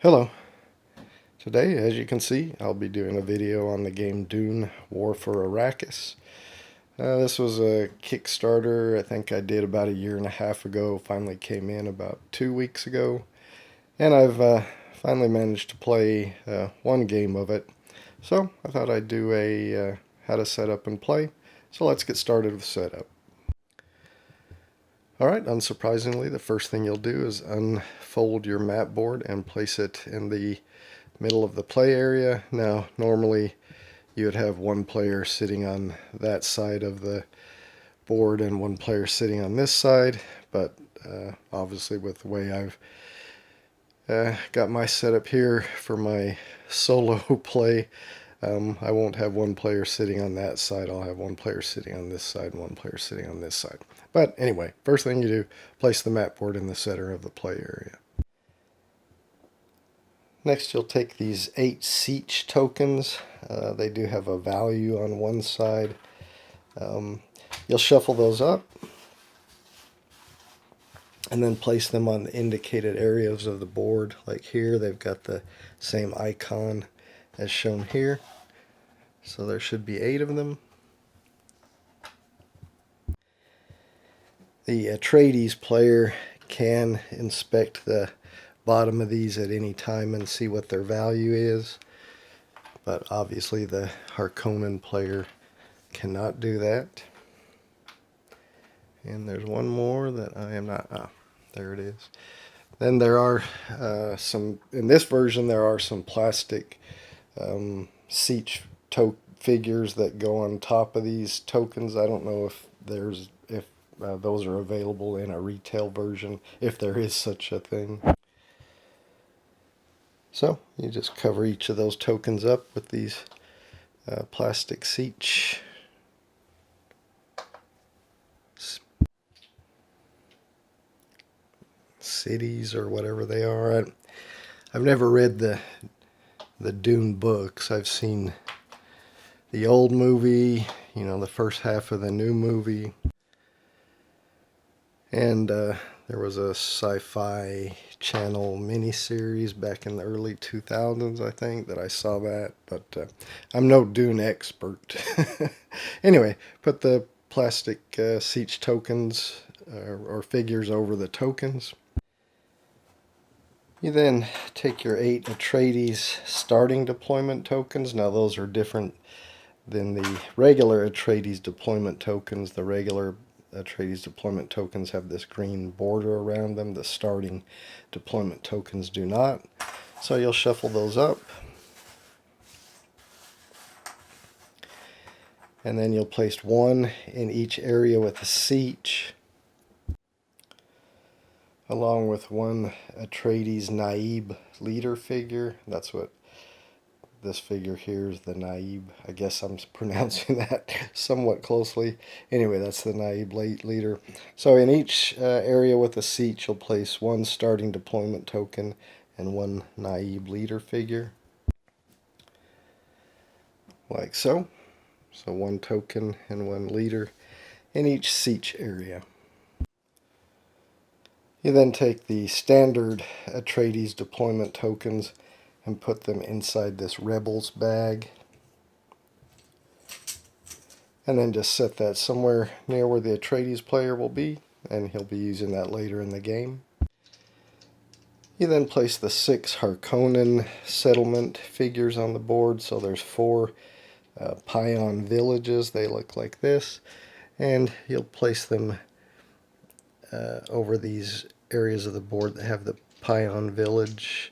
Hello. Today, as you can see, I'll be doing a video on the game Dune, War for Arrakis. This was a Kickstarter I think I did about a year and a half ago, finally came in about 2 weeks ago, and I've finally managed to play one game of it. So I thought I'd do a how to set up and play. So let's get started with setup. Alright, unsurprisingly, the first thing you'll do is unfold your map board and place it in the middle of the play area. Now, normally you would have one player sitting on that side of the board and one player sitting on this side, but obviously with the way I've got my setup here for my solo play, I won't have one player sitting on that side. I'll have one player sitting on this side and one player sitting on this side. But anyway, first thing you do, place the map board in the center of the play area. Next, you'll take these 8 siege tokens. They do have a value on one side. You'll shuffle those up and then place them on the indicated areas of the board. Like here, they've got the same icon as shown here. So there should be 8 of them. The Atreides player can inspect the bottom of these at any time and see what their value is, but obviously the Harkonnen player cannot do that. And there's one more that I am not, there it is. Then there are some, in this version there are some plastic siege figures that go on top of these tokens. I don't know if those are available in a retail version, if there is such a thing. So you just cover each of those tokens up with these plastic siege cities or whatever they are. I've never read the Dune books. I've seen the old movie, you know, the first half of the new movie, and there was a sci-fi channel miniseries back in the early 2000s, I think, that I saw that, but I'm no Dune expert. Anyway, put the plastic siege tokens or figures over the tokens. You then take your 8 Atreides starting deployment tokens. Now those are different than the regular Atreides deployment tokens. The regular Atreides deployment tokens have this green border around them. The starting deployment tokens do not. So you'll shuffle those up. And then you'll place one in each area with a siege, along with one Atreides Naib leader figure. That's what this figure here is, the Naib. I guess I'm pronouncing that somewhat closely. Anyway, that's the Naib leader. So in each area with a siege, you'll place one starting deployment token and one Naib leader figure. Like so. So one token and one leader in each siege area. You then take the standard Atreides deployment tokens and put them inside this Rebels bag. And then just set that somewhere near where the Atreides player will be, and he'll be using that later in the game. You then place the 6 Harkonnen settlement figures on the board. So there's 4 Pion villages. They look like this. And you'll place them over these areas of the board that have the Pion village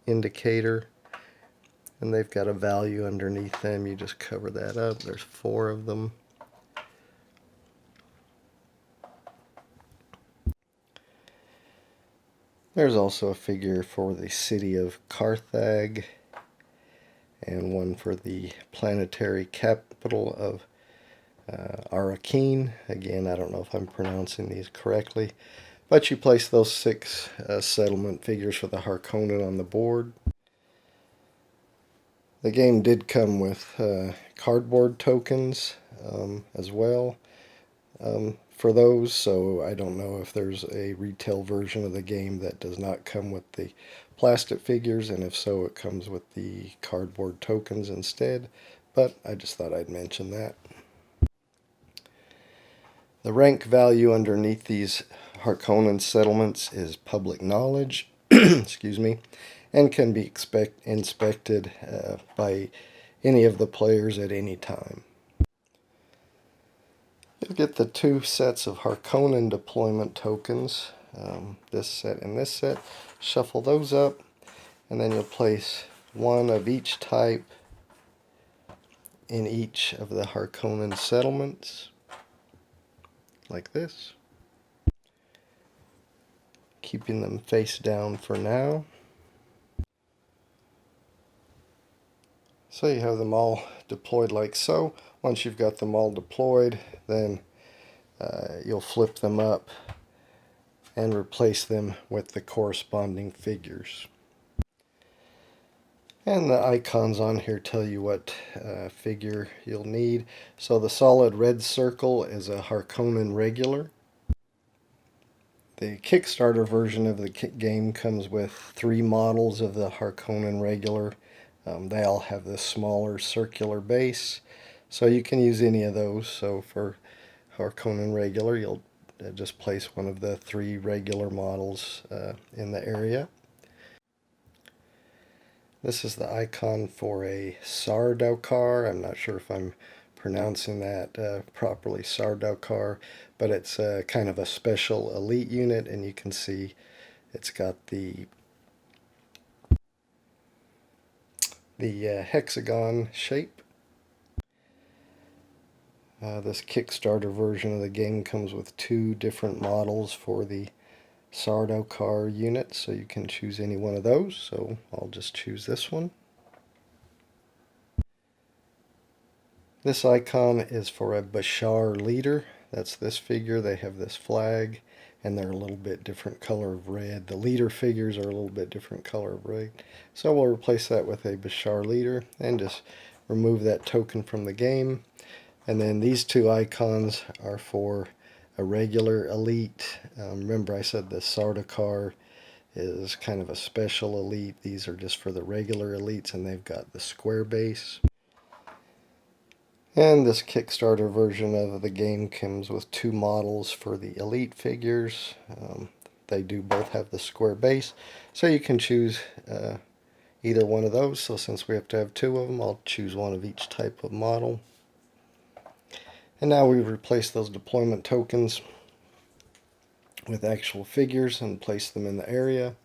indicator, and they've got a value underneath them. You just cover that up. There's 4 of them. There's also a figure for the city of Carthage and one for the planetary capital of Arrakis. Again, I don't know if I'm pronouncing these correctly, but you place those 6 settlement figures for the Harkonnen on the board. The game did come with cardboard tokens as well. for those, so I don't know if there's a retail version of the game that does not come with the plastic figures, and if so, it comes with the cardboard tokens instead, but I just thought I'd mention that. The rank value underneath these Harkonnen settlements is public knowledge, excuse me, and can be inspected by any of the players at any time. You'll get the 2 sets of Harkonnen deployment tokens, this set and this set. Shuffle those up, and then you'll place 1 of each type in each of the Harkonnen settlements, like this, keeping them face down for now. So you have them all deployed like so. Once you've got them all deployed, then you'll flip them up and replace them with the corresponding figures. And the icons on here tell you what figure you'll need. So the solid red circle is a Harkonnen regular. The Kickstarter version of the game comes with 3 models of the Harkonnen regular. They all have this smaller circular base, so you can use any of those. So for Harkonnen regular, you'll just place one of the 3 regular models in the area. This is the icon for a Sardaukar. I'm not sure if I'm pronouncing that properly, Sardaukar, but it's kind of a special elite unit, and you can see it's got the hexagon shape. This Kickstarter version of the game comes with 2 different models for the Sardaukar unit, so you can choose any one of those. So I'll just choose this one. This icon is for a Bashar leader. That's this figure. They have this flag, and they're a little bit different color of red. The leader figures are a little bit different color of red. So we'll replace that with a Bashar leader and just remove that token from the game. And then these 2 icons are for a regular elite. Remember I said the Sardaukar is kind of a special elite. These are just for the regular elites, and they've got the square base. And this Kickstarter version of the game comes with 2 models for the elite figures. They do both have the square base, so you can choose either one of those. So since we have to have 2 of them, I'll choose 1 of each type of model. And now we've replaced those deployment tokens with actual figures and place them in the area.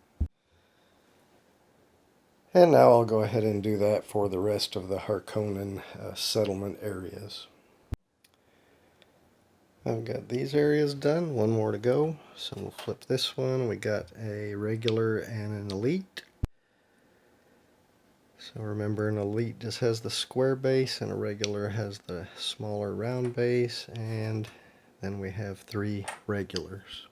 And now I'll go ahead and do that for the rest of the Harkonnen settlement areas. I've got these areas done, 1 more to go. So we'll flip this one. We got a regular and an elite. So remember, an elite just has the square base, and a regular has the smaller round base, and then we have 3 regulars.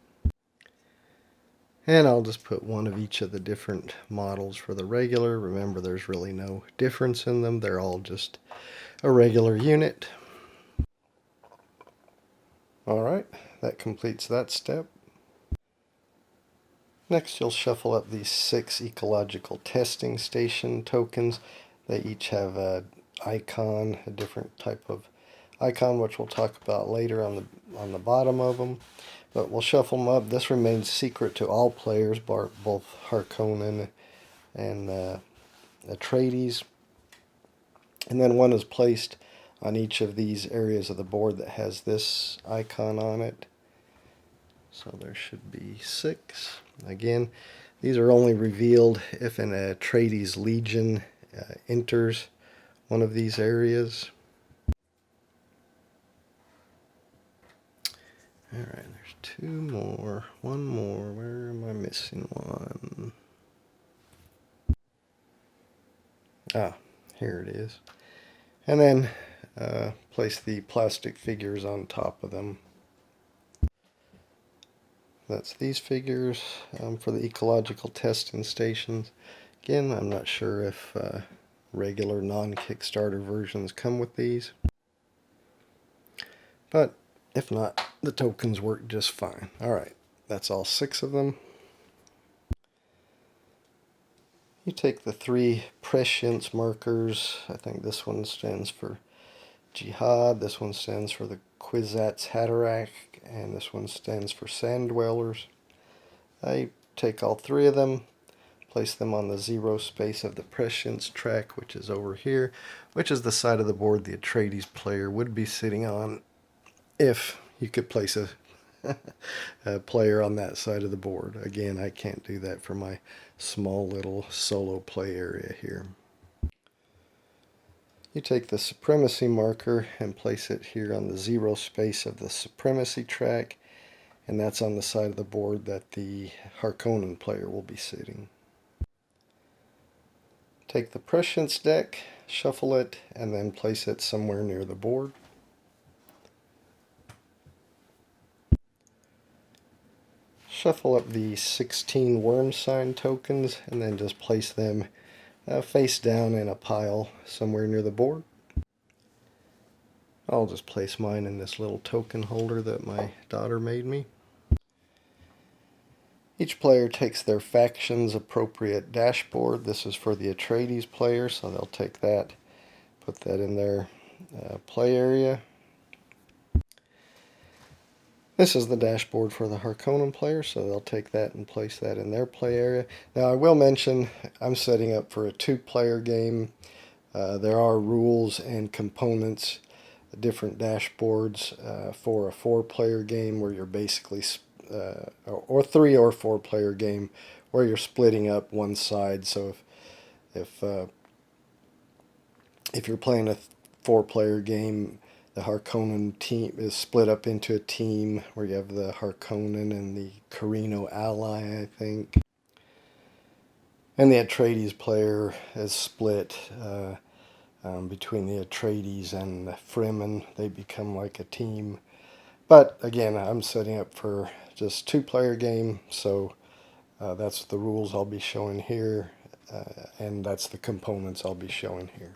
And I'll just put 1 of each of the different models for the regular. Remember, there's really no difference in them. They're all just a regular unit. Alright, that completes that step. Next, you'll shuffle up these 6 ecological testing station tokens. They each have an icon, a different type of icon, which we'll talk about later on the bottom of them. But we'll shuffle them up. This remains secret to all players, both Harkonnen and Atreides. And then 1 is placed on each of these areas of the board that has this icon on it. So there should be 6. Again, these are only revealed if an Atreides Legion enters one of these areas. Alright, there's 2 more. 1 more. Where am I missing 1? Ah, here it is. And then place the plastic figures on top of them. That's these figures for the ecological testing stations. Again, I'm not sure if regular non-Kickstarter versions come with these. But if not, the tokens work just fine. Alright, that's all 6 of them. You take the 3 prescience markers. I think this one stands for Jihad, this one stands for the Kwisatz Haderach, and this one stands for Sand Dwellers. I take all 3 of them, place them on the 0 space of the prescience track, which is over here, which is the side of the board the Atreides player would be sitting on if you could place a player on that side of the board. Again, I can't do that for my small little solo play area here. You take the supremacy marker and place it here on the 0 space of the supremacy track, and that's on the side of the board that the Harkonnen player will be sitting. Take the prescience deck, shuffle it, and then place it somewhere near the board. Shuffle up the 16 worm sign tokens and then just place them face down in a pile somewhere near the board. I'll just place mine in this little token holder that my daughter made me. Each player takes their faction's appropriate dashboard. This is for the Atreides player, so they'll take that, put that in their play area. This is the dashboard for the Harkonnen player, so they'll take that and place that in their play area. Now I will mention I'm setting up for a 2-player game. There are rules and components, different dashboards for a 4-player game where you're basically, or 3 or 4-player game where you're splitting up one side. So if you're playing a 4-player game, the Harkonnen team is split up into a team where you have the Harkonnen and the Carino ally, I think. And the Atreides player is split between the Atreides and the Fremen. They become like a team. But again, I'm setting up for just 2-player game, so that's the rules I'll be showing here, and that's the components I'll be showing here.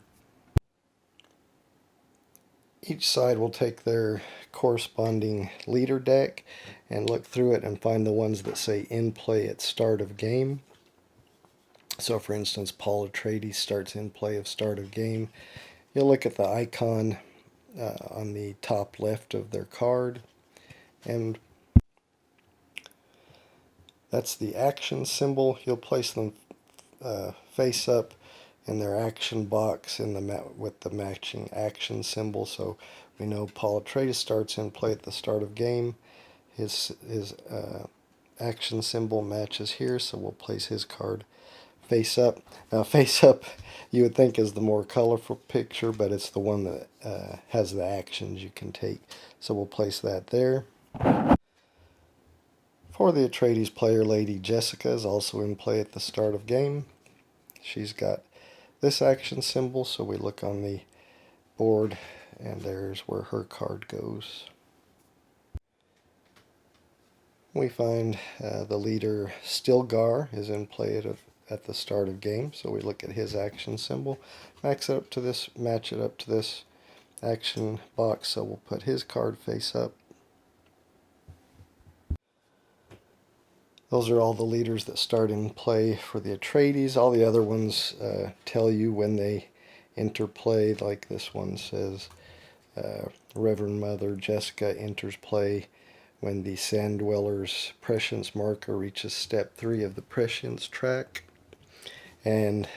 Each side will take their corresponding leader deck and look through it and find the ones that say in play at start of game. So for instance, Paul Atreides starts in play of start of game. You'll look at the icon on the top left of their card, and that's the action symbol. You'll place them face up in their action box in the with the matching action symbol. So we know Paul Atreides starts in play at the start of game. His action symbol matches here, so we'll place his card face up. Now face up you would think is the more colorful picture, but it's the one that has the actions you can take. So we'll place that there. For the Atreides player, Lady Jessica is also in play at the start of game. She's got this action symbol, so we look on the board and there's where her card goes. We find the leader Stilgar is in play at the start of game, so we look at his action symbol, match it up to this action box, so we'll put his card face up. Those are all the leaders that start in play for the Atreides. All the other ones tell you when they enter play, like this one says Reverend Mother Jessica enters play when the Sand Dweller's prescience marker reaches step 3 of the prescience track. And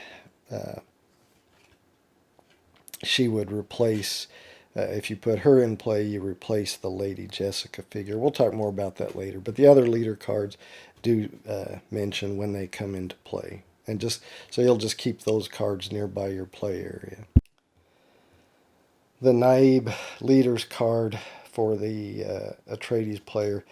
she would replace, if you put her in play, you replace the Lady Jessica figure. We'll talk more about that later, but the other leader cards do mention when they come into play. And just so you'll just keep those cards nearby your play area. The Naib leader's card for the Atreides player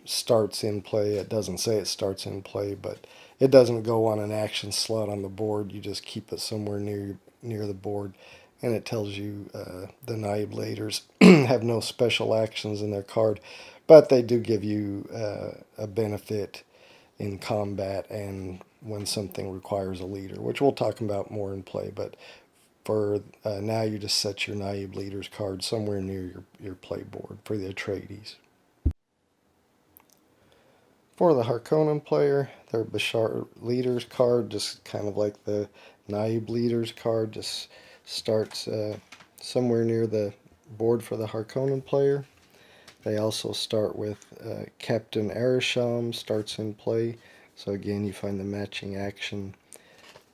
starts in play. It doesn't say it starts in play, but it doesn't go on an action slot on the board. You just keep it somewhere near the board, and it tells you the Naib leaders have no special actions in their card, but they do give you a benefit in combat and when something requires a leader, which we'll talk about more in play. But for now you just set your Naib Leaders card somewhere near your playboard for the Atreides. For the Harkonnen player, their Bashar Leaders card, just kind of like the Naib Leaders card, just starts somewhere near the board for the Harkonnen player. They also start with Captain Arisham starts in play. So again, you find the matching action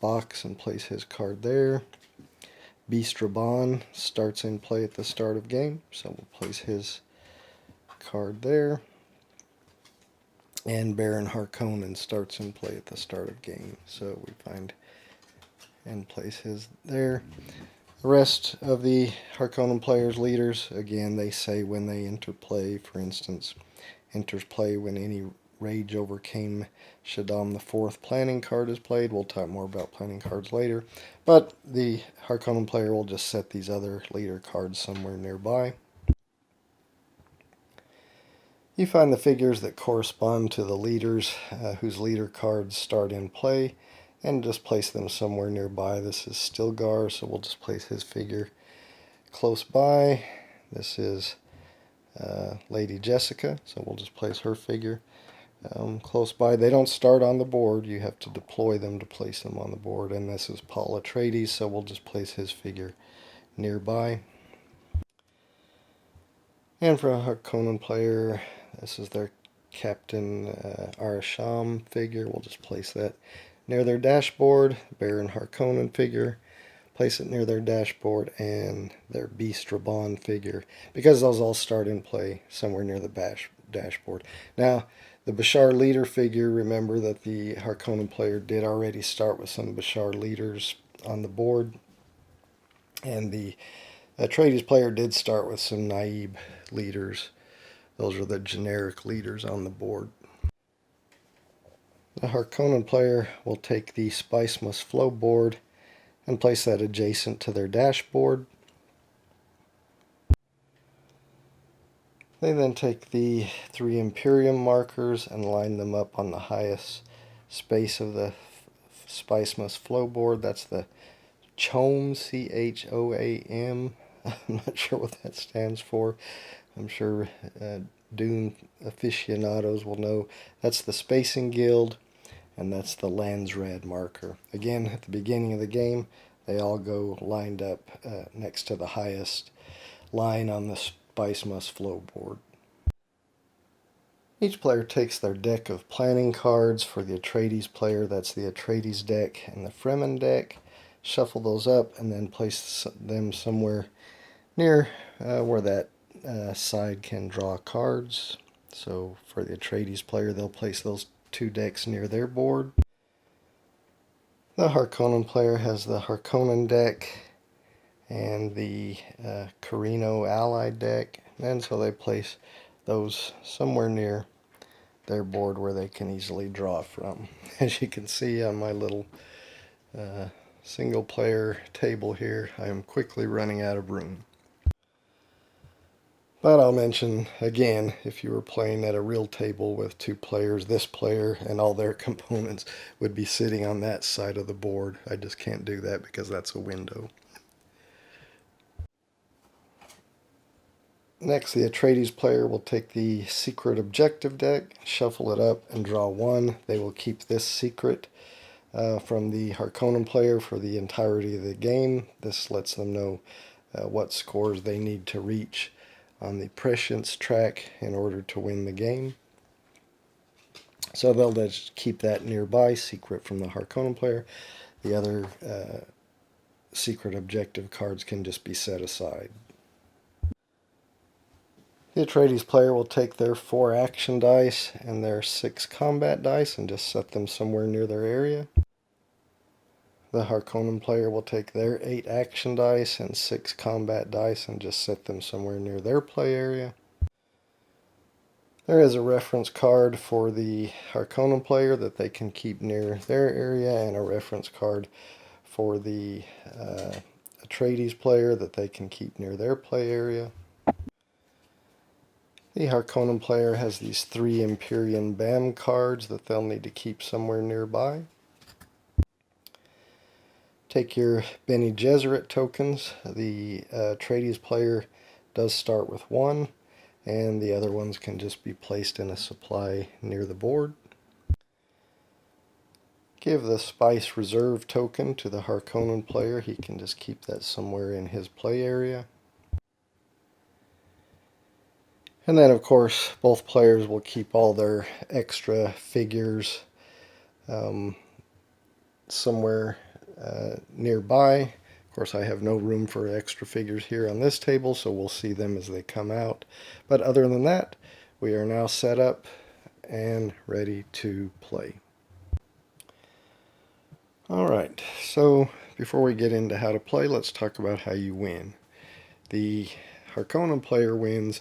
box and place his card there. Beast Raban starts in play at the start of game, so we'll place his card there. And Baron Harkonnen starts in play at the start of game, so we find and place his there. The rest of the Harkonnen players' leaders, again, they say when they enter play. For instance, enters play when any Rage overcame Shaddam IV planning card is played. We'll talk more about planning cards later. But the Harkonnen player will just set these other leader cards somewhere nearby. You find the figures that correspond to the leaders whose leader cards start in play and just place them somewhere nearby. This is Stilgar, so we'll just place his figure close by. This is Lady Jessica, so we'll just place her figure close by. They don't start on the board. You have to deploy them to place them on the board. And this is Paul Atreides, so we'll just place his figure nearby. And for a Harkonnen player, this is their Captain Arisham figure. We'll just place that near their dashboard. Baron Harkonnen figure, place it near their dashboard, and their Beast Raban figure, because those all start in play somewhere near the dashboard. Now, the Bashar leader figure, remember that the Harkonnen player did already start with some Bashar leaders on the board, and the Atreides player did start with some Naib leaders. Those are the generic leaders on the board. The Harkonnen player will take the Spice Must Flow board and place that adjacent to their dashboard. They then take the 3 Imperium markers and line them up on the highest space of the Spice Must Flow board. That's the CHOAM, C-H-O-A-M. I'm not sure what that stands for. I'm sure Dune aficionados will know. That's the Spacing Guild, and that's the Landsrad marker. Again, at the beginning of the game, they all go lined up next to the highest line on the Spice Must Flow board. Each player takes their deck of planning cards. For the Atreides player, that's the Atreides deck and the Fremen deck. Shuffle those up and then place them somewhere near where that side can draw cards. So for the Atreides player, they'll place those 2 decks near their board. The Harkonnen player has the Harkonnen deck and the Carino Allied deck, and so they place those somewhere near their board where they can easily draw from. As you can see on my little single player table here, I am quickly running out of room. But I'll mention again, if you were playing at a real table with 2 players, this player and all their components would be sitting on that side of the board. I just can't do that because that's a window. Next, the Atreides player will take the secret objective deck, shuffle it up, and draw 1. They will keep this secret from the Harkonnen player for the entirety of the game. This lets them know what scores they need to reach on the prescience track in order to win the game. So they'll just keep that nearby, secret from the Harkonnen player. The other secret objective cards can just be set aside. The Atreides player will take their 4 action dice and their 6 combat dice and just set them somewhere near their area. The Harkonnen player will take their 8 action dice and 6 combat dice and just set them somewhere near their play area. There is a reference card for the Harkonnen player that they can keep near their area, and a reference card for the Atreides player that they can keep near their play area. The Harkonnen player has these 3 Imperium BAM cards that they'll need to keep somewhere nearby. Take your Bene Gesserit tokens. The Atreides player does start with one, and the other ones can just be placed in a supply near the board. Give the Spice Reserve token to the Harkonnen player. He can just keep that somewhere in his play area. And then, of course, both players will keep all their extra figures somewhere nearby. Of course, I have no room for extra figures here on this table, so we'll see them as they come out. But other than that, we are now set up and ready to play. Alright, so before we get into how to play, let's talk about how you win. The Harkonnen player wins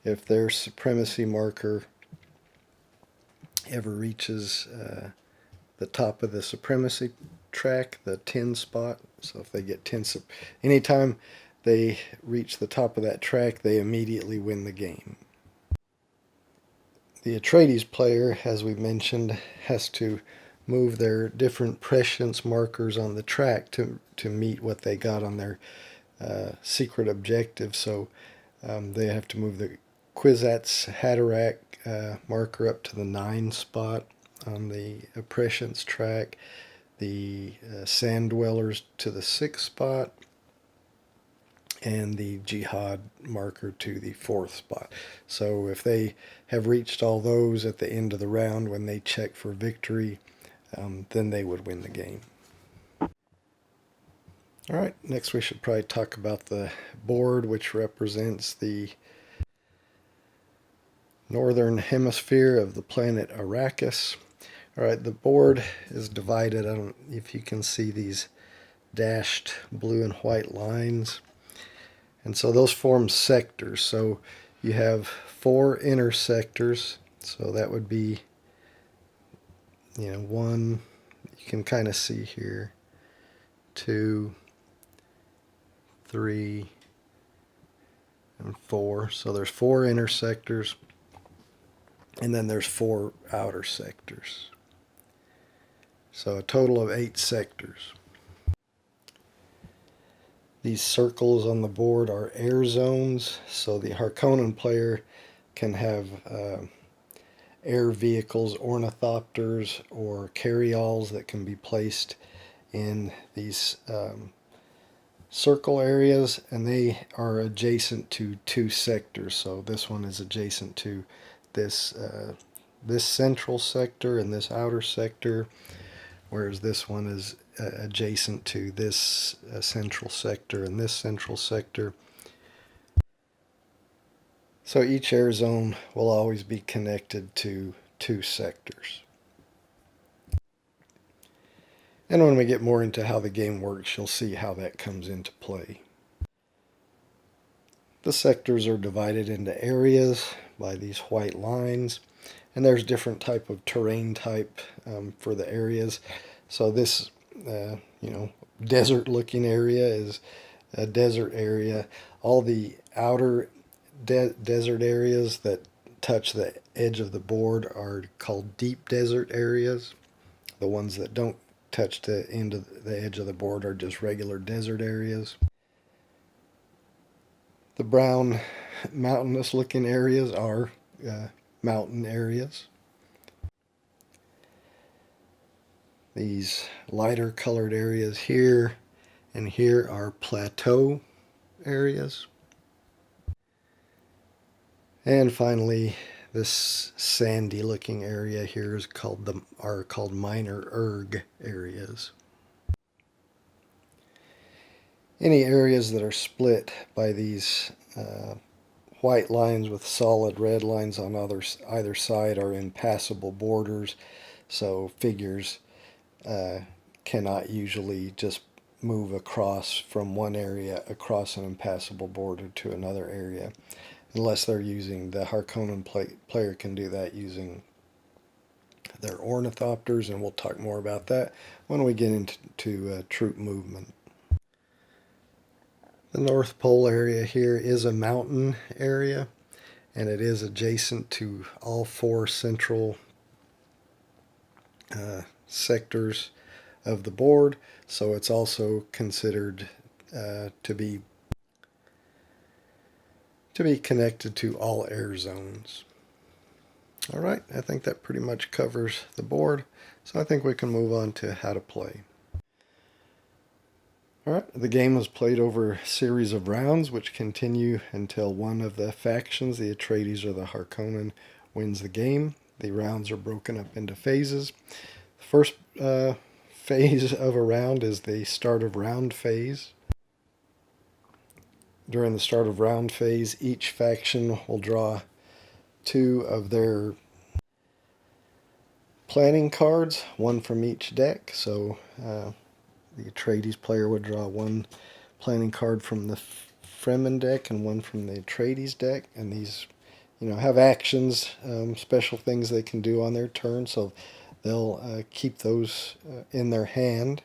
if their supremacy marker ever reaches the top of the supremacy track, the 10 spot. So if they get 10, anytime they reach the top of that track, they immediately win the game. The Atreides player, as we mentioned, has to move their different prescience markers on the track to meet what they got on their secret objective. So they have to move the Kwisatz Haderach marker up to the 9 spot on the prescience track, the Sand Dwellers to the 6 spot, and the Jihad marker to the 4th spot. So if they have reached all those at the end of the round when they check for victory, then they would win the game. Alright, next we should probably talk about the board, which represents the northern hemisphere of the planet Arrakis. Alright, the board is divided. I don't know if you can see these dashed blue and white lines. And so those form sectors. So you have 4 inner sectors. So that would be, one, you can kind of see here, 2, 3, and 4. So there's 4 inner sectors, and then there's 4 outer sectors. So a total of 8 sectors. These circles on the board are air zones, so the Harkonnen player can have air vehicles, ornithopters, or carryalls that can be placed in these circle areas, and they are adjacent to 2 sectors. So this one is adjacent to this central sector and this outer sector, whereas this one is adjacent to this central sector and this central sector. So each air zone will always be connected to 2 sectors. And when we get more into how the game works, you'll see how that comes into play. The sectors are divided into areas by these white lines, and there's different type of terrain type for the areas. So this, desert looking area is a desert area. All the outer desert areas that touch the edge of the board are called deep desert areas. The ones that don't touch the end of the edge of the board are just regular desert areas. The brown mountainous looking areas are mountain areas. These lighter colored areas here and here are plateau areas. And finally, this sandy looking area here is called minor erg areas. Any areas that are split by these white lines with solid red lines on either side are impassable borders, so figures cannot usually just move across from one area across an impassable border to another area, unless they're using, the Harkonnen player can do that using their ornithopters, and we'll talk more about that when we get into troop movement. The North Pole area here is a mountain area, and it is adjacent to all 4 central sectors of the board, so it's also considered to be connected to all air zones. All right, I think that pretty much covers the board, so I think we can move on to how to play. All right, the game is played over a series of rounds which continue until one of the factions, the Atreides or the Harkonnen, wins the game. The rounds are broken up into phases. The first phase of a round is the start of round phase. During the start of round phase, each faction will draw 2 of their planning cards, 1 from each deck. So the Atreides player would draw 1 planning card from the Fremen deck and 1 from the Atreides deck, and these, have actions, special things they can do on their turn, so they'll keep those in their hand.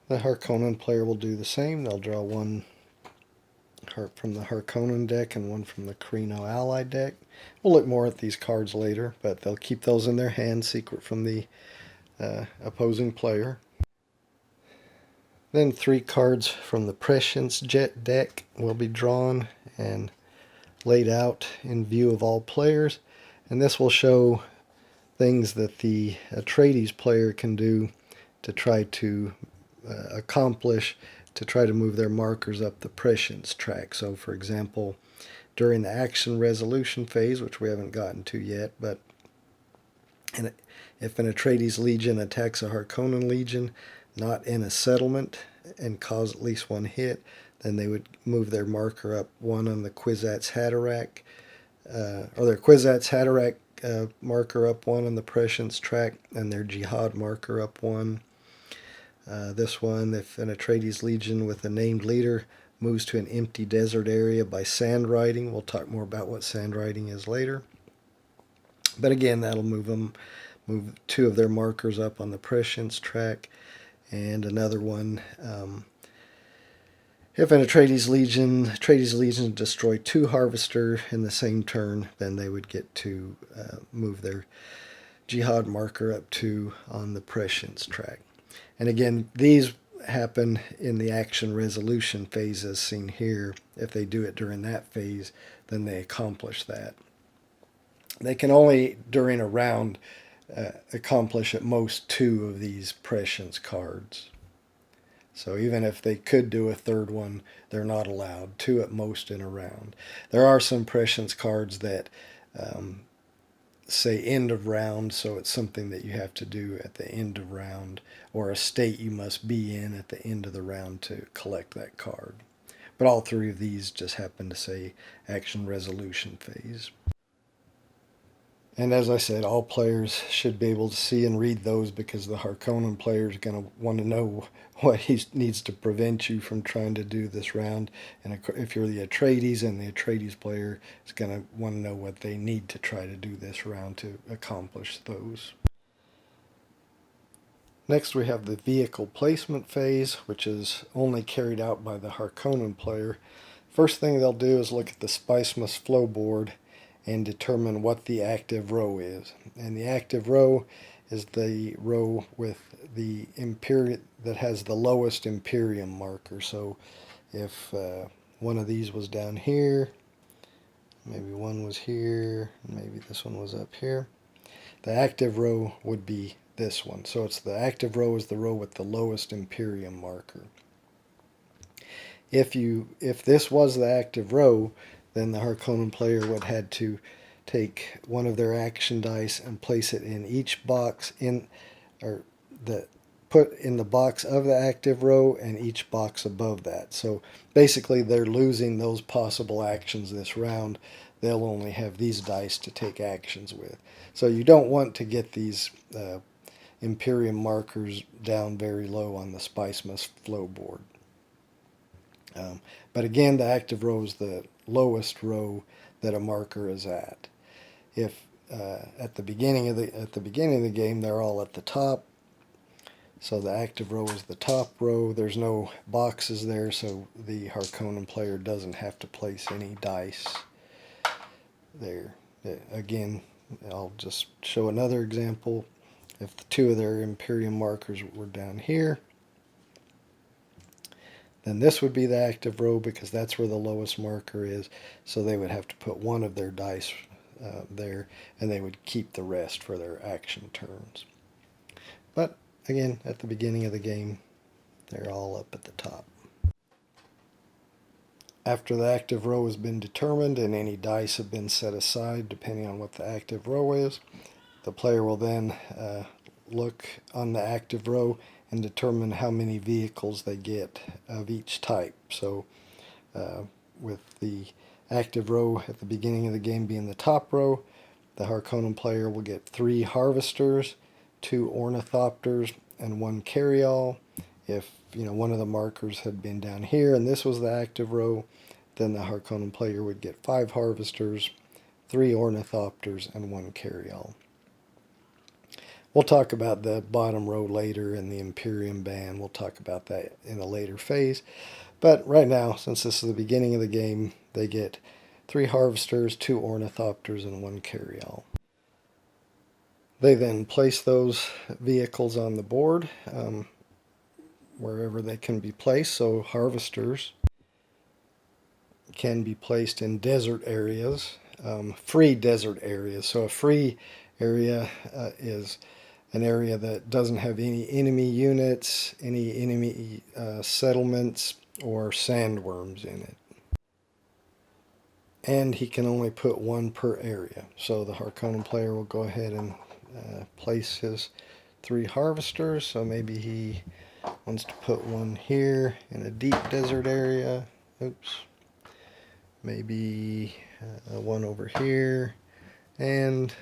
The Harkonnen player will do the same. They'll draw 1 from the Harkonnen deck and 1 from the Carino Ally deck. We'll look more at these cards later, but they'll keep those in their hand, secret from the opposing player. Then 3 cards from the Prescience Jet deck will be drawn and laid out in view of all players, and this will show things that the Atreides player can do to try to accomplish, to try to move their markers up the Prescience track. So for example, during the action resolution phase, which we haven't gotten to yet, but if an Atreides legion attacks a Harkonnen legion not in a settlement and cause at least 1 hit, then they would move their marker up 1 on the Kwisatz Haderach, or their Kwisatz Haderach marker up 1 on the Prescience track, and their Jihad marker up 1. This one, if an Atreides legion with a named leader moves to an empty desert area by sand riding, we'll talk more about what sand riding is later. But again, that'll move 2 of their markers up on the Prescience track. And another one, if an Atreides legion destroy 2 Harvester in the same turn, then they would get to move their Jihad marker up 2 on the Prescience track. And again, these happen in the action resolution phase as seen here. If they do it during that phase, then they accomplish that. They can only, during a round, accomplish at most 2 of these Prescience cards. So even if they could do a 3rd one, they're not allowed. 2 at most in a round. There are some Prescience cards that say end of round, so it's something that you have to do at the end of round, or a state you must be in at the end of the round to collect that card. But all 3 of these just happen to say action resolution phase. And as I said, all players should be able to see and read those, because the Harkonnen player is going to want to know what he needs to prevent you from trying to do this round. And if you're the Atreides, and the Atreides player is going to want to know what they need to try to do this round to accomplish those. Next we have the vehicle placement phase, which is only carried out by the Harkonnen player. First thing they'll do is look at the Spice Must Flow board and determine what the active row is. And the active row is the row with the Imperium that has the lowest Imperium marker. So if one of these was down here, maybe one was here, maybe this one was up here, the active row would be this one. So it's the active row is the row with the lowest Imperium marker. If this was the active row, then the Harkonnen player would have to take one of their action dice and place it in each box put in the box of the active row and each box above that. So basically they're losing those possible actions this round. They'll only have these dice to take actions with. So you don't want to get these Imperium markers down very low on the Spice Must Flow board. But again, the active row is the lowest row that a marker is at. If at the beginning of the game they're all at the top, so the active row is the top row. There's no boxes there, so the Harkonnen player doesn't have to place any dice there. Again, I'll just show another example. if the two of their Imperium markers were down here, then this would be the active row because that's where the lowest marker is. So they would have to put one of their dice there, and they would keep the rest for their action turns. But again, at the beginning of the game, they're all up at the top. After the active row has been determined and any dice have been set aside depending on what the active row is, the player will then look on the active row and determine how many vehicles they get of each type. So with the active row at the beginning of the game being the top row, the Harkonnen player will get 3 harvesters, 2 ornithopters, and 1 carryall. If one of the markers had been down here and this was the active row, then the Harkonnen player would get 5 harvesters, 3 ornithopters, and 1 carryall. We'll talk about the bottom row later in the Imperium band. We'll talk about that in a later phase. But right now, since this is the beginning of the game, they get 3 harvesters, 2 ornithopters, and 1 carryall. They then place those vehicles on the board wherever they can be placed. So harvesters can be placed in desert areas, free desert areas. So a free area is an area that doesn't have any enemy units, any enemy settlements, or sandworms in it. And he can only put 1 per area. So the Harkonnen player will go ahead and place his 3 harvesters. So maybe he wants to put 1 here in a deep desert area. Oops. Maybe 1 over here, and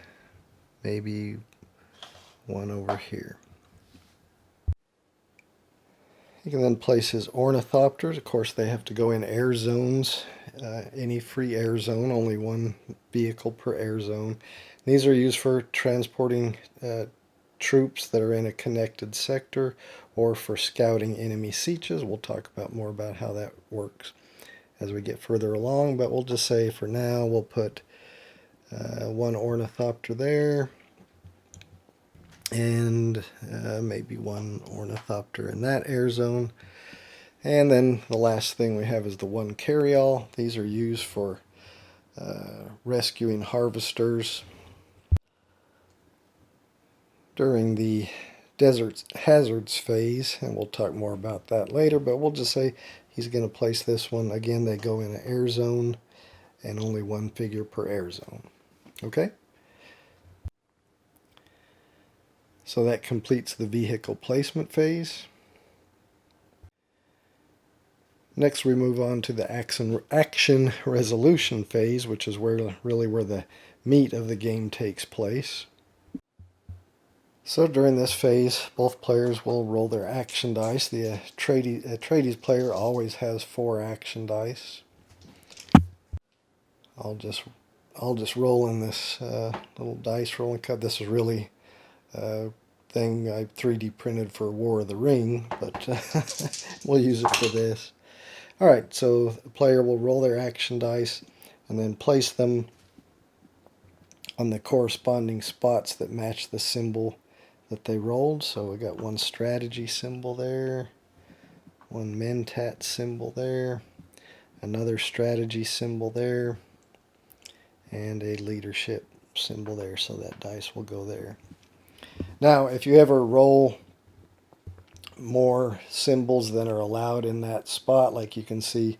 maybe 1 over here. You can then place his ornithopters. Of course, they have to go in air zones. Any free air zone, only 1 vehicle per air zone. These are used for transporting troops that are in a connected sector or for scouting enemy sieges. We'll talk about more about how that works as we get further along, but we'll just say for now we'll put 1 ornithopter there, and maybe 1 ornithopter in that air zone. And then the last thing we have is the 1 carryall. These are used for rescuing harvesters during the desert hazards phase, and we'll talk more about that later, but we'll just say he's going to place this one. Again, they go in an air zone and only 1 figure per air zone. Okay? So that completes the vehicle placement phase. Next we move on to the action resolution phase, which is really where the meat of the game takes place. So during this phase, both players will roll their action dice. The Atreides player always has 4 action dice. I'll just roll in this little dice rolling cup. This is really a thing I 3D printed for War of the Ring, but we'll use it for this. Alright, so the player will roll their action dice and then place them on the corresponding spots that match the symbol that they rolled. So we got 1 strategy symbol there, 1 mentat symbol there, another strategy symbol there, and a leadership symbol there, so that dice will go there. Now, if you ever roll more symbols than are allowed in that spot, like you can see,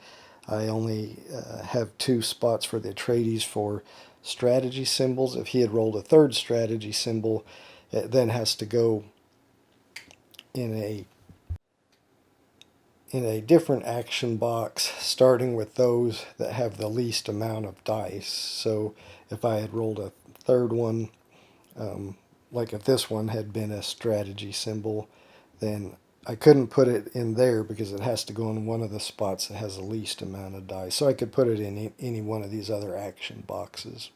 I only have 2 spots for the Atreides for strategy symbols. If he had rolled a 3rd strategy symbol, it then has to go in a different action box, starting with those that have the least amount of dice. So if I had rolled a 3rd one, like if this one had been a strategy symbol, then I couldn't put it in there because it has to go in one of the spots that has the least amount of dice. So I could put it in any one of these other action boxes.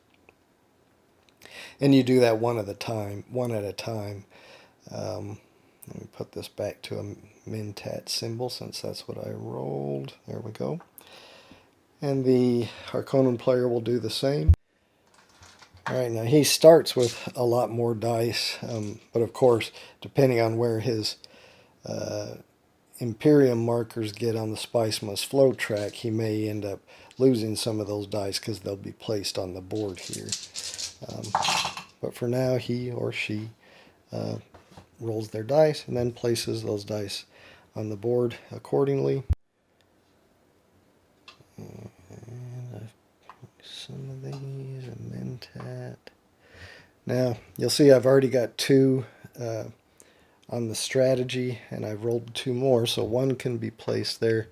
And you do that one at a time. Let me put this back to a mentat symbol since that's what I rolled. There we go. And the Harkonnen player will do the same. Alright, now he starts with a lot more dice, but of course, depending on where his Imperium markers get on the Spice Must Flow track, he may end up losing some of those dice because they'll be placed on the board here. But for now, he or she rolls their dice and then places those dice on the board accordingly. And some of these and then tat. Now, you'll see I've already got 2 on the strategy, and I've rolled 2 more, so 1 can be placed there.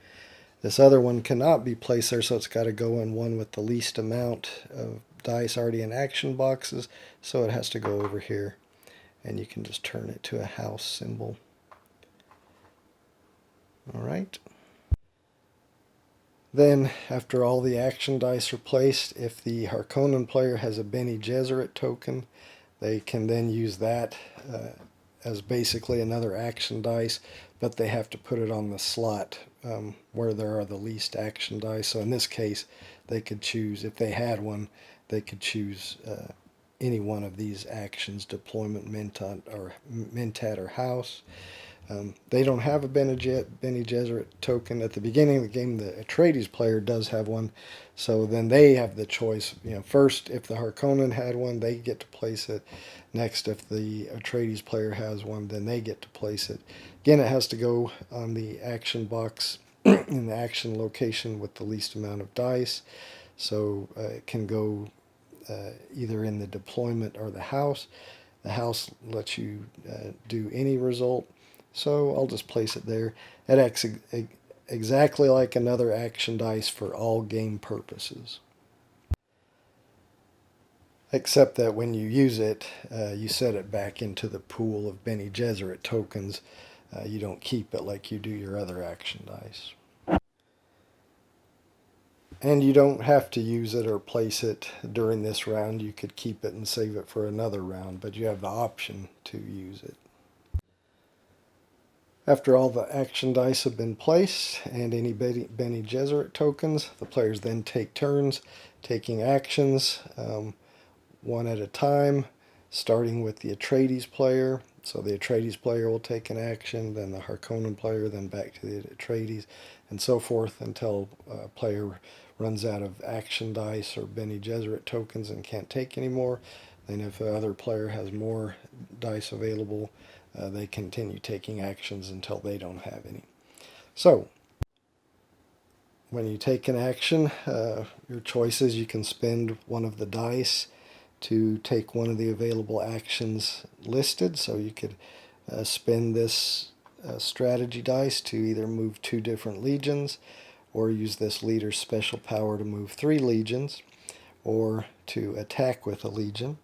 This other one cannot be placed there, so it's got to go in one with the least amount of dice already in action boxes, so it has to go over here. And you can just turn it to a house symbol. Alright. Then, after all the action dice are placed, if the Harkonnen player has a Bene Gesserit token, they can then use that as basically another action dice, but they have to put it on the slot where there are the least action dice. So in this case, they could choose, if they had one, they could choose any one of these actions: deployment, Mentat, or house. They don't have a Bene Gesserit token. At the beginning of the game, the Atreides player does have one, so then they have the choice. First, if the Harkonnen had one, they get to place it. Next, if the Atreides player has one, then they get to place it. Again, it has to go on the action box in the action location with the least amount of dice, so it can go either in the deployment or the house. The house lets you do any result, so I'll just place it there. It acts exactly like another action dice for all game purposes. Except that when you use it, you set it back into the pool of Bene Gesserit tokens. You don't keep it like you do your other action dice. And you don't have to use it or place it during this round. You could keep it and save it for another round, but you have the option to use it. After all the action dice have been placed and any Bene Gesserit tokens, the players then take turns taking actions one at a time, starting with the Atreides player. So the Atreides player will take an action, then the Harkonnen player, then back to the Atreides, and so forth until a player runs out of action dice or Bene Gesserit tokens and can't take any more. Then if the other player has more dice available, they continue taking actions until they don't have any. So, when you take an action, your choices, you can spend one of the dice to take one of the available actions listed. So you could spend this strategy dice to either move 2 different legions, or use this leader's special power to move 3 legions, or to attack with a legion.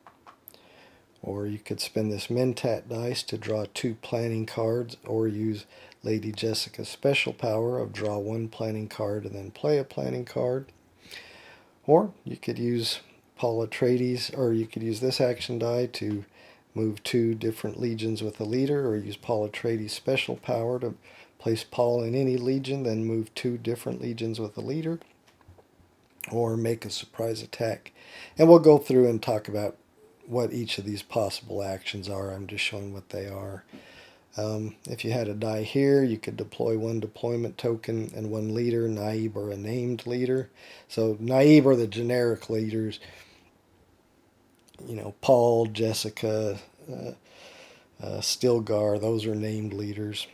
Or you could spend this Mentat dice to draw 2 planning cards, or use Lady Jessica's special power of draw 1 planning card and then play a planning card. Or you could use Paul Atreides, or you could use this action die to move 2 different legions with a leader, or use Paul Atreides' special power to place Paul in any legion, then move 2 different legions with a leader, or make a surprise attack. And we'll go through and talk about what each of these possible actions are. I'm just showing what they are. If you had a die here, you could deploy 1 deployment token and 1 leader, Naib or a named leader. So Naib are the generic leaders. Paul, Jessica, Stilgar, those are named leaders.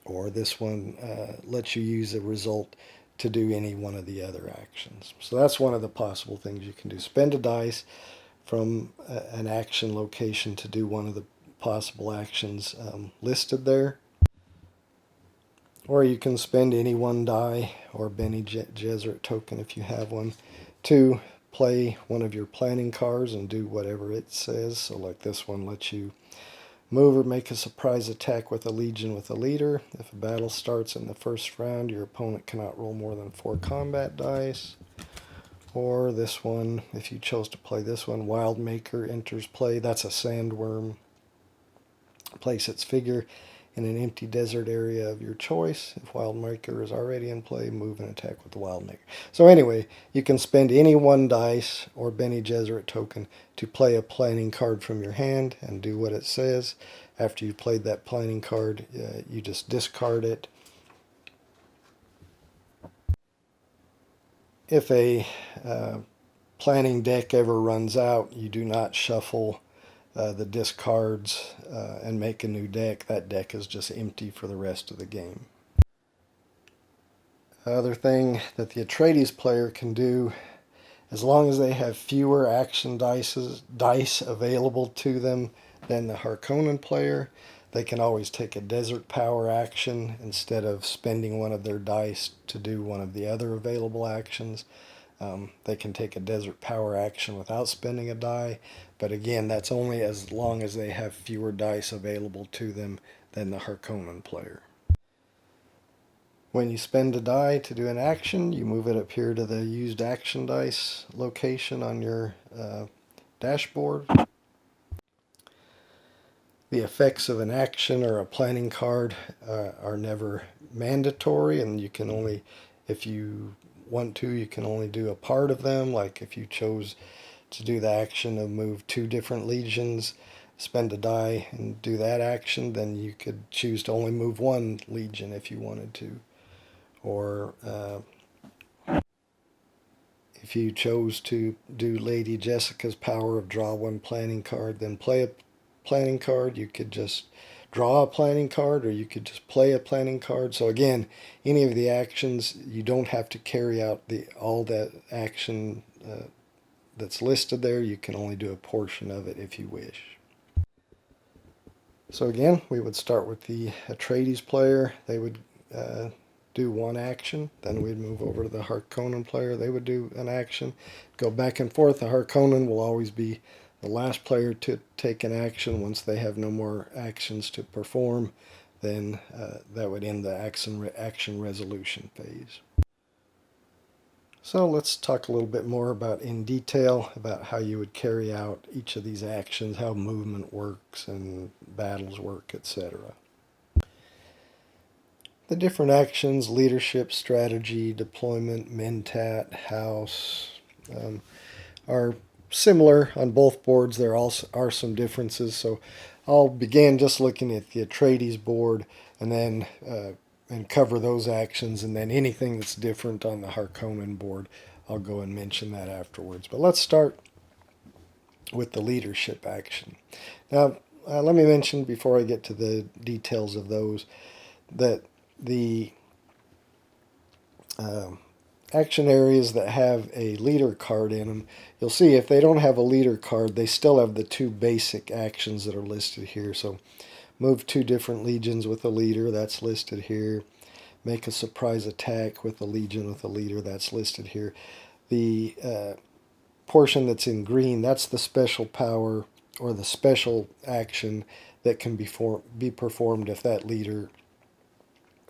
Or this one lets you use a result to do any one of the other actions. So that's one of the possible things you can do. Spend a dice from an action location to do one of the possible actions listed there. Or you can spend any 1 die or Bene Gesserit token if you have one to play one of your planning cards and do whatever it says. So like this one lets you move or make a surprise attack with a legion with a leader. If a battle starts in the first round, your opponent cannot roll more than 4 combat dice. Or this one, if you chose to play this one, Wildmaker enters play. That's a sandworm. Place its figure in an empty desert area of your choice. If Wildmaker is already in play, move and attack with the Wildmaker. So anyway, you can spend any one dice or Bene Gesserit token to play a planning card from your hand and do what it says. After you've played that planning card, you just discard it. If a planning deck ever runs out, you do not shuffle the discards and make a new deck. That deck is just empty for the rest of the game. Other thing that the Atreides player can do, as long as they have fewer action dice available to them than the Harkonnen player, they can always take a desert power action instead of spending one of their dice to do one of the other available actions. They can take a desert power action without spending a die, but again, that's only as long as they have fewer dice available to them than the Harkonnen player. When you spend a die to do an action, you move it up here to the used action dice location on your dashboard. The effects of an action or a planning card are never mandatory, and you can only, if you want to, you can only do a part of them. Like if you chose to do the action of move 2 different legions, spend a die and do that action, then you could choose to only move 1 legion if you wanted to. Or if you chose to do Lady Jessica's power of draw 1 planning card, then play a planning card, you could just draw a planning card, or you could just play a planning card. So again, any of the actions, you don't have to carry out all that action that's listed there. You can only do a portion of it if you wish. So again, we would start with the Atreides player. They would do 1 action. Then we'd move over to the Harkonnen player. They would do an action. Go back and forth. The Harkonnen will always be the last player to take an action. Once they have no more actions to perform, then that would end the action resolution phase. So let's talk a little bit more about in detail about how you would carry out each of these actions, how movement works and battles work, etc. The different actions, leadership, strategy, deployment, mentat, house, are similar on both boards. There also are some differences, so I'll begin just looking at the Atreides board and then and cover those actions, and then anything that's different on the Harkonnen board, I'll go and mention that afterwards. But let's start with the leadership action. Now, let me mention before I get to the details of those that the action areas that have a leader card in them, you'll see if they don't have a leader card, they still have the 2 basic actions that are listed here. So move 2 different legions with a leader, that's listed here. Make a surprise attack with a legion with a leader, that's listed here. The portion that's in green, that's the special power or the special action that can be performed if that leader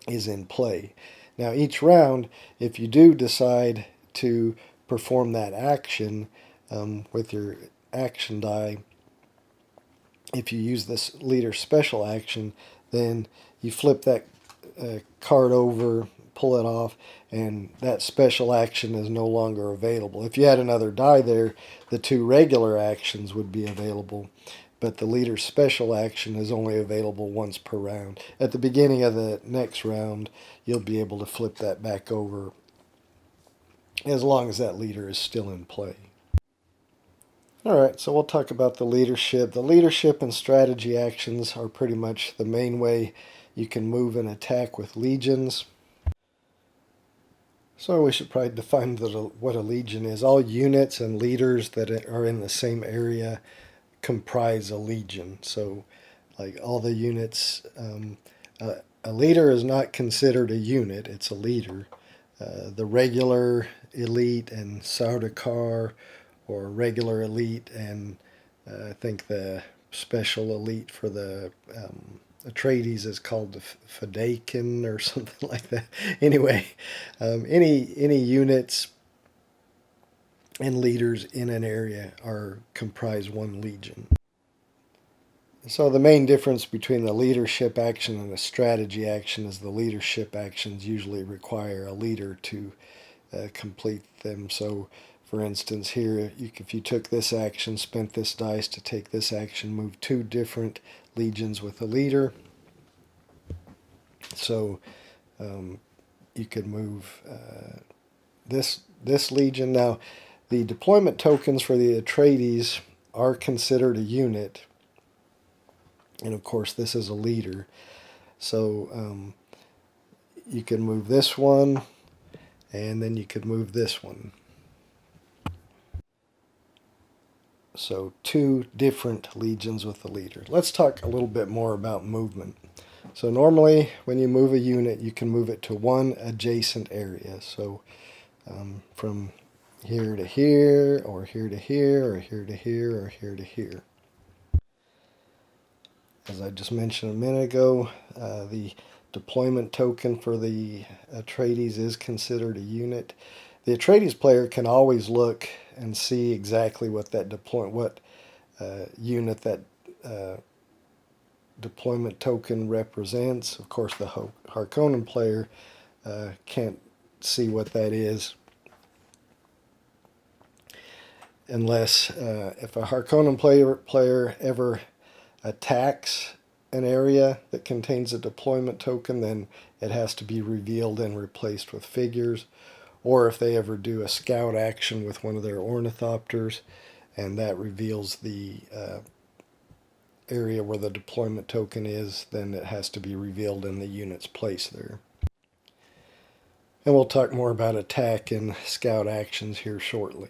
is in play. Now each round, if you do decide to perform that action with your action die, if you use this leader special action, then you flip that card over, pull it off, and that special action is no longer available. If you had another die there, the 2 regular actions would be available, but the leader special action is only available once per round. At the beginning of the next round, you'll be able to flip that back over as long as that leader is still in play. Alright, so we'll talk about the leadership. The leadership and strategy actions are pretty much the main way you can move and attack with legions. So we should probably define what a legion is. All units and leaders that are in the same area comprise a legion. So like all the units, a leader is not considered a unit, it's a leader. The regular, elite, and Sardaukar, or regular elite, and I think the special elite for the Atreides is called the Fadakin or something like that. Anyway, any units and leaders in an area comprise 1 legion. So the main difference between the leadership action and the strategy action is the leadership actions usually require a leader to complete them. So for instance here, if you took this action, spent this dice to take this action, move two different legions with a leader. So you could move this legion. Now the deployment tokens for the Atreides are considered a unit, and of course this is a leader. So you can move this one, and then you could move this one. So two different legions with the leader. Let's talk a little bit more about movement. So normally when you move a unit, you can move it to one adjacent area. So from here to here, or here to here, or here to here, or here to here. As I just mentioned a minute ago, the deployment token for the Atreides is considered a unit. The Atreides player can always look and see exactly what that unit that deployment token represents. Of course, the Harkonnen player can't see what that is unless if a Harkonnen player ever attacks an area that contains a deployment token, then it has to be revealed and replaced with figures. Or if they ever do a scout action with one of their ornithopters and that reveals the area where the deployment token is, then it has to be revealed in the unit's place there. And we'll talk more about attack and scout actions here shortly.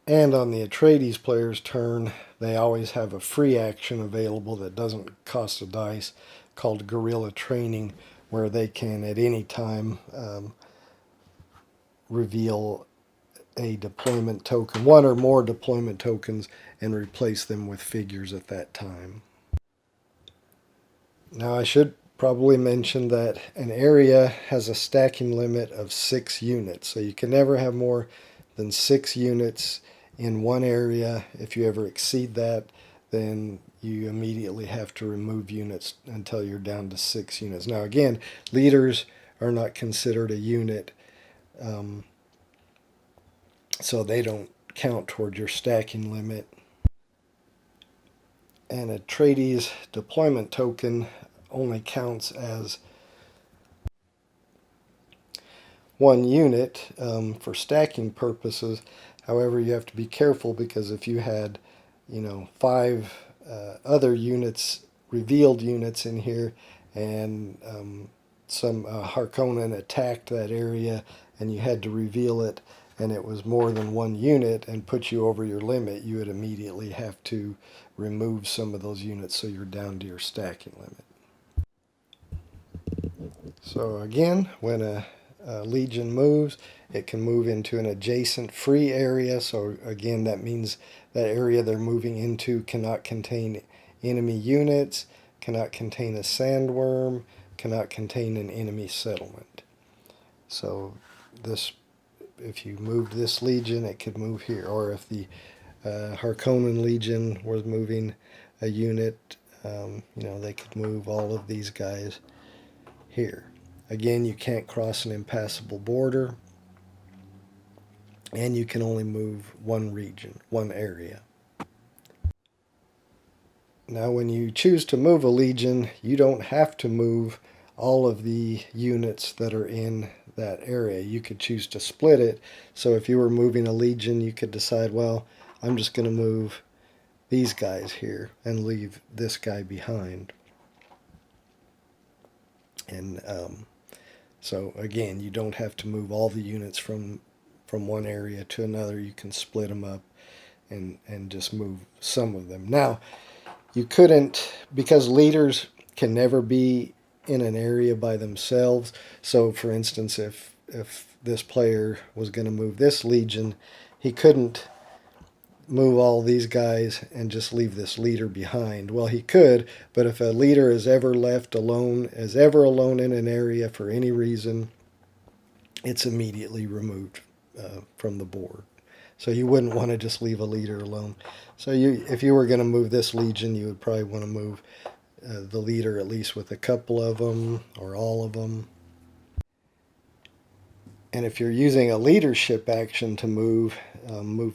And on the Atreides player's turn, they always have a free action available that doesn't cost a dice called guerrilla training, where they can at any time reveal a deployment token, one or more deployment tokens, and replace them with figures at that time. Now I should probably mention that an area has a stacking limit of 6 units, so you can never have more than 6 units in one area. If you ever exceed that, then you immediately have to remove units until you're down to 6 units. Now again, leaders are not considered a unit, so they don't count toward your stacking limit. And a Atreides deployment token only counts as 1 unit for stacking purposes. However, you have to be careful, because if you had, 5 other units, revealed units in here, and some Harkonnen attacked that area and you had to reveal it, and it was more than 1 unit and put you over your limit, you would immediately have to remove some of those units so you're down to your stacking limit. So again, when a legion moves, it can move into an adjacent free area. So again, that means that area they're moving into cannot contain enemy units, cannot contain a sandworm, cannot contain an enemy settlement. So this, if you moved this legion, it could move here. Or if the Harkonnen legion was moving a unit, they could move all of these guys here. Again, you can't cross an impassable border, and you can only move one region, one area. Now, when you choose to move a legion, you don't have to move all of the units that are in that area. You could choose to split it. So if you were moving a legion, you could decide, well, I'm just going to move these guys here and leave this guy behind. And so again, you don't have to move all the units from one area to another. You can split them up and just move some of them. Now, you couldn't, because leaders can never be in an area by themselves. So for instance, if this player was going to move this legion, he couldn't move all these guys and just leave this leader behind. Well, he could, but if a leader is ever left alone, in an area for any reason, it's immediately removed from the board. So you wouldn't want to just leave a leader alone. So if you were going to move this legion, you would probably want to move the leader at least with a couple of them or all of them. And if you're using a leadership action to move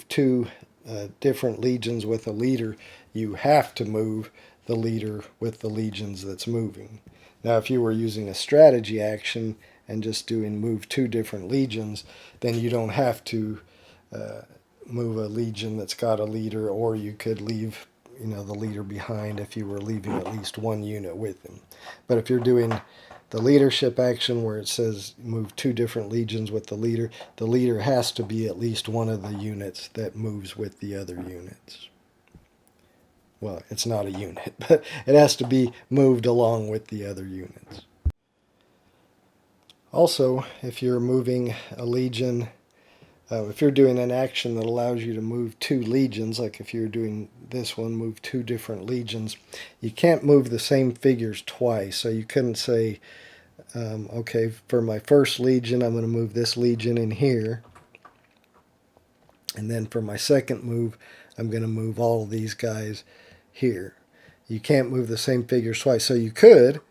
two different legions with a leader, you have to move the leader with the legions that's moving. Now, if you were using a strategy action and just doing move two different legions, then you don't have to move a legion that's got a leader, or you could leave the leader behind if you were leaving at least one unit with him. But if you're doing the leadership action where it says move two different legions with the leader has to be at least one of the units that moves with the other units. Well, it's not a unit, but it has to be moved along with the other units. Also, if you're moving a legion, if you're doing an action that allows you to move two legions, like if you're doing this one, move two different legions, you can't move the same figures twice. So you couldn't say, okay, for my first legion, I'm going to move this legion in here. And then for my second move, I'm going to move all of these guys here. You can't move the same figures twice. So you could,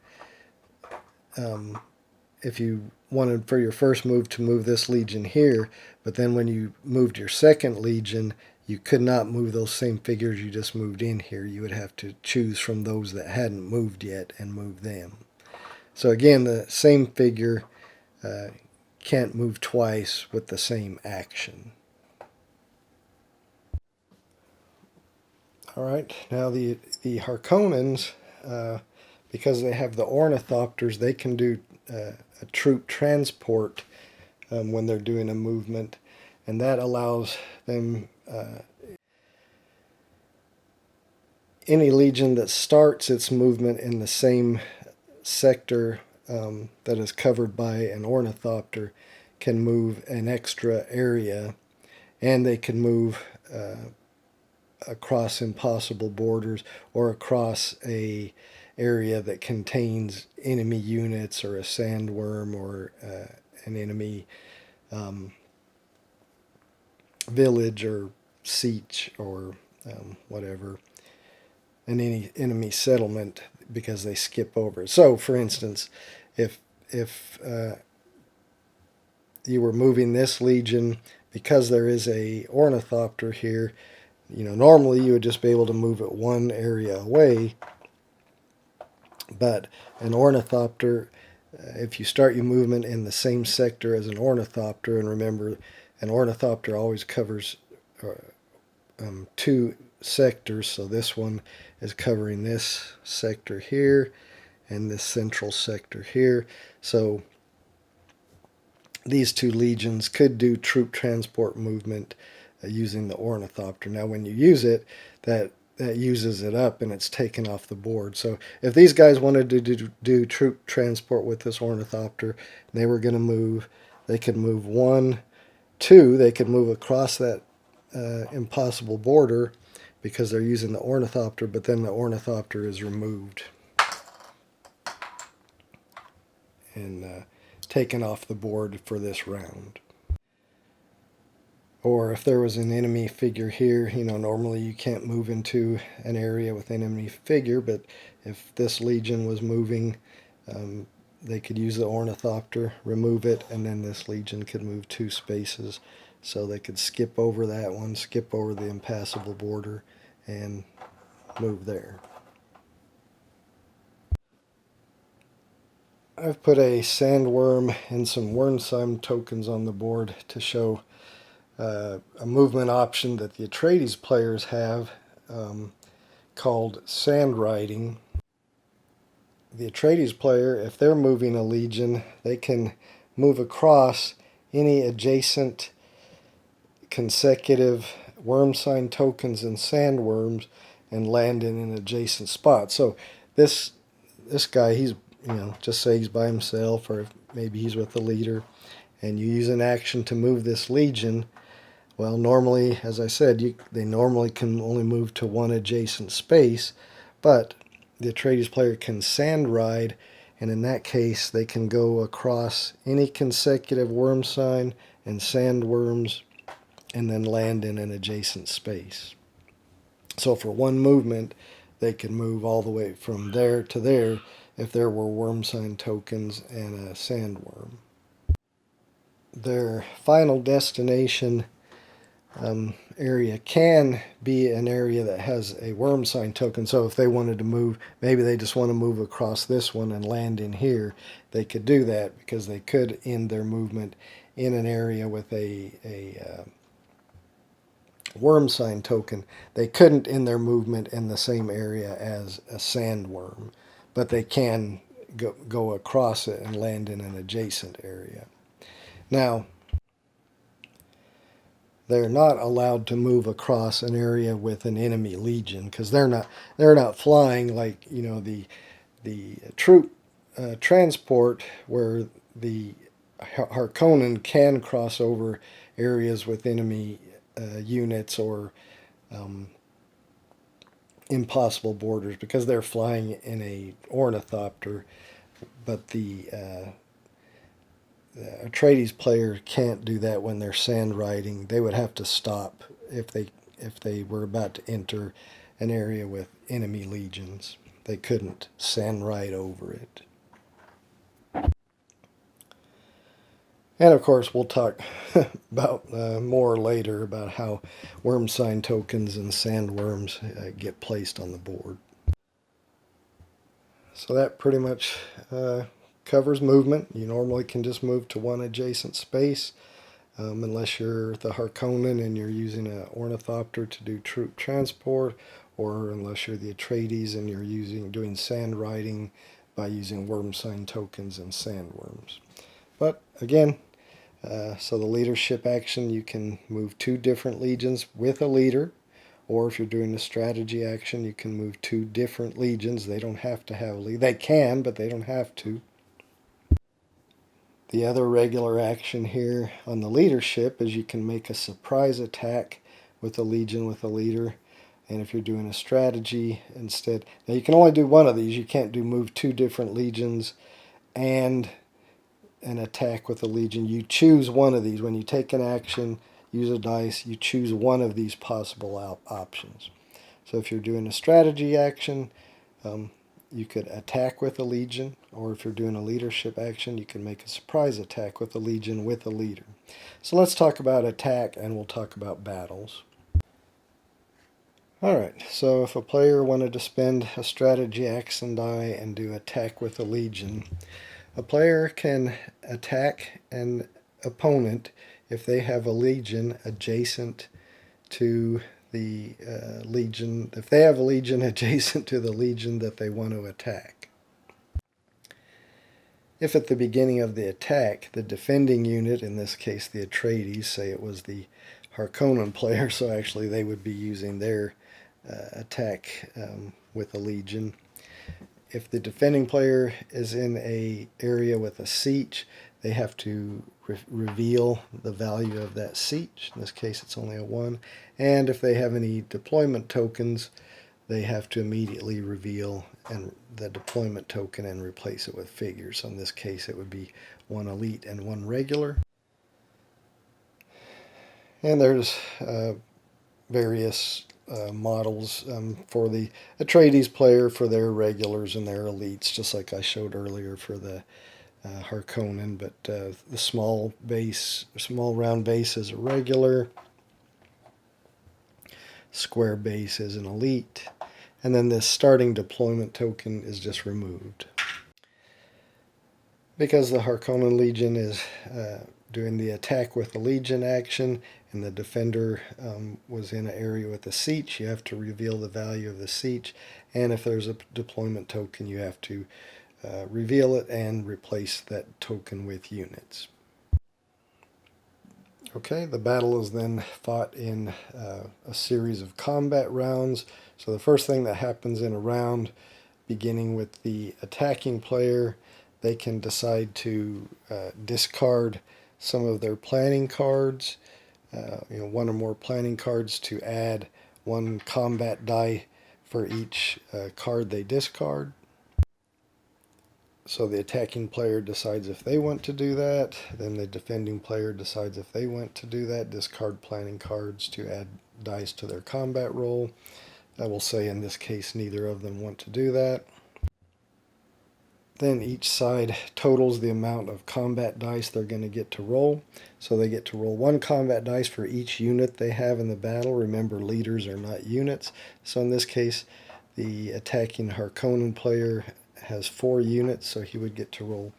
if you wanted for your first move to move this legion here, but then when you moved your second legion, you could not move those same figures you just moved in here. You would have to choose from those that hadn't moved yet and move them. So again, the same figure can't move twice with the same action. All right, now the Harkonnens, because they have the ornithopters, they can do a troop transport when they're doing a movement, and that allows them any legion that starts its movement in the same sector that is covered by an ornithopter can move an extra area, and they can move across impossible borders or across a area that contains enemy units or a sandworm or an enemy village or siege or whatever, an enemy settlement, because they skip over it. So, for instance, if you were moving this legion, because there is a ornithopter here, normally you would just be able to move it one area away, but an ornithopter, if you start your movement in the same sector as an ornithopter, and remember, an ornithopter always covers two sectors, so this one is covering this sector here and this central sector here. So these two legions could do troop transport movement using the ornithopter. Now when you use it, that uses it up and it's taken off the board. So if these guys wanted to do troop transport with this ornithopter, they were going to move, they could move 1, 2, they could move across that impossible border because they're using the ornithopter, but then the ornithopter is removed and taken off the board for this round. Or if there was an enemy figure here, normally you can't move into an area with an enemy figure, but if this legion was moving, they could use the ornithopter, remove it, and then this legion could move 2 spaces. So they could skip over that one, skip over the impassable border, and move there. I've put a sandworm and some wormsign tokens on the board to show a movement option that the Atreides players have called sand riding. The Atreides player, if they're moving a legion, they can move across any adjacent consecutive worm sign tokens and sandworms and land in an adjacent spot. So this guy, he's just say he's by himself, or maybe he's with the leader, and you use an action to move this legion. Well, normally, as I said, they normally can only move to one adjacent space, but the Atreides player can sand ride, and in that case, they can go across any consecutive worm sign and sandworms and then land in an adjacent space. So for one movement, they could move all the way from there to there if there were worm sign tokens and a sandworm. Their final destination area can be an area that has a worm sign token. So if they wanted to move, maybe they just want to move across this one and land in here, they could do that because they could end their movement in an area with a worm sign token. They couldn't end their movement in the same area as a sandworm, but they can go across it and land in an adjacent area. Now, they're not allowed to move across an area with an enemy legion because they're not flying like the troop transport where the Harkonnen can cross over areas with enemy units or impossible borders because they're flying in a ornithopter, but the Atreides player can't do that when they're sand riding. They would have to stop if they were about to enter an area with enemy legions. They couldn't sand ride over it. And of course, we'll talk about more later about how worm sign tokens and sandworms get placed on the board. So that pretty much covers movement. You normally can just move to one adjacent space unless you're the Harkonnen and you're using an ornithopter to do troop transport, or unless you're the Atreides and you're doing sand riding by using worm sign tokens and sandworms. But again, so the leadership action, you can move 2 different legions with a leader, or if you're doing a strategy action, you can move 2 different legions. They don't have to have a lead. They can, but they don't have to. The other regular action here on the leadership is you can make a surprise attack with a legion with a leader. And if you're doing a strategy instead, now you can only do one of these. You can't move 2 different legions and an attack with a legion. You choose one of these. When you take an action, use a dice, you choose one of these possible options. So if you're doing a strategy action, you could attack with a legion, or if you're doing a leadership action, you can make a surprise attack with a legion with a leader. So let's talk about attack, and we'll talk about battles. Alright, so if a player wanted to spend a strategy action die and do attack with a legion, a player can attack an opponent if they have a legion adjacent to the legion, if they have a legion adjacent to the legion that they want to attack. If at the beginning of the attack, the defending unit, in this case the Atreides, say it was the Harkonnen player, so actually they would be using their attack with a legion. If the defending player is in an area with a siege, they have to reveal the value of that siege. In this case, it's only a 1. And if they have any deployment tokens, they have to immediately reveal the deployment token and replace it with figures. So in this case, it would be 1 elite and 1 regular. And there's various models for the Atreides player for their regulars and their elites, just like I showed earlier for the Harkonnen. But the small round base is a regular, square base is an elite, and then this starting deployment token is just removed. Because the Harkonnen Legion is doing the attack with the Legion action, and the defender was in an area with a siege, you have to reveal the value of the siege, and if there's a deployment token, you have to reveal it and replace that token with units. Okay, the battle is then fought in a series of combat rounds. So the first thing that happens in a round, beginning with the attacking player, they can decide to discard some of their planning cards, 1 or more planning cards, to add 1 combat die for each card they discard. So the attacking player decides if they want to do that. Then the defending player decides if they want to do that. Discard planning cards to add dice to their combat roll. I will say in this case neither of them want to do that. Then each side totals the amount of combat dice they're going to get to roll. So they get to roll one combat dice for each unit they have in the battle. Remember, leaders are not units. So in this case, the attacking Harkonnen player has 4 units, so he would get to roll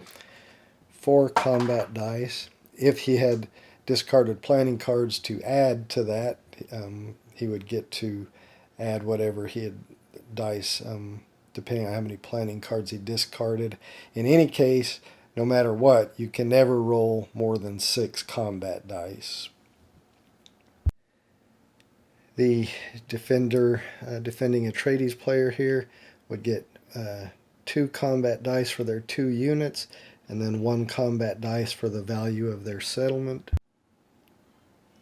4 combat dice. If he had discarded planning cards to add to that, he would get to add whatever he had dice, depending on how many planning cards he discarded. In any case, no matter what, you can never roll more than 6 combat dice. The defending Atreides player here would get 2 combat dice for their 2 units, and then 1 combat dice for the value of their settlement.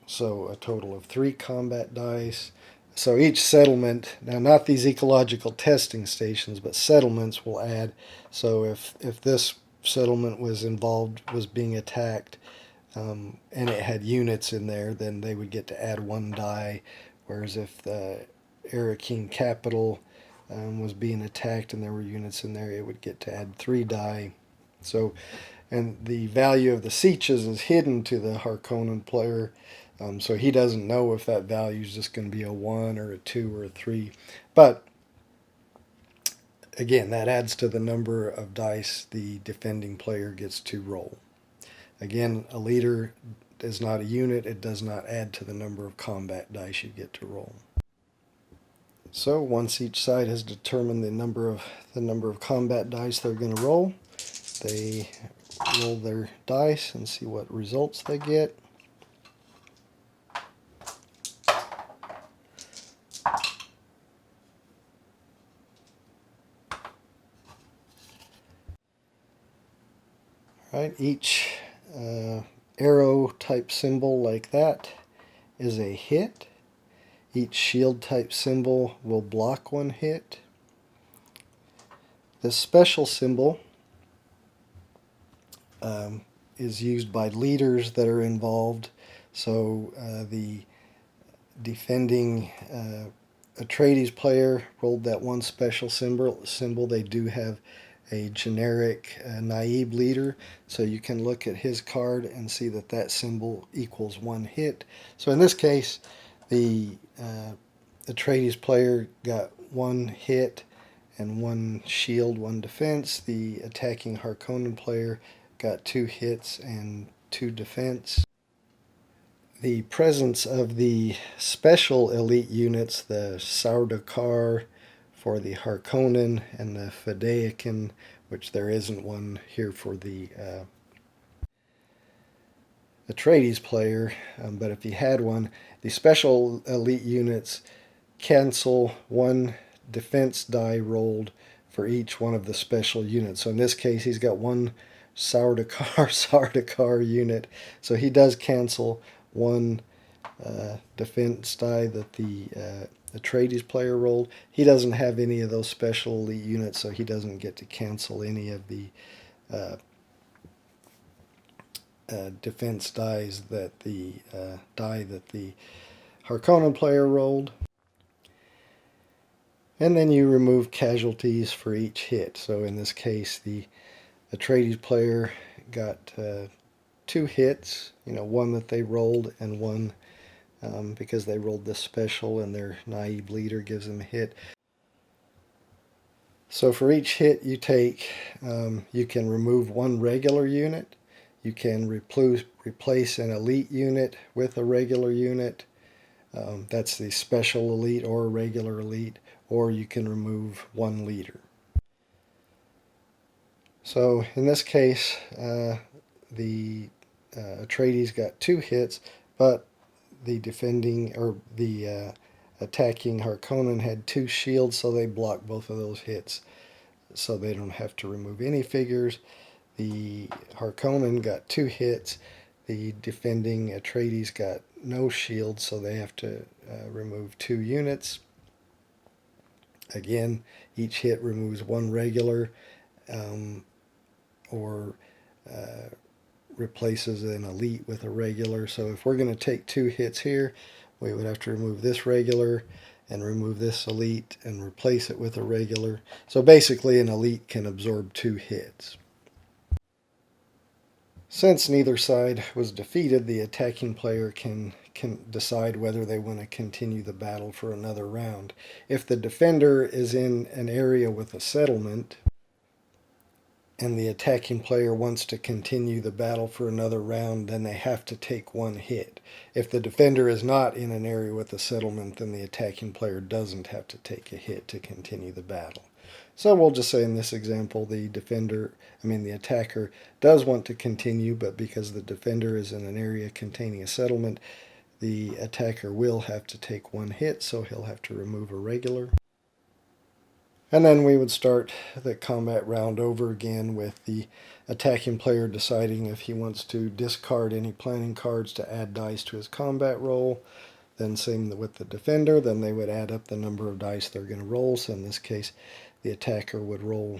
So a total of 3 combat dice. So each settlement, now not these ecological testing stations, but settlements will add. So if this settlement was being attacked, and it had units in there, then they would get to add 1 die. Whereas if the Arrakis capital was being attacked and there were units in there, it would get to add 3 die. So, and the value of the sieges is hidden to the Harkonnen player, so he doesn't know if that value is just going to be a 1 or a 2 or a 3. But again, that adds to the number of dice the defending player gets to roll. Again, a leader is not a unit. It does not add to the number of combat dice you get to roll. So once each side has determined the number of combat dice they're going to roll, they roll their dice and see what results they get. Right, each arrow type symbol like that is a hit. Each shield type symbol will block 1 hit. This special symbol is used by leaders that are involved. So the defending Atreides player rolled that 1 special symbol. They do have a generic naive leader, so you can look at his card and see that that symbol equals 1 hit. So in this case, the Atreides player got 1 hit and 1 shield, 1 defense. The attacking Harkonnen player got 2 hits and 2 defense. The presence of the special elite units, the Sardaukar for the Harkonnen and the Fedaykin, which there isn't one here for the Atreides player, but if he had one, the special elite units cancel 1 defense die rolled for each one of the special units. So in this case, he's got 1 Sardaukar unit, so he does cancel 1 defense die that the Atreides player rolled. He doesn't have any of those special elite units, so he doesn't get to cancel any of the defense dies that the Harkonnen player rolled. And then you remove casualties for each hit. So in this case, the Atreides player got 2 hits, 1 that they rolled and 1 because they rolled this special and their naive leader gives them a hit. So for each hit you take, you can remove 1 regular unit. You can replace an elite unit with a regular unit. That's the special elite or a regular elite. Or you can remove 1 leader. So in this case, the Atreides got 2 hits, but the defending or the attacking Harkonnen had 2 shields, so they blocked both of those hits. So they don't have to remove any figures. The Harkonnen got 2 hits. The defending Atreides got no shield, so they have to remove 2 units. Again, each hit removes 1 regular. or replaces an elite with a regular. So if we're going to take 2 hits here, we would have to remove this regular and remove this elite and replace it with a regular. So basically an elite can absorb 2 hits. Since neither side was defeated, the attacking player can decide whether they want to continue the battle for another round. If the defender is in an area with a settlement, and the attacking player wants to continue the battle for another round, then they have to take 1 hit. If the defender is not in an area with a settlement, then the attacking player doesn't have to take a hit to continue the battle. So we'll just say in this example, the attacker does want to continue, but because the defender is in an area containing a settlement, the attacker will have to take 1 hit, so he'll have to remove a regular. And then we would start the combat round over again with the attacking player deciding if he wants to discard any planning cards to add dice to his combat roll. Then same with the defender, then they would add up the number of dice they're going to roll. So in this case, the attacker would roll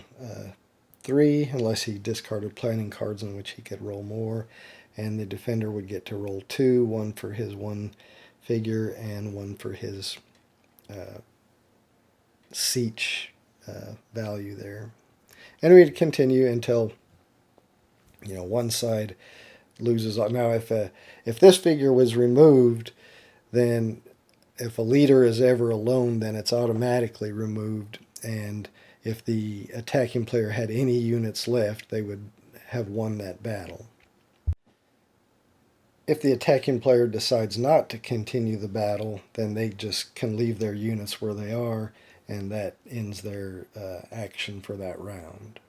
3, unless he discarded planning cards in which he could roll more. And the defender would get to roll 2, 1 for his 1 figure and 1 for his siege value there. And we'd continue until one side loses. Now if this figure was removed, then if a leader is ever alone, then it's automatically removed, and if the attacking player had any units left, they would have won that battle. If the attacking player decides not to continue the battle, then they just can leave their units where they are, and that ends their action for that round.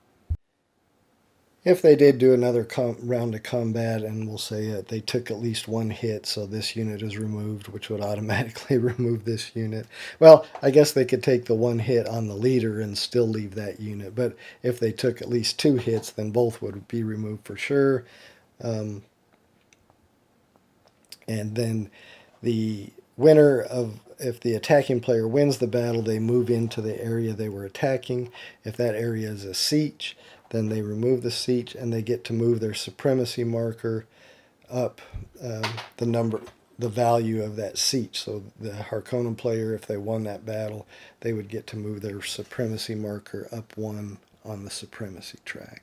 If they did do another round of combat, and we'll say they took at least 1 hit, so this unit is removed, which would automatically remove this unit. Well, I guess they could take the 1 hit on the leader and still leave that unit, but if they took at least 2 hits, then both would be removed for sure. And then the winner of, if the attacking player wins the battle, they move into the area they were attacking. If that area is a siege, then they remove the siege and they get to move their supremacy marker up the value of that siege. So the Harkonnen player, if they won that battle, they would get to move their supremacy marker up 1 on the supremacy track.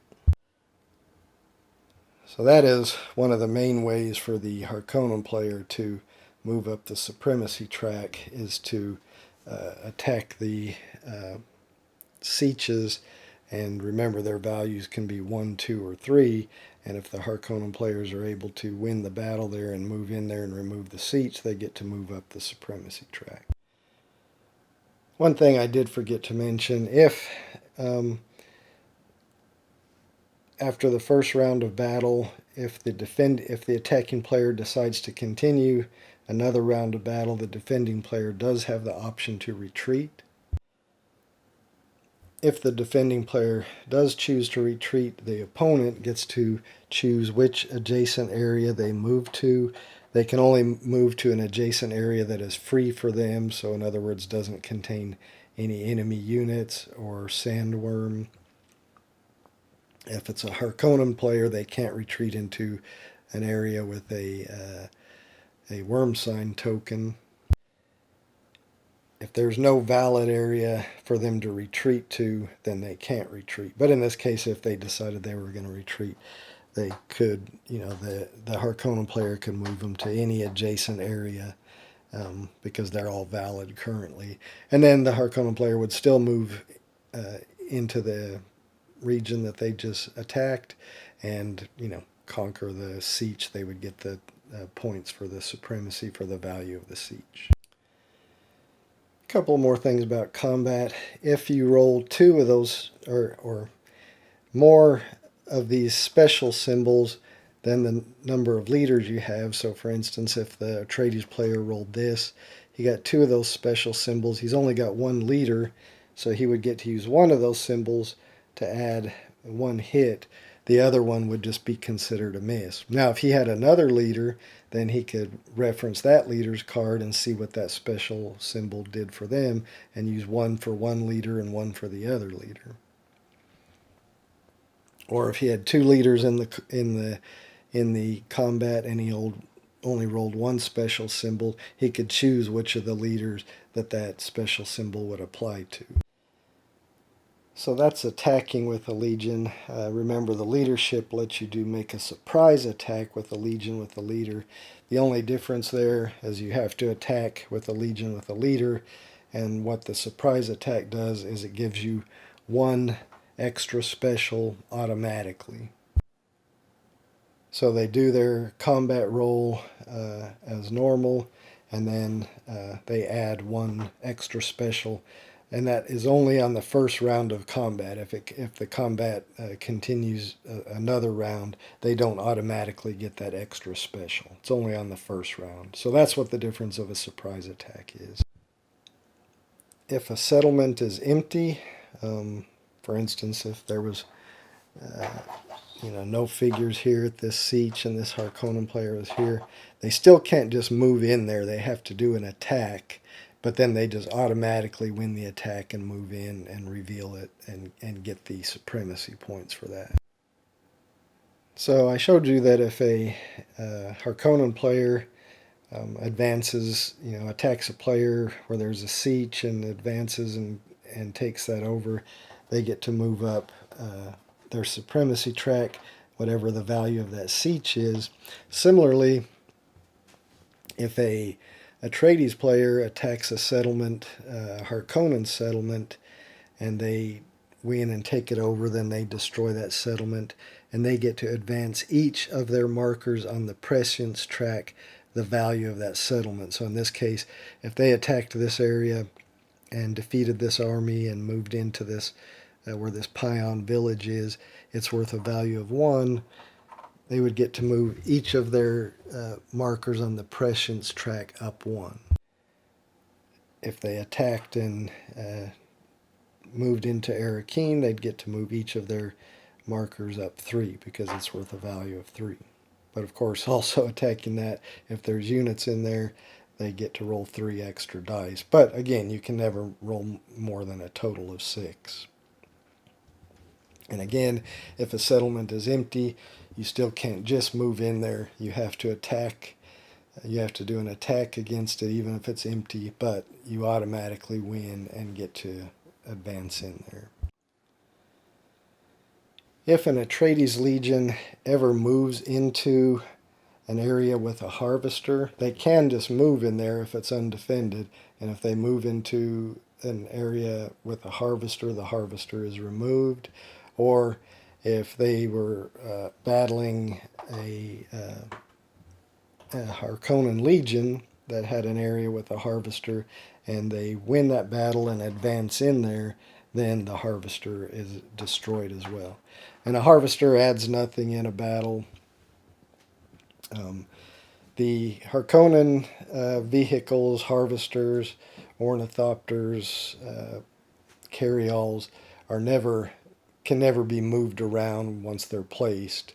So that is one of the main ways for the Harkonnen player to move up the supremacy track, is to attack the sieges. And remember, their values can be 1, 2, or 3. And if the Harkonnen players are able to win the battle there and move in there and remove the siege, they get to move up the supremacy track. One thing I did forget to mention, if after the first round of battle, if the attacking player decides to continue another round of battle, the defending player does have the option to retreat. If the defending player does choose to retreat, the opponent gets to choose which adjacent area they move to. They can only move to an adjacent area that is free for them, so in other words, doesn't contain any enemy units or sandworm. If it's a Harkonnen player, they can't retreat into an area with a worm sign token. If there's no valid area for them to retreat to, then they can't retreat. But in this case, if they decided they were going to retreat, they could, the Harkonnen player could move them to any adjacent area because they're all valid currently. And then the Harkonnen player would still move into the region that they just attacked and, conquer the siege. They would get the points for the supremacy for the value of the siege. Couple more things about combat. If you roll 2 of those or more of these special symbols than the number of leaders you have, so for instance, if the Atreides player rolled this, he got 2 of those special symbols. He's only got 1 leader, so he would get to use 1 of those symbols to add 1 hit. The other one would just be considered a miss. Now, if he had another leader, then he could reference that leader's card and see what that special symbol did for them and use 1 for 1 leader and 1 for the other leader. Or if he had two leaders in the combat and he only rolled one special symbol, he could choose which of the leaders that special symbol would apply to. So that's attacking with a legion. Remember, the leadership lets you make a surprise attack with a legion with a leader. The only difference there is you have to attack with a legion with a leader, and what the surprise attack does is it gives you one extra special automatically. So they do their combat roll as normal, and then they add one extra special, and that is only on the first round of combat. If the combat continues another round, they don't automatically get that extra special. It's only on the first round. So that's what the difference of a surprise attack is. If a settlement is empty, for instance, if there was no figures here at this siege and this Harkonnen player is here, they still can't just move in there. They have to do an attack, but then they just automatically win the attack and move in and reveal it and get the supremacy points for that. So I showed you that if a Harkonnen player advances, attacks a player where there's a siege and advances and takes that over, they get to move up their supremacy track, whatever the value of that siege is. Similarly, if a Atreides player attacks a settlement, a Harkonnen settlement, and they win and take it over, then they destroy that settlement, and they get to advance each of their markers on the prescience track the value of that settlement. So in this case, if they attacked this area and defeated this army and moved into this where this Pion village is, it's worth a value of 1. They would get to move each of their markers on the prescience track up 1. If they attacked and moved into Arrakis, they'd get to move each of their markers up 3 because it's worth a value of 3. But of course, also attacking that, if there's units in there, they get to roll 3 extra dice. But again, you can never roll more than a total of 6. And again, if a settlement is empty, you still can't just move in there. You have to attack. You have to do an attack against it, even if it's empty, but you automatically win and get to advance in there. If an Atreides Legion ever moves into an area with a harvester, they can just move in there if it's undefended. And if they move into an area with a harvester, the harvester is removed. Or if they were battling a Harkonnen Legion that had an area with a harvester and they win that battle and advance in there, then the harvester is destroyed as well. And a harvester adds nothing in a battle. The Harkonnen vehicles, harvesters, ornithopters, carryalls can never be moved around once they're placed.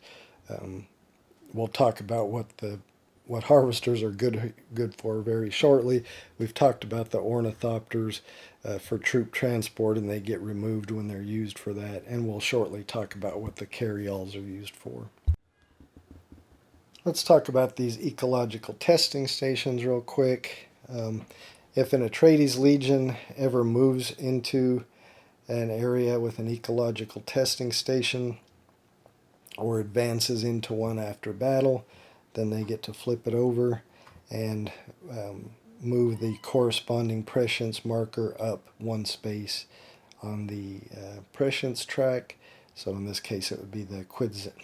We'll talk about what harvesters are good for very shortly. We've talked about the ornithopters for troop transport, and they get removed when they're used for that. And we'll shortly talk about what the carryalls are used for. Let's talk about these ecological testing stations real quick. If an Atreides Legion ever moves into an area with an ecological testing station or advances into one after battle, then they get to flip it over and move the corresponding prescience marker up 1 space on the prescience track. So in this case it would be the Kwisatz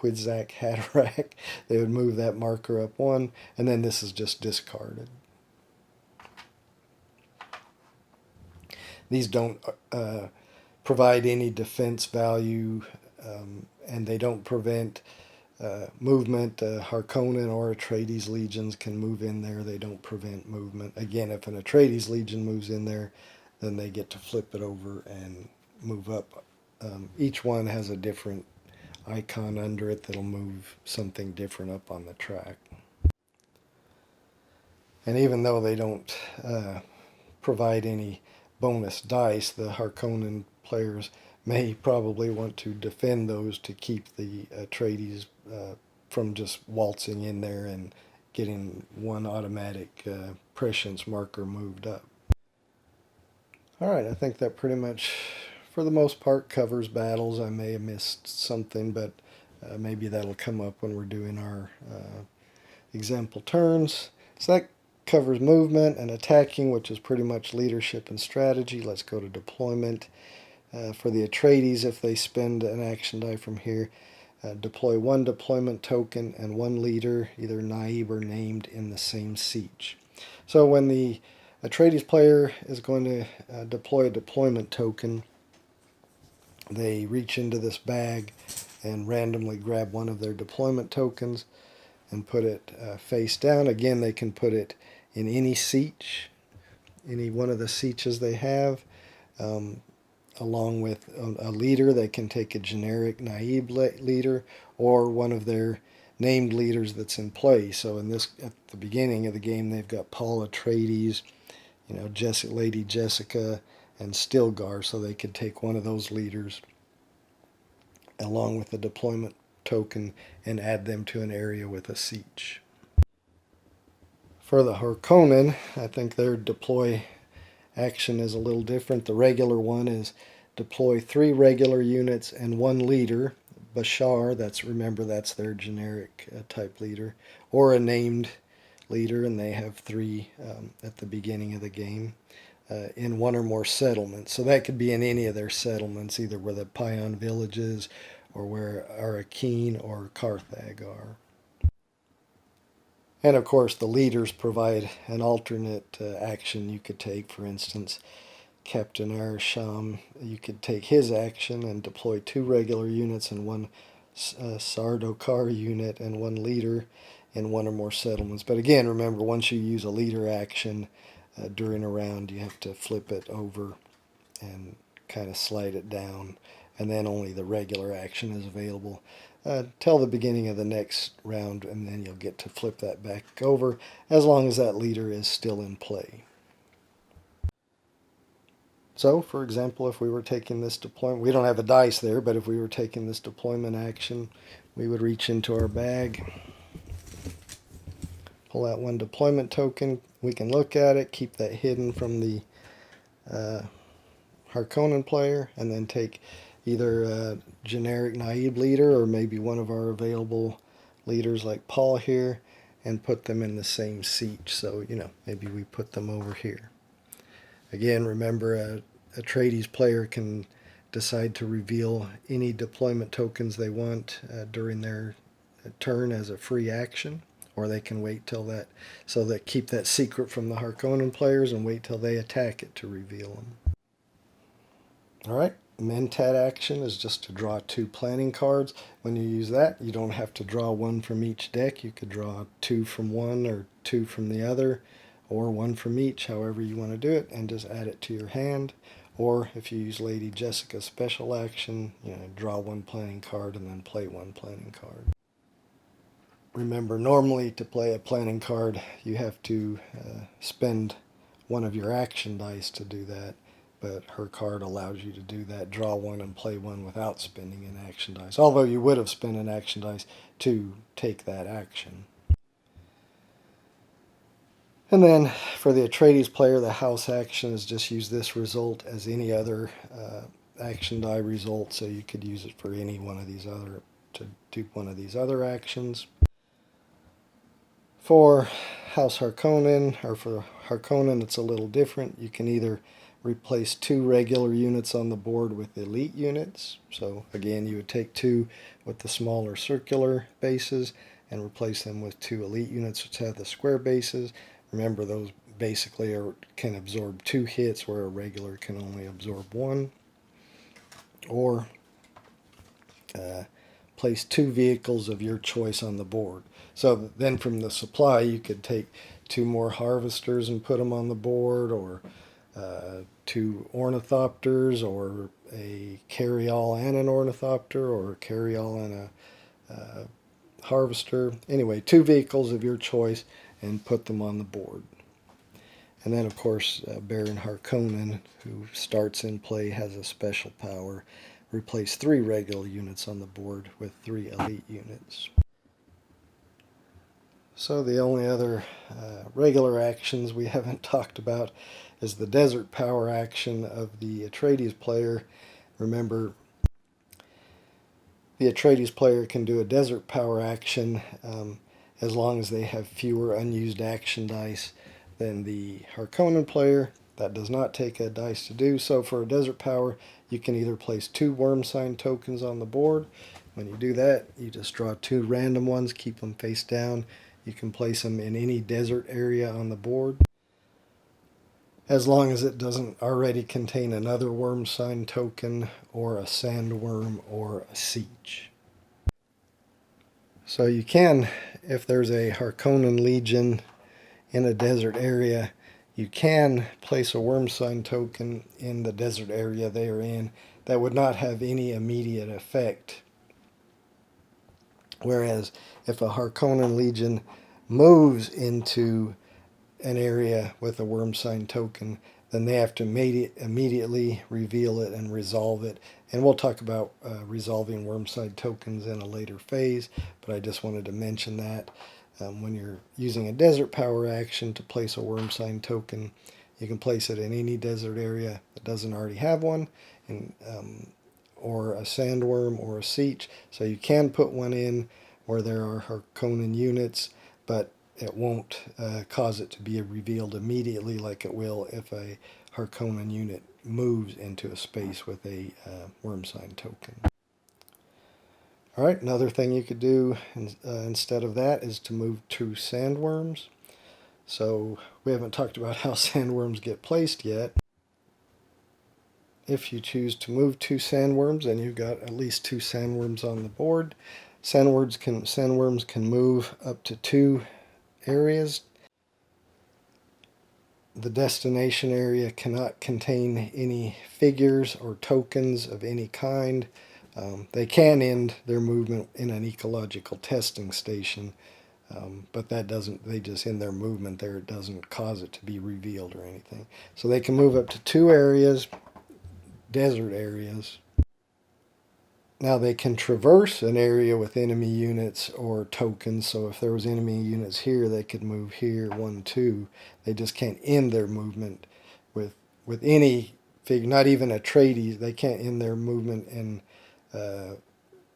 Haderach. They would move that marker up 1, and then this is just discarded. These don't provide any defense value, and they don't prevent movement. Harkonnen or Atreides legions can move in there. They don't prevent movement. Again, if an Atreides legion moves in there, then they get to flip it over and move up. Each one has a different icon under it that'll move something different up on the track. And even though they don't provide any bonus dice, the Harkonnen players may probably want to defend those to keep the Atreides from just waltzing in there and getting one automatic prescience marker moved up. All right, I think that pretty much, for the most part, covers battles. I may have missed something, but maybe that'll come up when we're doing our example turns. So that covers movement and attacking, which is pretty much leadership and strategy. Let's go to deployment. For the Atreides, if they spend an action die from here, deploy one deployment token and one leader, either naive or named, in the same siege. So when the Atreides player is going to deploy a deployment token, they reach into this bag and randomly grab one of their deployment tokens and put it face down. Again, they can put it in any siege, any one of the sieges they have. Along with a leader, they can take a generic naive leader or one of their named leaders that's in play. So in this, at the beginning of the game, they've got Paul Atreides, Lady Jessica, and Stilgar. So they could take one of those leaders along with the deployment token and add them to an area with a siege. For the Harkonnen, I think their deploy action is a little different. The regular one is deploy 3 regular units and 1 leader. Bashar, remember that's their generic type leader, or a named leader, and they have 3 at the beginning of the game in 1 or more settlements. So that could be in any of their settlements, either where the Pion villages or where Arrakis or Carthage are. And of course, the leaders provide an alternate action you could take. For instance, Captain Arasham, you could take his action and deploy 2 regular units and 1 Sardaukar unit and 1 leader in 1 or more settlements. But again, remember, once you use a leader action during a round, you have to flip it over and kind of slide it down, and then only the regular action is available till the beginning of the next round, and then you'll get to flip that back over as long as that leader is still in play. So, for example, if we were taking this deployment, we don't have a dice there, but if we were taking this deployment action, we would reach into our bag, pull out 1 deployment token. We can look at it, keep that hidden from the Harkonnen player, and then take either a generic naive leader or maybe one of our available leaders like Paul here, and put them in the same siege. So, maybe we put them over here. Again, remember, a Atreides player can decide to reveal any deployment tokens they want during their turn as a free action, or they can wait till that, so that keep that secret from the Harkonnen players and wait till they attack it to reveal them. Alright, Mentat action is just to draw 2 planning cards. When you use that, you don't have to draw 1 from each deck. You could draw 2 from one or 2 from the other, or 1 from each, however you want to do it, and just add it to your hand. Or if you use Lady Jessica's special action, draw 1 planning card and then play 1 planning card. Remember, normally to play a planning card, you have to spend one of your action dice to do that, but her card allows you to do that, draw 1 and play 1 without spending an action dice, although you would have spent an action dice to take that action. And then for the Atreides player, the house action is just use this result as any other action die result, so you could use it for any one of these other, to do one of these other actions. For House Harkonnen, or for Harkonnen, it's a little different. You can either replace 2 regular units on the board with elite units. So again, you would take 2 with the smaller circular bases and replace them with 2 elite units which have the square bases. Remember, those basically can absorb 2 hits where a regular can only absorb 1. Or place 2 vehicles of your choice on the board. So then from the supply, you could take 2 more harvesters and put them on the board, or 2 ornithopters, or a carryall and an ornithopter, or a carryall and a harvester. Anyway, 2 vehicles of your choice and put them on the board. And then, of course, Baron Harkonnen, who starts in play, has a special power replace 3 regular units on the board with 3 elite units. So the only other regular actions we haven't talked about is the desert power action of the Atreides player. Remember, the Atreides player can do a desert power action as long as they have fewer unused action dice than the Harkonnen player. That does not take a dice to do. So for a desert power, you can either place 2 worm sign tokens on the board. When you do that, you just draw 2 random ones, keep them face down. You can place them in any desert area on the board, as long as it doesn't already contain another worm sign token or a sandworm or a siege. So you can, if there's a Harkonnen Legion in a desert area, you can place a worm sign token in the desert area they are in. That would not have any immediate effect. Whereas if a Harkonnen Legion moves into an area with a worm sign token, then they have to immediately reveal it and resolve it. And we'll talk about resolving worm sign tokens in a later phase, but I just wanted to mention that. When you're using a desert power action to place a worm sign token, you can place it in any desert area that doesn't already have one, and, or a sandworm or a siege. So you can put one in where there are Harkonnen units, but it won't cause it to be revealed immediately like it will if a Harkonnen unit moves into a space with a worm sign token. All right, another thing you could do instead of that is to move 2 sandworms. So we haven't talked about how sandworms get placed yet. If you choose to move 2 sandworms, and you've got at least 2 sandworms on the board, sandworms can move up to 2 areas. The destination area cannot contain any figures or tokens of any kind. They can end their movement in an ecological testing station, but that doesn't, they just end their movement there. It doesn't cause it to be revealed or anything. So they can move up to 2 areas, desert areas. Now they can traverse an area with enemy units or tokens, so if there was enemy units here, they could move here, 1, 2. They just can't end their movement with any figure, not even Atreides. They can't end their movement in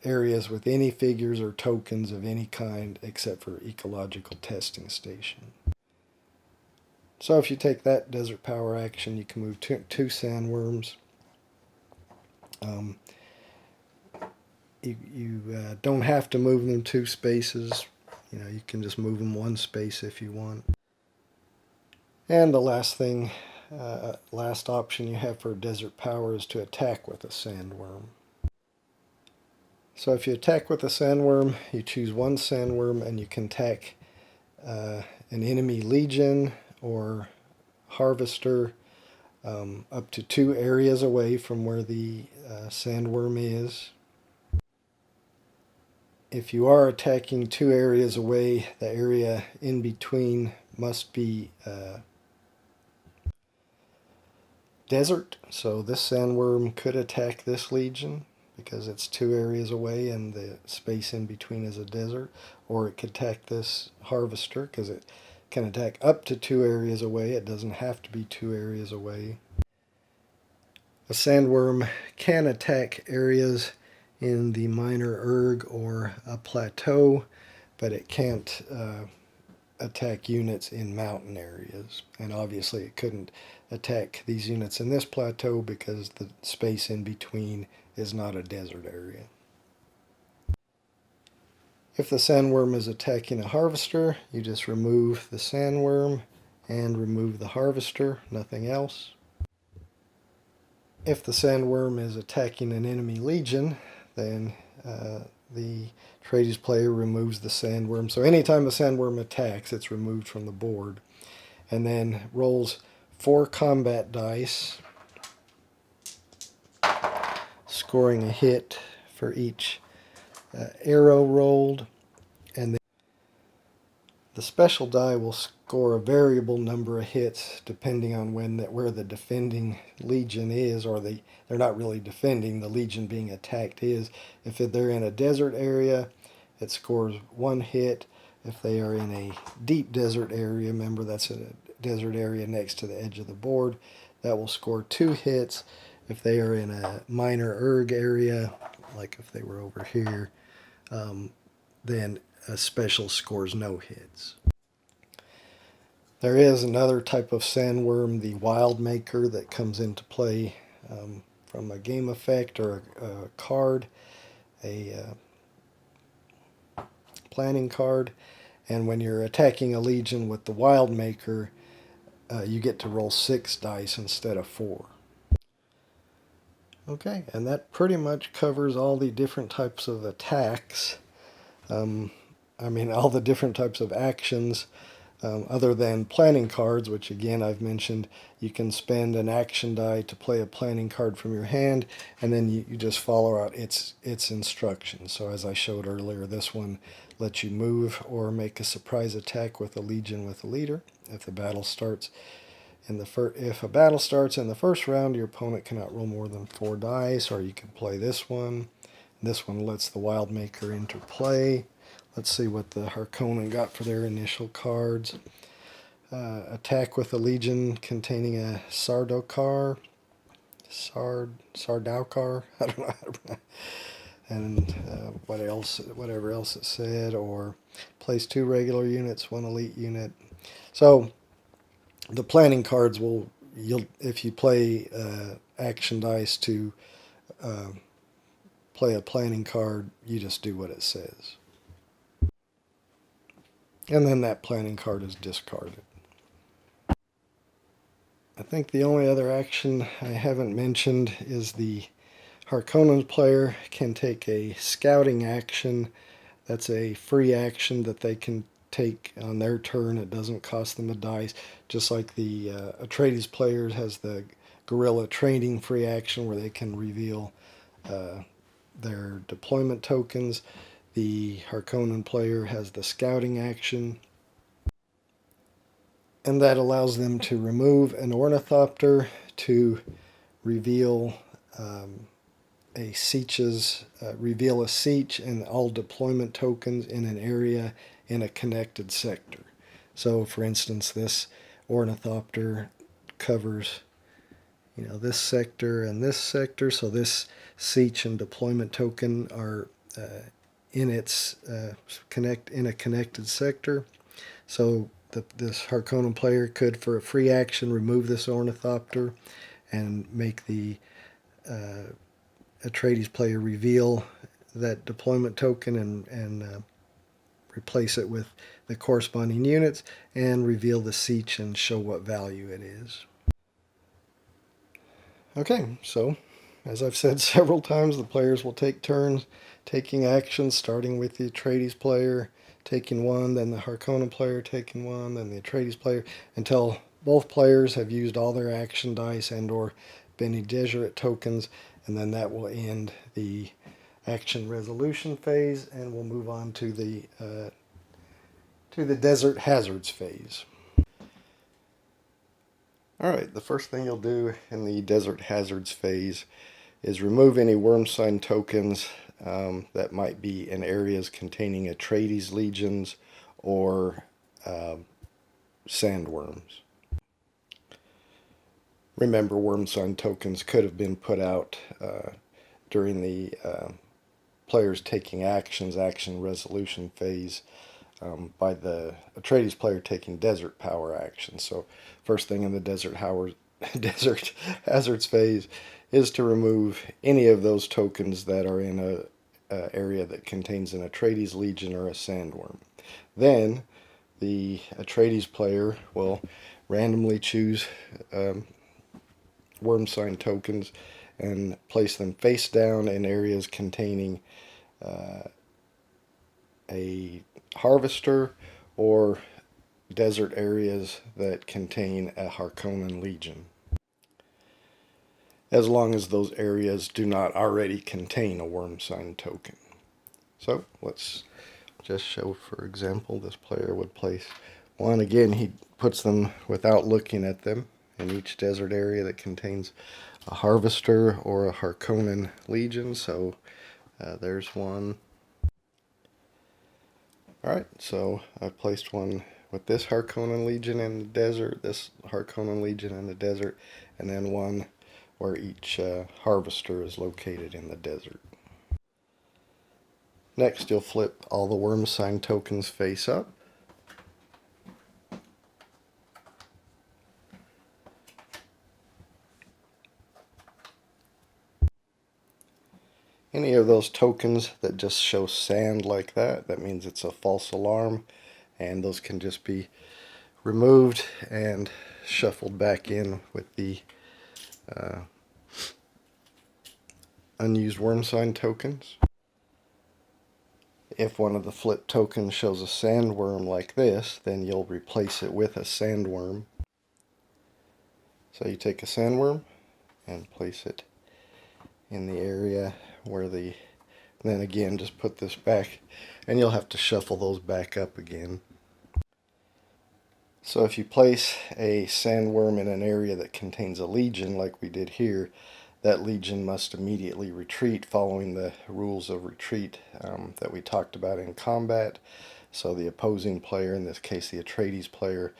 areas with any figures or tokens of any kind except for ecological testing station. So if you take that desert power action, you can move 2 sandworms. You don't have to move them 2 spaces. You can just move them 1 space if you want. And the last thing, last option you have for desert power is to attack with a sandworm. So if you attack with a sandworm, you choose 1 sandworm and you can attack an enemy legion or harvester up to 2 areas away from where the sandworm is. If you are attacking 2 areas away, the area in between must be desert. So this sandworm could attack this legion because it's 2 areas away and the space in between is a desert. Or it could attack this harvester because it can attack up to 2 areas away. It doesn't have to be 2 areas away. A sandworm can attack areas in the minor erg or a plateau, but it can't attack units in mountain areas. And obviously it couldn't attack these units in this plateau because the space in between is not a desert area. If the sandworm is attacking a harvester, you just remove the sandworm and remove the harvester, nothing else. If the sandworm is attacking an enemy legion, then the Atreides player removes the sandworm. So anytime a sandworm attacks, it's removed from the board. And then rolls 4 combat dice, scoring a hit for each arrow rolled. And then The special die will score a variable number of hits depending on where the defending legion is, or they're not really defending, the legion being attacked is. If they're in a desert area, it scores 1 hit. If they are in a deep desert area, remember that's a desert area next to the edge of the board, that will score 2 hits. If they are in a minor erg area, like if they were over here, then a special scores no hits. There is another type of sandworm, the wild maker, that comes into play from a game effect or a card, a planning card. And when you're attacking a legion with the wild maker, you get to roll 6 dice instead of 4. Okay, and that pretty much covers all the different types of attacks. All the different types of actions, other than planning cards, which again I've mentioned. You can spend an action die to play a planning card from your hand, and then you just follow out its instructions. So as I showed earlier, this one lets you move or make a surprise attack with a legion with a leader. If a battle starts in the first round, your opponent cannot roll more than 4 dice, or you can play this one. This one lets the wild maker enter play. Let's see what the Harkonnen got for their initial cards. Attack with a legion containing a Sardaukar. Sardaukar? I don't know how to pronounce. And whatever else it said. Or place 2 regular units, 1 elite unit. So the planning cards if you play action dice to play a planning card, you just do what it says. And then that planning card is discarded. I think the only other action I haven't mentioned is the Harkonnen player can take a scouting action. That's a free action that they can take on their turn. It doesn't cost them a dice. Just like the Atreides player has the guerrilla training free action where they can reveal their deployment tokens. The Harkonnen player has the scouting action, and that allows them to remove an ornithopter to reveal reveal a siege and all deployment tokens in an area in a connected sector. So, for instance, this ornithopter covers, this sector and this sector. So this siege and deployment token are in a connected sector. So this Harkonnen player could, for a free action, remove this ornithopter and make the Atreides player reveal that deployment token and replace it with the corresponding units and reveal the siege and show what value it is. Okay, so as I've said several times, the players will take turns taking actions, starting with the Atreides player taking 1, then the Harkonnen player taking 1, then the Atreides player, until both players have used all their action dice and or Bene Gesserit tokens, and then that will end the action resolution phase, and we'll move on to the desert hazards phase. Alright, the first thing you'll do in the desert hazards phase is remove any worm sign tokens that might be in areas containing Atreides legions or sandworms. Remember, worm sign tokens could have been put out during the players taking action resolution phase by the Atreides player taking desert power action. So first thing in the desert hazards phase is to remove any of those tokens that are in a area that contains an Atreides legion or a sandworm. Then the Atreides player will randomly choose worm sign tokens and place them face down in areas containing a harvester or desert areas that contain a Harkonnen legion, as long as those areas do not already contain a worm sign token. So let's just show, for example, this player would place one. Again, he puts them without looking at them in each desert area that contains a Harvester or a Harkonnen Legion. So there's one. Alright, so I've placed one with this Harkonnen Legion in the desert, this Harkonnen Legion in the desert, and then one where each Harvester is located in the desert. Next, you'll flip all the worm sign tokens face up. Any of those tokens that just show sand like that, that means it's a false alarm, and those can just be removed and shuffled back in with the unused worm sign tokens. If one of the flip tokens shows a sandworm like this, then you'll replace it with a sandworm. So you take a sandworm and place it in the area where the, then again just put this back, and you'll have to shuffle those back up again. So if you place a sandworm in an area that contains a legion like we did here, that legion must immediately retreat following the rules of retreat that we talked about in combat. So the opposing player, in this case the Atreides player,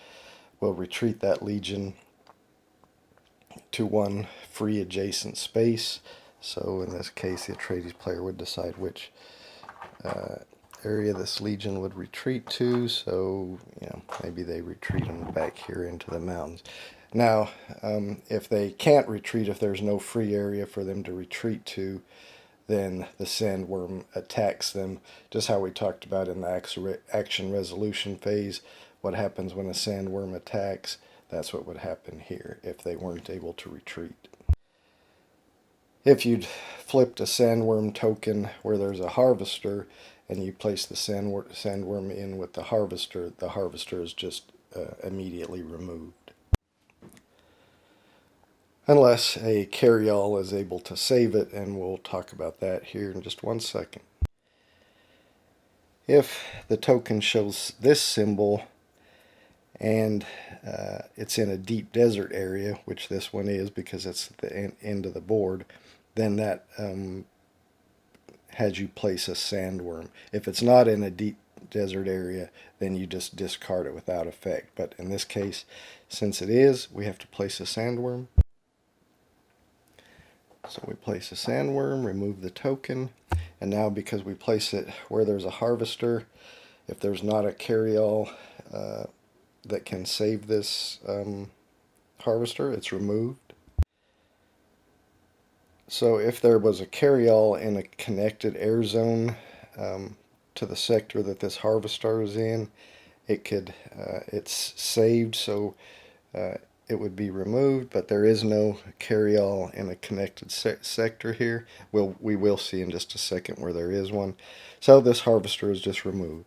will retreat that legion to one free adjacent space. So in this case the Atreides player would decide which area this legion would retreat to. So maybe they retreat them back here into the mountains. Now, if they can't retreat, if there's no free area for them to retreat to, then the sandworm attacks them, just how we talked about in the action resolution phase. What happens when a sandworm attacks? That's what would happen here if they weren't able to retreat. If you'd flipped a sandworm token where there's a Harvester and you place the sandworm in with the Harvester is just immediately removed. Unless a carryall is able to save it, and we'll talk about that here in just 1 second. If the token shows this symbol and it's in a deep desert area, which this one is because it's at the end of the board, then that has you place a sandworm. If it's not in a deep desert area, then you just discard it without effect. But in this case, since it is, we have to place a sandworm. So we place a sandworm, remove the token, and now because we place it where there's a Harvester, if there's not a carryall that can save this Harvester, it's removed. So if there was a carryall in a connected air zone to the sector that this Harvester is in, it's saved, so it would be removed, but there is no carryall in a connected sector here. We will see in just a second where there is one. So this Harvester is just removed.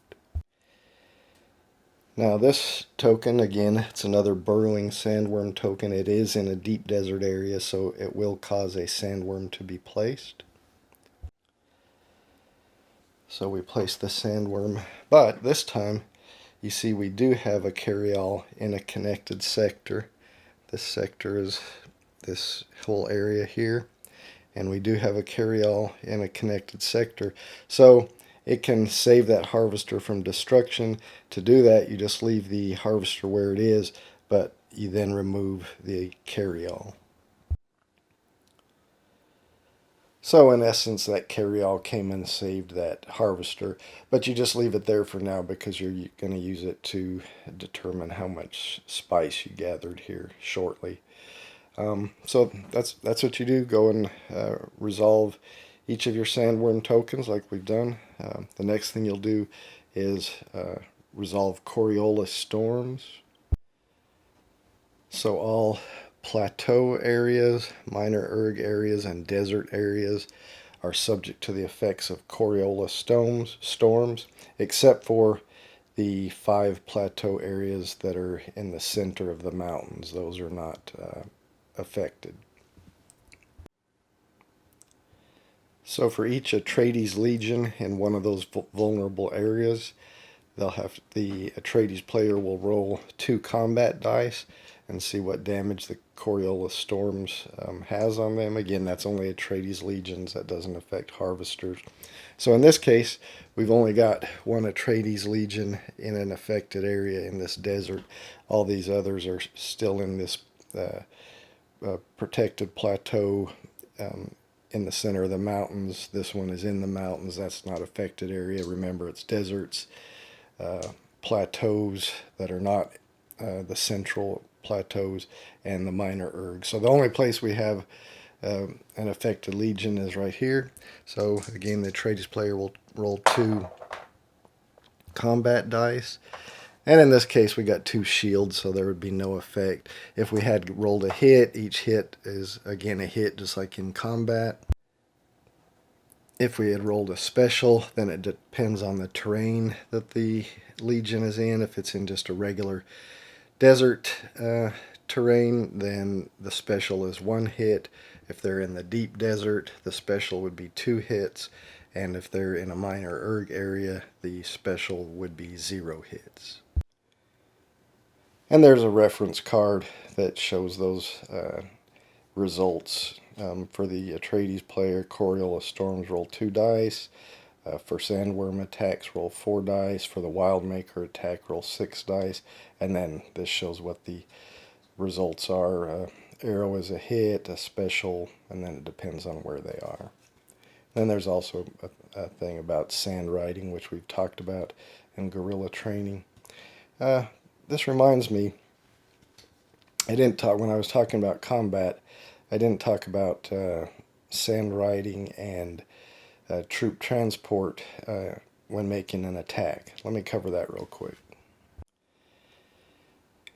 Now this token, again, it's another burrowing sandworm token. It is in a deep desert area, so it will cause a sandworm to be placed. So we place the sandworm, but this time you see we do have a carryall in a connected sector. This sector is this whole area here, and we do have a carryall in a connected sector. So it can save that Harvester from destruction. To do that, you just leave the Harvester where it is, but you then remove the carryall. So in essence, that carryall came and saved that Harvester, but you just leave it there for now because you're going to use it to determine how much spice you gathered here shortly. So that's what you do. Go and resolve each of your sandworm tokens like we've done. The next thing you'll do is resolve Coriolis storms. So all plateau areas, minor erg areas, and desert areas are subject to the effects of Coriolis storms, except for the 5 plateau areas that are in the center of the mountains. Those are not affected. So for each Atreides Legion in one of those vulnerable areas, the Atreides player will roll 2 combat dice and see what damage the Coriolis Storms has on them. Again, that's only Atreides Legions. That doesn't affect Harvesters. So in this case, we've only got one Atreides Legion in an affected area in this desert. All these others are still in this protected plateau in the center of the mountains. This one is in the mountains. That's not affected area. Remember, it's deserts, plateaus that are not the central plateaus, and the minor ergs. So the only place we have an affected legion is right here. So again, the Atreides player will roll 2 combat dice. And in this case, we got 2 shields, so there would be no effect. If we had rolled a hit, each hit is, again, a hit, just like in combat. If we had rolled a special, then it depends on the terrain that the Legion is in. If it's in just a regular desert terrain, then the special is 1 hit. If they're in the deep desert, the special would be 2 hits. And if they're in a minor erg area, the special would be 0 hits. And there's a reference card that shows those results. For the Atreides player, Coriolis Storms roll 2 dice. For Sandworm attacks, roll 4 dice. For the Wildmaker attack, roll 6 dice. And then this shows what the results are. Arrow is a hit, a special, and then it depends on where they are. Then there's also a thing about sand riding, which we've talked about in guerrilla training. This reminds me, when I was talking about combat, I didn't talk about sand riding and troop transport when making an attack. Let me cover that real quick.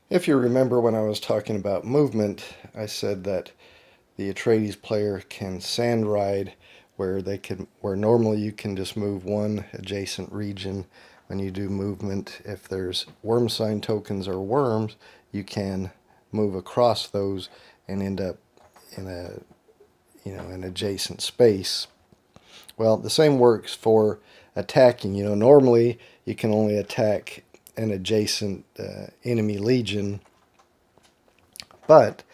If you remember when I was talking about movement, I said that the Atreides player can sand ride where normally you can just move one adjacent region. When you do movement, if there's worm sign tokens or worms, you can move across those and end up in an adjacent space. Well, the same works for attacking. Normally you can only attack an adjacent enemy legion, but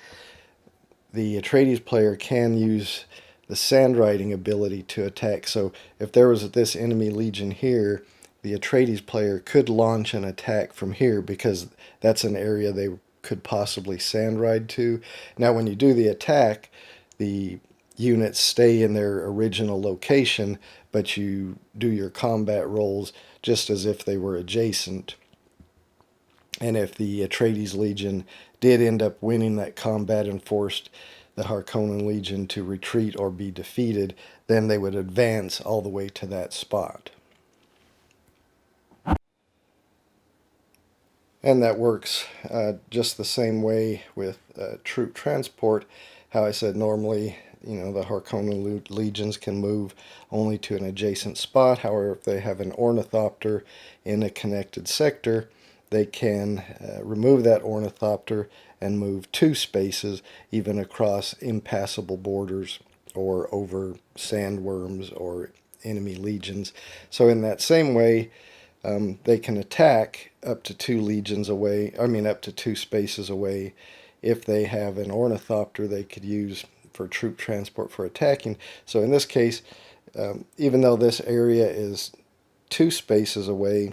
the Atreides player can use the sand riding ability to attack. So if there was this enemy legion here, the Atreides player could launch an attack from here because that's an area they could possibly sand ride to. Now when you do the attack, the units stay in their original location, but you do your combat rolls just as if they were adjacent. And if the Atreides Legion did end up winning that combat and forced the Harkonnen Legion to retreat or be defeated, then they would advance all the way to that spot. And that works just the same way with troop transport. How I said normally, the Harkonnen legions can move only to an adjacent spot. However, if they have an ornithopter in a connected sector, they can remove that ornithopter and move 2 spaces, even across impassable borders or over sandworms or enemy legions. So in that same way, they can attack up to 2 legions away, up to 2 spaces away. If they have an ornithopter they could use for troop transport for attacking. So in this case, even though this area is 2 spaces away,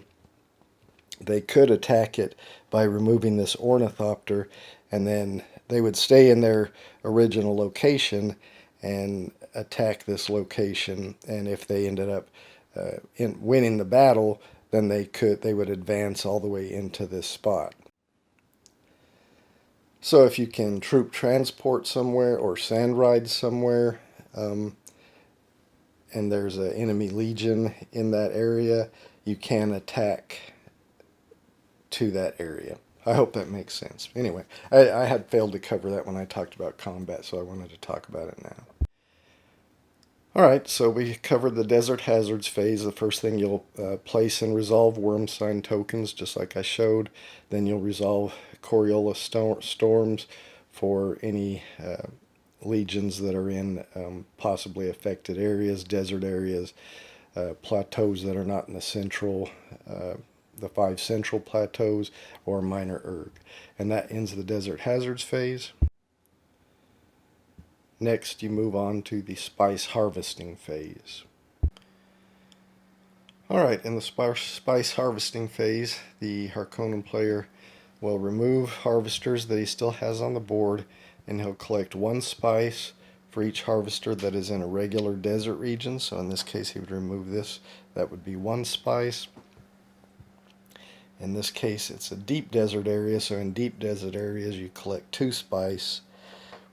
they could attack it by removing this ornithopter, and then they would stay in their original location and attack this location. And if they ended up winning the battle, then they would advance all the way into this spot. So if you can troop transport somewhere or sand ride somewhere, and there's an enemy legion in that area, you can attack to that area. I hope that makes sense. Anyway, I had failed to cover that when I talked about combat, so I wanted to talk about it now. Alright, so we covered the Desert Hazards phase. The first thing you'll place and resolve worm sign tokens, just like I showed. Then you'll resolve Coriolis Storms for any legions that are in possibly affected areas, desert areas, plateaus that are not in the 5 central plateaus, or minor erg. And that ends the desert hazards phase. Next, you move on to the spice harvesting phase. Alright, in the spice harvesting phase, the Harkonnen player will remove harvesters that he still has on the board, and he'll collect 1 spice for each harvester that is in a regular desert region. So in this case he would remove this. That would be 1 spice. In this case it's a deep desert area, so in deep desert areas you collect 2 spice.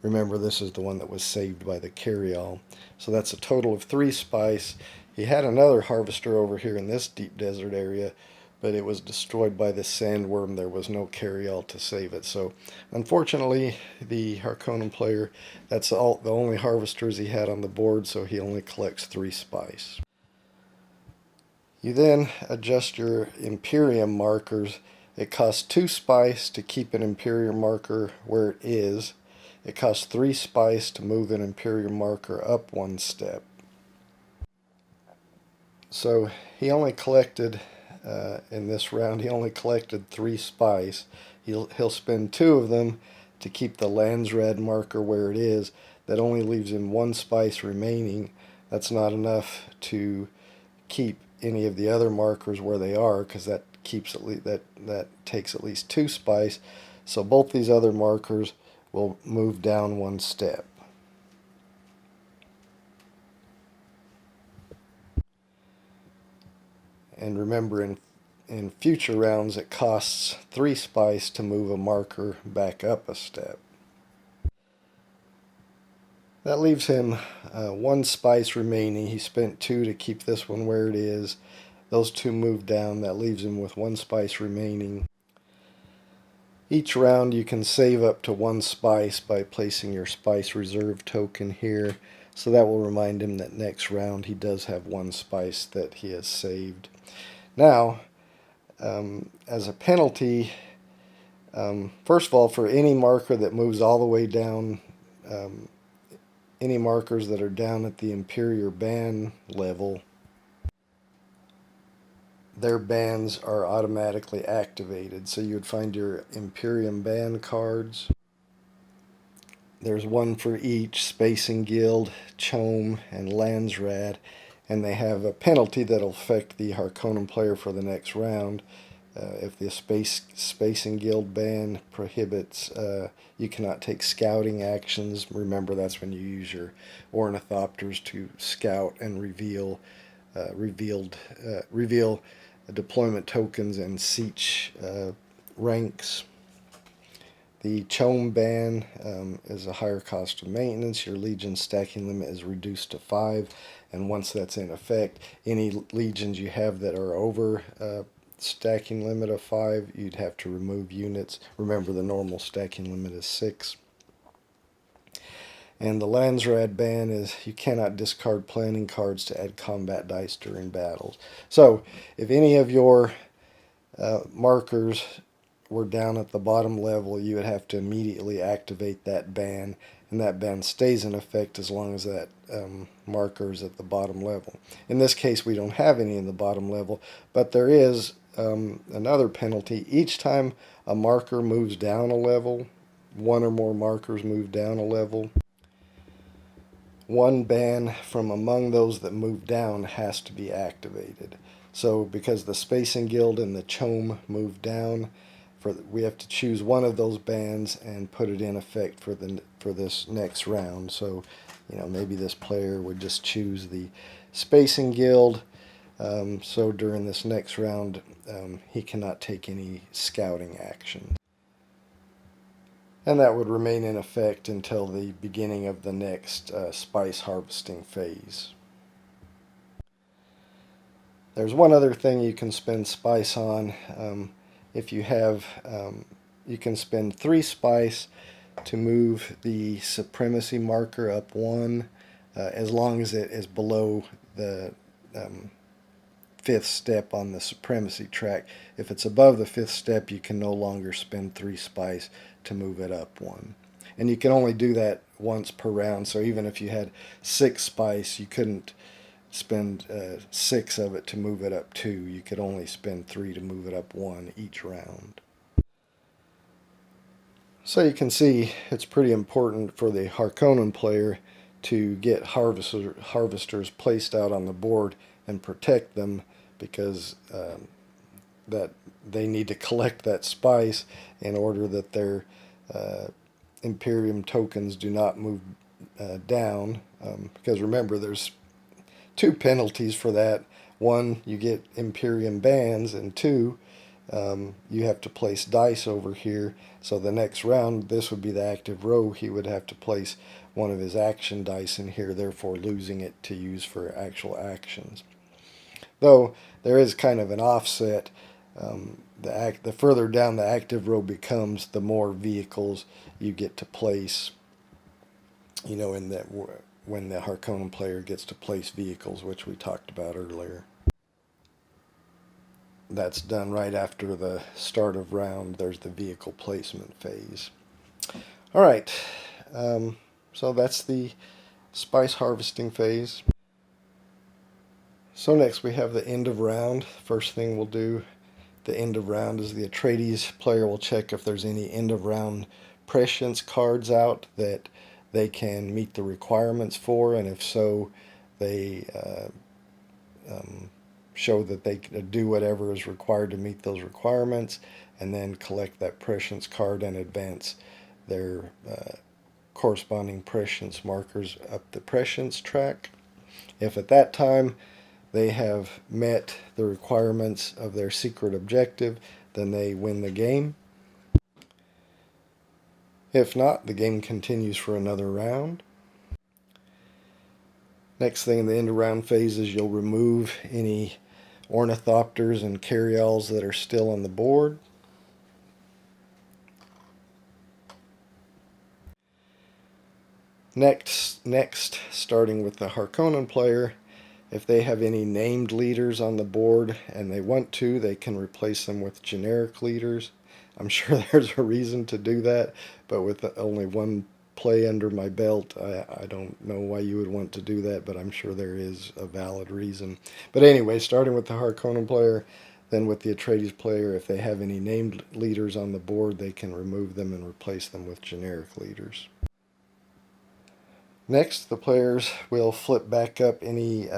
Remember, this is the one that was saved by the carryall. So that's a total of 3 spice. He had another harvester over here in this deep desert area, but it was destroyed by the sandworm. There was no carryall to save it. So unfortunately, the Harkonnen player, that's the only harvesters he had on the board, so he only collects 3 spice. You then adjust your Imperium markers. It costs 2 spice to keep an Imperium marker where it is. It costs 3 spice to move an Imperium marker up 1 step. So he only collected, in this round, he only collected 3 spice. He'll spend 2 of them to keep the Landsrad marker where it is. That only leaves him 1 spice remaining. That's not enough to keep any of the other markers where they are, because that takes at least 2 spice. So both these other markers will move down 1 step. And remember, in future rounds it costs 3 spice to move a marker back up a step. That leaves him 1 spice remaining. He spent 2 to keep this one where it is. Those 2 move down. That leaves him with 1 spice remaining. Each round you can save up to 1 spice by placing your spice reserve token here. So that will remind him that next round he does have 1 spice that he has saved. Now, as a penalty, first of all, for any marker that moves all the way down, any markers that are down at the Imperial ban level, their bans are automatically activated. So you would find your Imperium ban cards. There's 1 for each, Spacing Guild, Chome, and Landsrad, and they have a penalty that will affect the Harkonnen player for the next round. If the Spacing Guild ban prohibits, you cannot take scouting actions. Remember, that's when you use your ornithopters to scout and reveal deployment tokens and siege ranks. The Chome ban is a higher cost of maintenance. Your legion stacking limit is reduced to 5, and once that's in effect, any legions you have that are over stacking limit of 5, you'd have to remove units. Remember, the normal stacking limit is 6. And the Landsrad ban is you cannot discard planning cards to add combat dice during battles. So if any of your markers were down at the bottom level, you would have to immediately activate that ban, and that ban stays in effect as long as that marker is at the bottom level. In this case, we don't have any in the bottom level, but there is another penalty. Each time a marker moves down a level, 1 or more markers move down a level, 1 ban from among those that move down has to be activated. So because the Spacing Guild and the Chome move down, we have to choose 1 of those bans and put it in effect for this next round. So, maybe this player would just choose the Spacing Guild. So during this next round, he cannot take any scouting action. And that would remain in effect until the beginning of the next spice harvesting phase. There's one other thing you can spend spice on. If you have, you can spend 3 spice to move the supremacy marker up 1, as long as it is below the 5th step on the supremacy track. If it's above the 5th step, you can no longer spend 3 spice to move it up 1. And you can only do that once per round. So even if you had 6 spice, you couldn't spend 6 of it to move it up 2. You could only spend 3 to move it up 1 each round. So you can see it's pretty important for the Harkonnen player to get harvesters placed out on the board and protect them, because that they need to collect that spice in order that their Imperium tokens do not move down. Because remember, there's 2 penalties for that. 1, you get Imperium bans, and 2, you have to place dice over here. So the next round, this would be the active row, he would have to place one of his action dice in here, therefore losing it to use for actual actions. Though there is kind of an offset. The further down the active row becomes, the more vehicles you get to place. In that, when the Harkonnen player gets to place vehicles, which we talked about earlier. That's done right after the start of round. There's the vehicle placement phase. All right, so that's the spice harvesting phase. So next we have the end of round. First thing we'll do the end of round is the Atreides player will check if there's any end of round prescience cards out that they can meet the requirements for, and if so, they show that they can do whatever is required to meet those requirements, and then collect that prescience card and advance their corresponding prescience markers up the prescience track. If at that time they have met the requirements of their secret objective, then they win the game. If not, the game continues for another round. Next thing in the end of round phase is you'll remove any ornithopters and carryalls that are still on the board. Next, starting with the Harkonnen player, if they have any named leaders on the board and they want to, they can replace them with generic leaders. I'm sure there's a reason to do that, but with only 1 play under my belt, I don't know why you would want to do that, but I'm sure there is a valid reason. But anyway, starting with the Harkonnen player, then with the Atreides player, if they have any named leaders on the board, they can remove them and replace them with generic leaders. Next, the players will flip back up any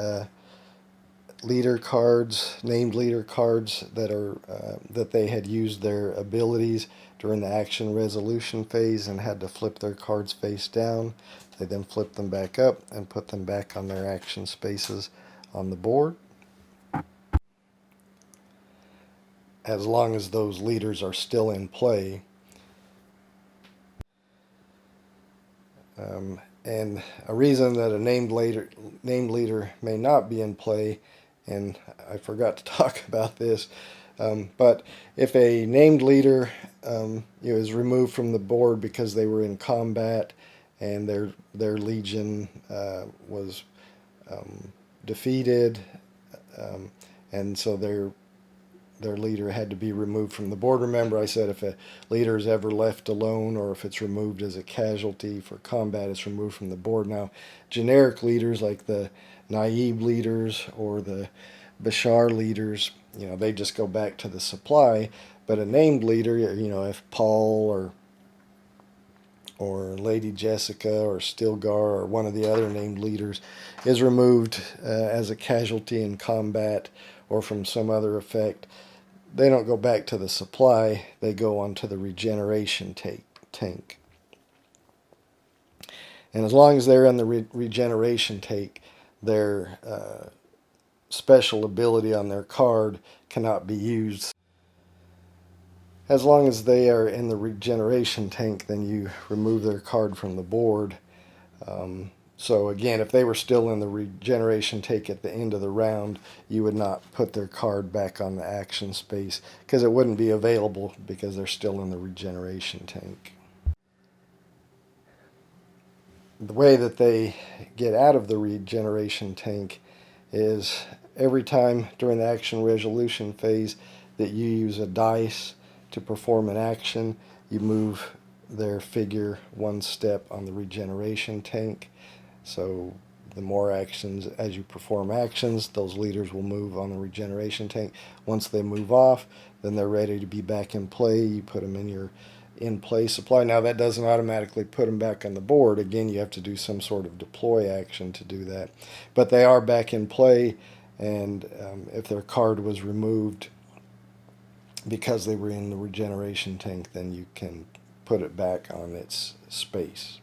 leader cards, named leader cards that they had used their abilities during the action resolution phase and had to flip their cards face down. They then flip them back up and put them back on their action spaces on the board, as long as those leaders are still in play. And a reason that a named leader may not be in play, and I forgot to talk about this, but if a named leader is removed from the board because they were in combat and their legion was defeated, and so their leader had to be removed from the board. Remember, I said if a leader is ever left alone or if it's removed as a casualty for combat, it's removed from the board. Now, generic leaders like the Naib leaders or the Bashar leaders, they just go back to the supply. But a named leader, if Paul or Lady Jessica or Stilgar or one of the other named leaders is removed as a casualty in combat or from some other effect, they don't go back to the supply, they go onto the regeneration tank. And as long as they're in the regeneration tank, their special ability on their card cannot be used. As long as they are in the regeneration tank, then you remove their card from the board. So again, if they were still in the regeneration tank at the end of the round, you would not put their card back on the action space because it wouldn't be available because they're still in the regeneration tank. The way that they get out of the regeneration tank is every time during the action resolution phase that you use a dice to perform an action, you move their figure one step on the regeneration tank. So the more actions, as you perform actions, those leaders will move on the regeneration tank. Once they move off, then they're ready to be back in play. You put them in your in-play supply. Now that doesn't automatically put them back on the board. Again, you have to do some sort of deploy action to do that. But they are back in play, and if their card was removed because they were in the regeneration tank, then you can put it back on its space.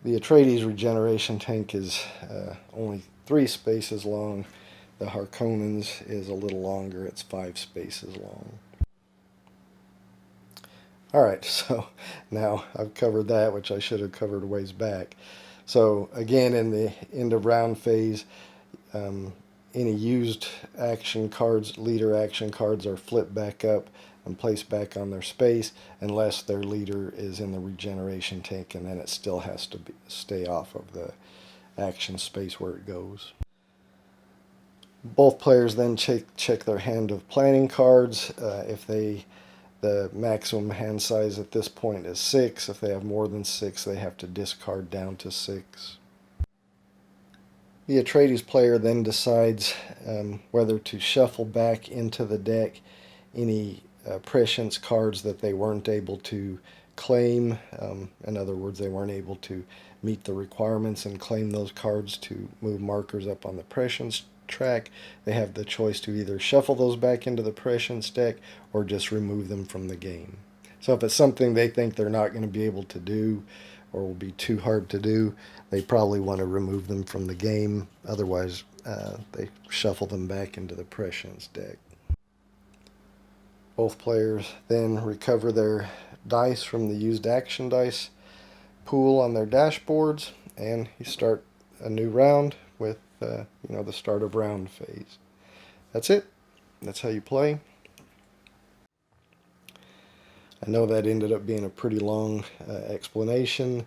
The Atreides regeneration tank is only 3 spaces long. The Harkonnens is a little longer. It's 5 spaces long. Alright, so now I've covered that, which I should have covered a ways back. So again, in the end of round phase, any used action cards, leader action cards, are flipped back up and placed back on their space unless their leader is in the regeneration tank, and then it still has to stay off of the action space where it goes. Both players then check their hand of planning cards. If the maximum hand size at this point is 6. If they have more than 6, they have to discard down to 6. The Atreides player then decides whether to shuffle back into the deck any prescience cards that they weren't able to claim. In other words, they weren't able to meet the requirements and claim those cards to move markers up on the prescience track. They have the choice to either shuffle those back into the prescience deck or just remove them from the game. So if it's something they think they're not going to be able to do or will be too hard to do, they probably want to remove them from the game. Otherwise, they shuffle them back into the prescience deck. Both players then recover their dice from the used action dice pool on their dashboards, and you start a new round with the start of round phase. That's it. That's how you play. I know that ended up being a pretty long explanation,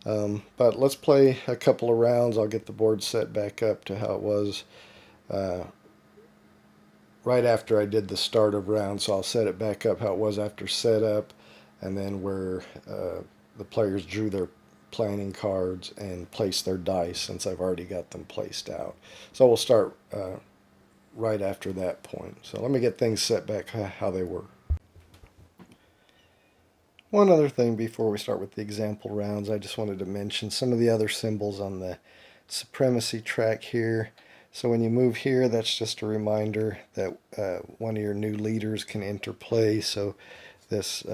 but let's play a couple of rounds. I'll get the board set back up to how it was right after I did the start of round, so I'll set it back up how it was after setup, and then where the players drew their planning cards and placed their dice, since I've already got them placed out. So we'll start right after that point. So let me get things set back how they were. One other thing before we start with the example rounds, I just wanted to mention some of the other symbols on the supremacy track here. So when you move here, that's just a reminder that one of your new leaders can enter play. So this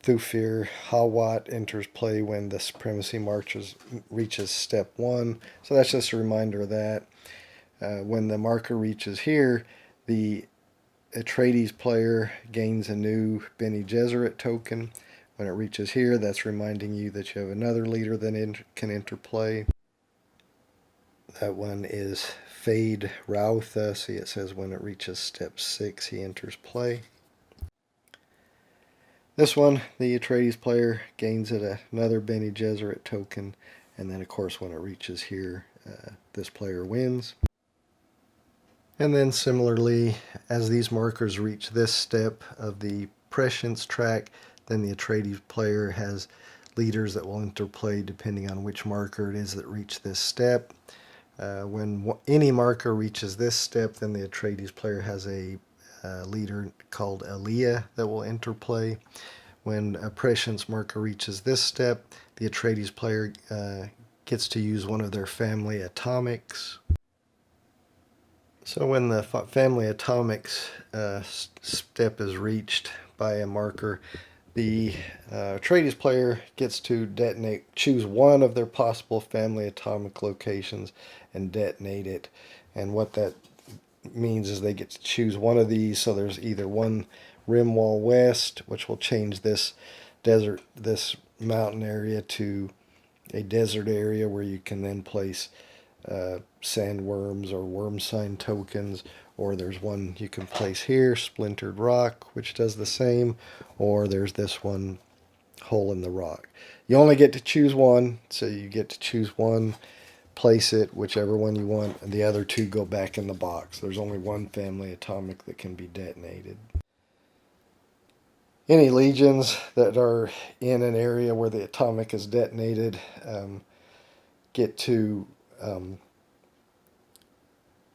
Thufir Hawat enters play when the supremacy reaches step 1. So that's just a reminder of that. When the marker reaches here, the Atreides player gains a new Bene Gesserit token. When it reaches here, that's reminding you that you have another leader that can enter play. That one is Fade Rautha. See, it says when it reaches step 6, he enters play. This one, the Atreides player gains another Bene Gesserit token, and then of course when it reaches here, this player wins. And then similarly, as these markers reach this step of the prescience track, then the Atreides player has leaders that will interplay depending on which marker it is that reach this step. When any marker reaches this step, then the Atreides player has a leader called Aliyah that will interplay. When a prescience marker reaches this step, the Atreides player gets to use one of their family atomics. So when the family atomics step is reached by a marker, the Atreides player gets to choose one of their possible family atomic locations and detonate it. And what that means is they get to choose one of these. So there's either one Rimwall West, which will change this mountain area to a desert area where you can then place sandworms or worm sign tokens, or there's one you can place here, Splintered Rock, which does the same, or there's this one, Hole in the Rock. You only get to choose one, so you get to choose one, place it, whichever one you want, and the other two go back in the box. There's only one family atomic that can be detonated. Any legions that are in an area where the atomic is detonated get to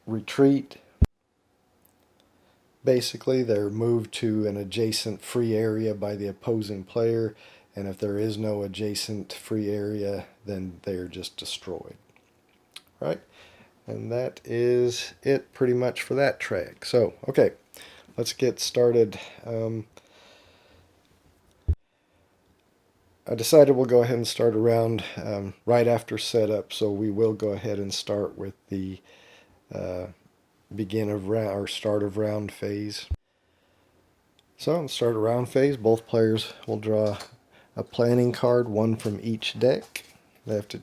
retreat. Basically, they're moved to an adjacent free area by the opposing player, and if there is no adjacent free area, then they're just destroyed. Right? And that is it pretty much for that track. So, okay, let's get started. I decided we'll go ahead and start around right after setup, so we will go ahead and start with the begin of round or start of round phase. So in start of round phase, both players will draw a planning card, one from each deck. They have to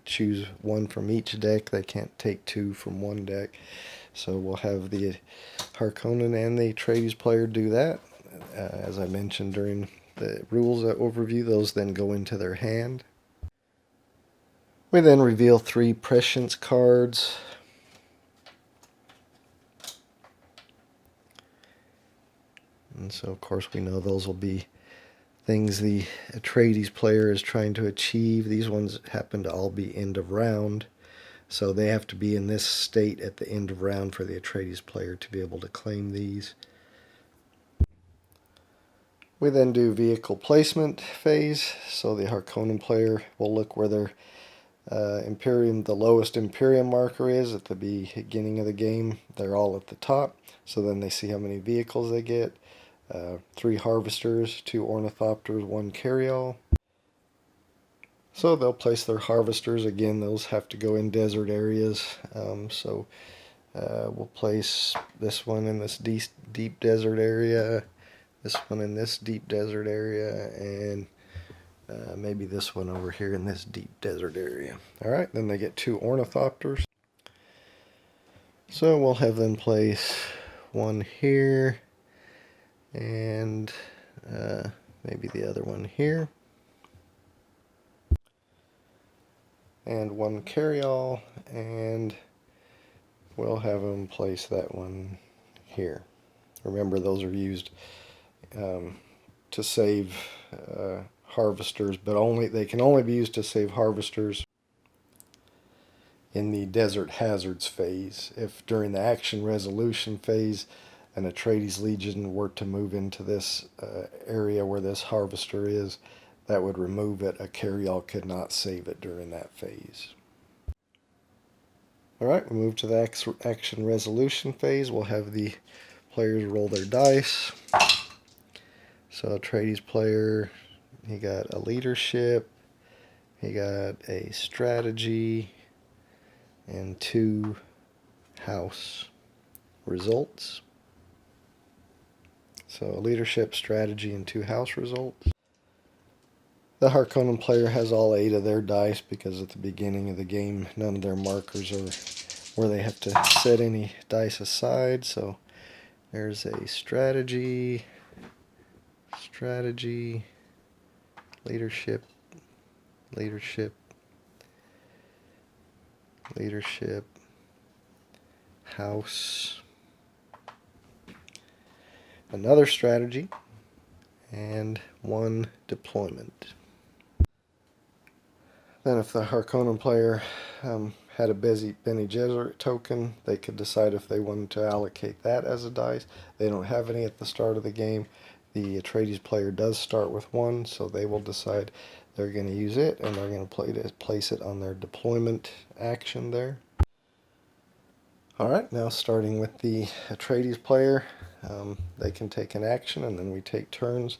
choose one from each deck. They can't take two from one deck. So we'll have the Harkonnen and the Atreides player do that. As I mentioned during the rules overview, those then go into their hand. We then reveal 3 prescience cards. And so, of course, we know those will be things the Atreides player is trying to achieve. These ones happen to all be end of round. So they have to be in this state at the end of round for the Atreides player to be able to claim these. We then do vehicle placement phase. So the Harkonnen player will look where their the lowest Imperium marker is at the beginning of the game. They're all at the top. So then they see how many vehicles they get. 3 harvesters, 2 ornithopters, 1 carryall. So they'll place their harvesters. Again, those have to go in desert areas. We'll place this one in this deep desert area, this one in this deep desert area, and maybe this one over here in this deep desert area. Alright, then they get 2 ornithopters. So we'll have them place one here, and maybe the other one here. And 1 carryall, and we'll have them place that one here. Remember, those are used to save harvesters, but they can only be used to save harvesters in the desert hazards phase. If during the action resolution phase an Atreides legion were to move into this area where this harvester is, that would remove it. A carryall could not save it during that phase. Alright, we move to the action resolution phase. We'll have the players roll their dice. So Atreides player, he got a leadership, he got a strategy, and 2 house results. So leadership, strategy, and 2 house results. The Harkonnen player has all 8 of their dice because at the beginning of the game none of their markers are where they have to set any dice aside. So there's a strategy, leadership, house, another strategy, and 1 deployment. Then if the Harkonnen player had a Bene Gesserit token, they could decide if they wanted to allocate that as a dice. They don't have any at the start of the game. The Atreides player does start with 1, so they will decide they're going to use it, and they're going to place it on their deployment action there. Alright, now starting with the Atreides player, they can take an action, and then we take turns.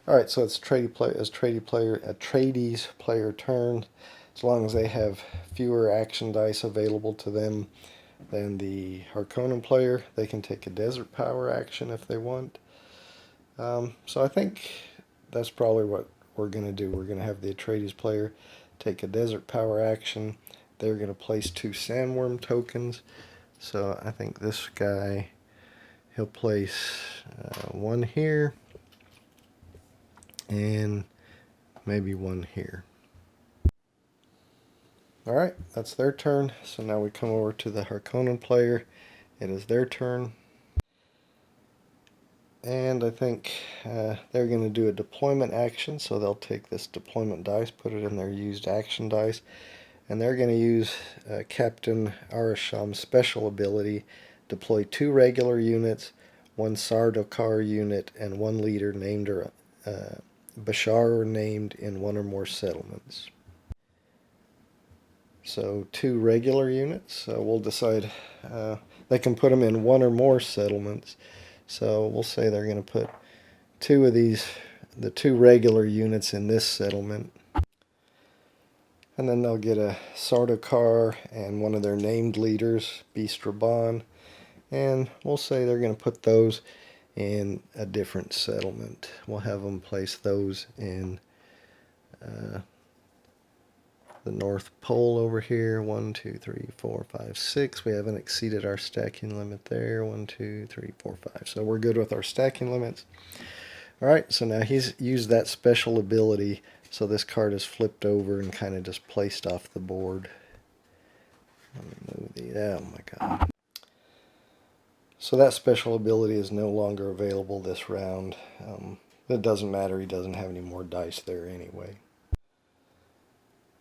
Alright, so it's Atreides player turn. As long as they have fewer action dice available to them than the Harkonnen player, they can take a desert power action if they want. So I think that's probably what we're going to do. We're going to have the Atreides player take a desert power action. They're going to place 2 sandworm tokens. So I think this guy, he'll place 1 here and maybe 1 here. Alright, that's their turn. So now we come over to the Harkonnen player. It is their turn. And I think they're going to do a deployment action, so they'll take this deployment dice, put it in their used action dice, and they're going to use Captain Arisham's special ability, deploy 2 regular units, 1 Sardaukar unit, and 1 leader named or Bashar or named in 1 or more settlements. So 2 regular units, so we'll decide they can put them in 1 or more settlements. So we'll say they're going to put 2 of these, the 2 regular units in this settlement. And then they'll get a Sardaukar and one of their named leaders, Beast Raban. And we'll say they're going to put those in a different settlement. We'll have them place those in the North Pole over here. 1, 2, 3, 4, 5, 6. We haven't exceeded our stacking limit there. 1, 2, 3, 4, 5. So we're good with our stacking limits. Alright, so now he's used that special ability, so this card is flipped over and kind of just placed off the board. Let me move the, oh my god. So that special ability is no longer available this round. It doesn't matter, he doesn't have any more dice there anyway.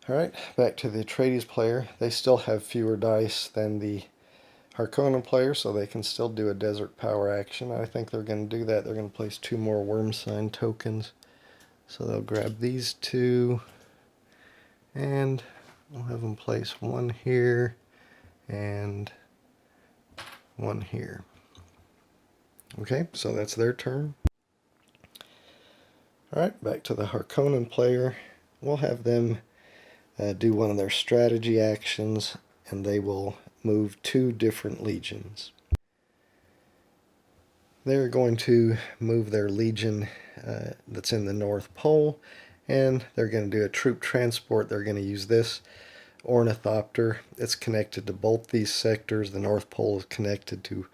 Alright, back to the Atreides player. They still have fewer dice than the Harkonnen player, so they can still do a Desert Power action. I think they're going to do that. They're going to place 2 more Worm Sign tokens. So they'll grab these 2, and we'll have them place 1 here and 1 here. Okay, so that's their turn. Alright, back to the Harkonnen player. We'll have them do one of their strategy actions, and they will move 2 different legions. They're going to move their legion that's in the North Pole, and they're going to do a troop transport. They're going to use this ornithopter. It's connected to both these sectors. The North Pole is connected to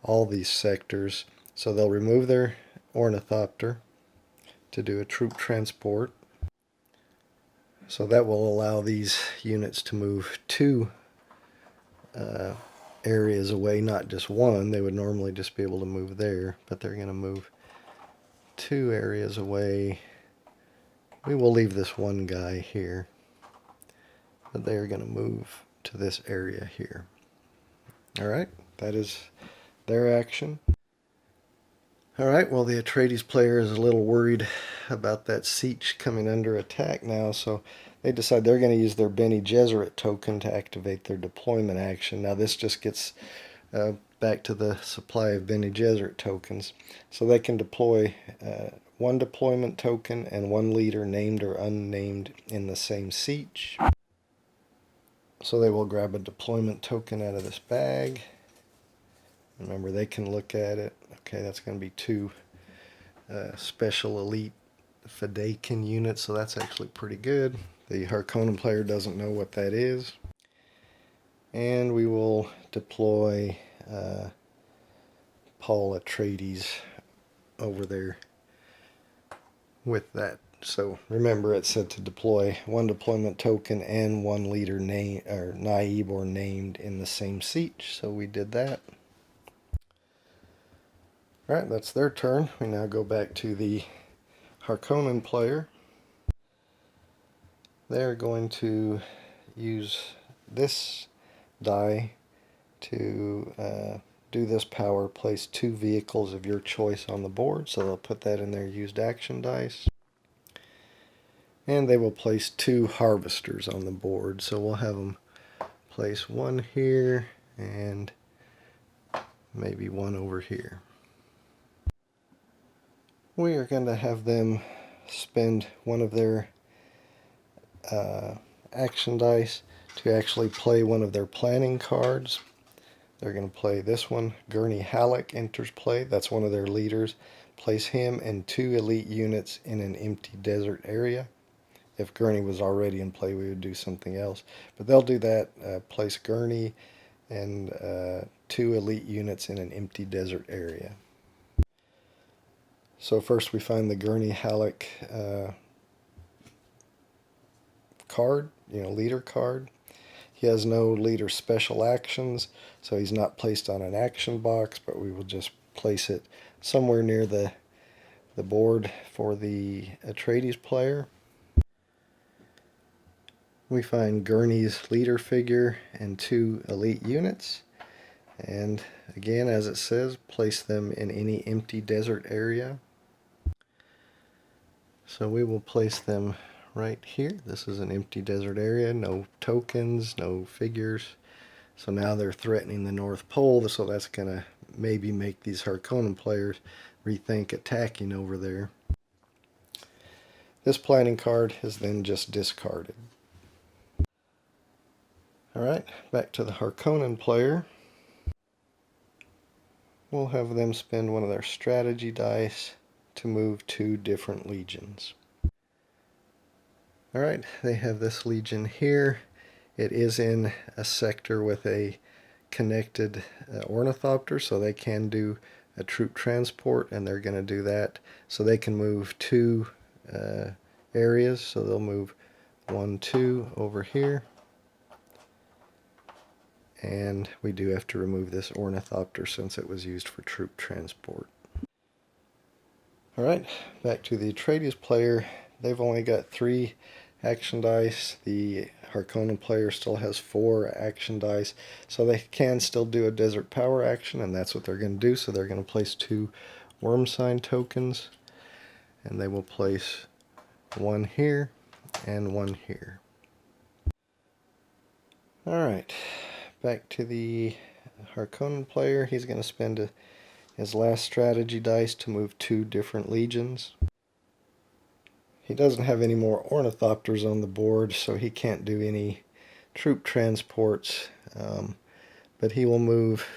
all these sectors. So they'll remove their ornithopter to do a troop transport. So that will allow these units to move 2 areas away, not just 1. They would normally just be able to move there, but they're going to move 2 areas away. We will leave this 1 guy here, but they are going to move to this area here. Alright, that is their action. Alright, well, the Atreides player is a little worried about that siege coming under attack now, so they decide they're going to use their Bene Gesserit token to activate their deployment action. Now this just gets back to the supply of Bene Gesserit tokens. So they can deploy 1 deployment token and 1 leader named or unnamed in the same siege. So they will grab a deployment token out of this bag. Remember, they can look at it. Okay, that's going to be 2 special elite Fedaykin units, so that's actually pretty good. The Harkonnen player doesn't know what that is. And we will deploy Paul Atreides over there with that. So remember, it said to deploy 1 deployment token and 1 leader naive or named in the same siege. So we did that. Alright, that's their turn. We now go back to the Harkonnen player. They're going to use this die to do this power. Place 2 vehicles of your choice on the board, so they'll put that in their used action dice. And they will place 2 harvesters on the board, so we'll have them place 1 here and maybe 1 over here. We are going to have them spend 1 of their action dice to actually play 1 of their planning cards. They're going to play this one. Gurney Halleck enters play. That's 1 of their leaders. Place him and 2 elite units in an empty desert area. If Gurney was already in play, we would do something else. But they'll do that. Place Gurney and 2 elite units in an empty desert area. So first we find the Gurney Halleck card, leader card. He has no leader special actions, so he's not placed on an action box, but we will just place it somewhere near the board for the Atreides player. We find Gurney's leader figure and 2 elite units. And again, as it says, place them in any empty desert area. So we will place them right here. This is an empty desert area, no tokens, no figures. So now they're threatening the North Pole, so that's going to maybe make these Harkonnen players rethink attacking over there. This planning card is then just discarded. Alright, back to the Harkonnen player. We'll have them spend one of their strategy dice to move 2 different legions. Alright, they have this legion here. It is in a sector with a connected ornithopter, so they can do a troop transport, and they're going to do that. So they can move 2 areas, so they'll move 1, 2 over here. And we do have to remove this ornithopter since it was used for troop transport. Alright, back to the Atreides player. They've only got 3 action dice. The Harkonnen player still has 4 action dice, so they can still do a desert power action, and that's what they're going to do. So they're going to place 2 worm sign tokens, and they will place 1 here and 1 here. Alright, back to the Harkonnen player. He's going to spend his last strategy dice to move 2 different legions. He doesn't have any more ornithopters on the board, so he can't do any troop transports, but he will move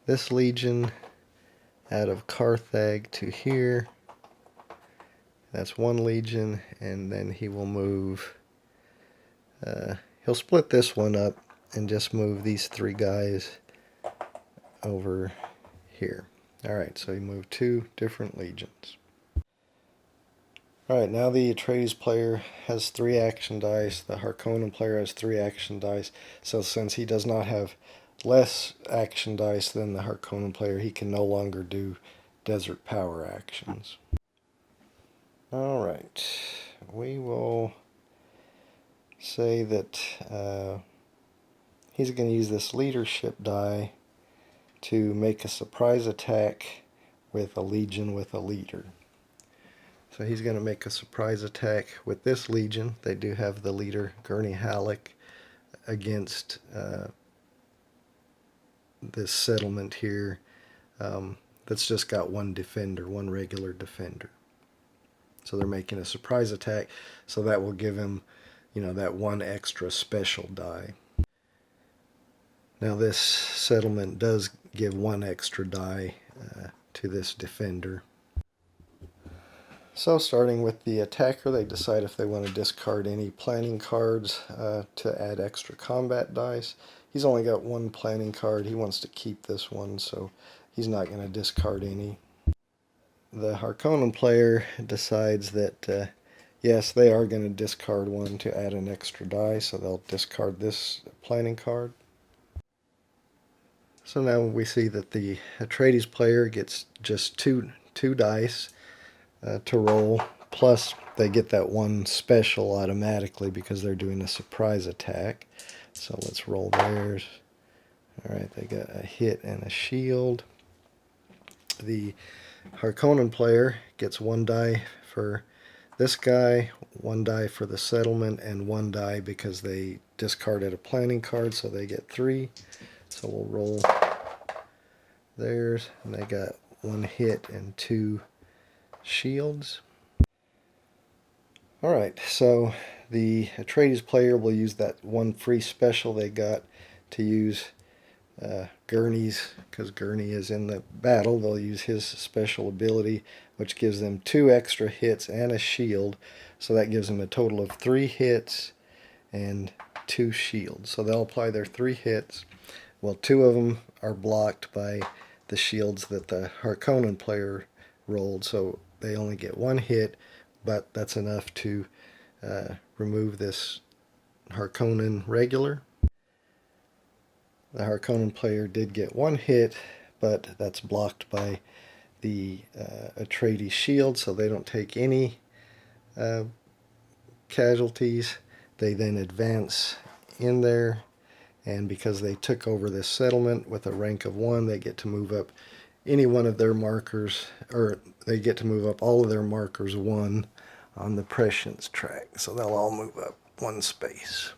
this legion out of Carthag to here. That's 1 legion, and then he will move, he'll split this one up and just move these 3 guys over here. Alright, so he moved 2 different legions. Alright, now the Atreides player has 3 action dice, the Harkonnen player has 3 action dice, so since he does not have less action dice than the Harkonnen player, he can no longer do desert power actions. Alright, we will say that he's going to use this leadership die to make a surprise attack with a legion with a leader. So he's going to make a surprise attack with this legion. They do have the leader, Gurney Halleck, against this settlement here that's just got 1 defender, 1 regular defender. So they're making a surprise attack, so that will give him, that 1 extra special die. Now this settlement does give 1 extra die to this defender. So starting with the attacker, they decide if they want to discard any planning cards to add extra combat dice. He's only got 1 planning card. He wants to keep this one, so he's not going to discard any. The Harkonnen player decides that yes, they are going to discard 1 to add an extra die, so they'll discard this planning card. So now we see that the Atreides player gets just two dice to roll, plus they get that 1 special automatically because they're doing a surprise attack. So let's roll theirs. Alright, they got a hit and a shield. The Harkonnen player gets 1 die for this guy, 1 die for the settlement, and 1 die because they discarded a planning card, so they get 3. So we'll roll theirs, and they got 1 hit and 2 shields. Alright, so the Atreides player will use that 1 free special they got to use Gurney's, because Gurney is in the battle. They'll use his special ability, which gives them 2 extra hits and a shield, so that gives them a total of 3 hits and 2 shields. So they'll apply their 3 hits. Well, 2 of them are blocked by the shields that the Harkonnen player rolled, so they only get 1 hit, but that's enough to remove this Harkonnen regular. The Harkonnen player did get 1 hit, but that's blocked by the Atreides shield, so they don't take any casualties. They then advance in there, and because they took over this settlement with a rank of 1, they get to move up any one of their markers, or they get to move up all of their markers 1 on the prescience track. So they'll all move up 1 space.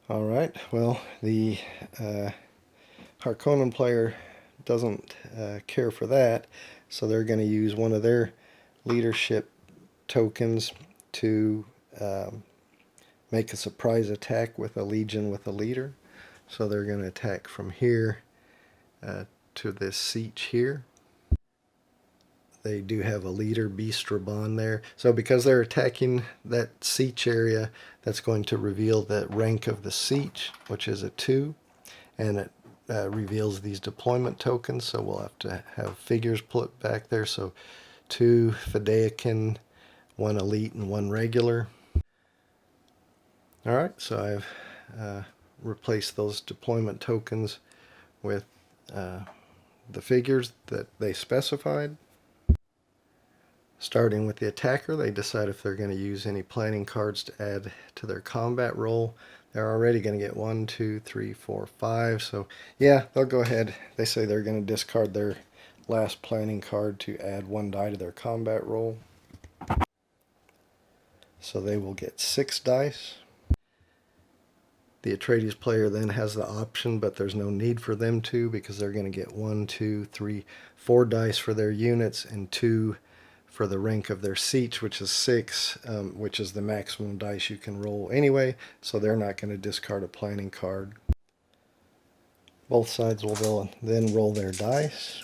All right, well, the Harkonnen player doesn't care for that, so they're going to use one of their leadership tokens to make a surprise attack with a legion with a leader. So they're going to attack from here to this siege here. They do have a leader, Beast Raban, there. So because they're attacking that siege area, that's going to reveal the rank of the siege, which is a 2. And it reveals these deployment tokens, so we'll have to have figures put back there. So 2 Fedaykin, 1 elite, and 1 regular. All right, so I've replaced those deployment tokens with the figures that they specified. Starting with the attacker, they decide if they're going to use any planning cards to add to their combat roll. They're already going to get 1, 2, 3, 4, 5. So yeah, they'll go ahead. They say they're going to discard their last planning card to add 1 die to their combat roll. So they will get 6 dice. The Atreides player then has the option, but there's no need for them to, because they're going to get 1, 2, 3, 4 dice for their units and 2 for the rank of their siege, which is 6, which is the maximum dice you can roll anyway, so they're not going to discard a planning card. Both sides will then roll their dice.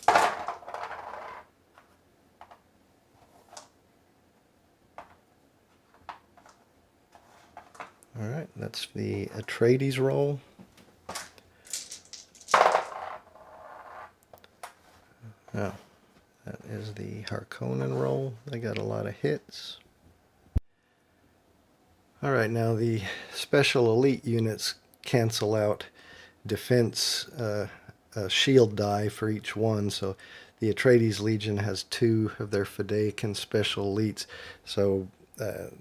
Alright, that's the Atreides roll. Oh, that is the Harkonnen roll. They got a lot of hits. Alright, now the special elite units cancel out defense shield die for each one. So the Atreides Legion has 2 of their Fedaykin special elites. So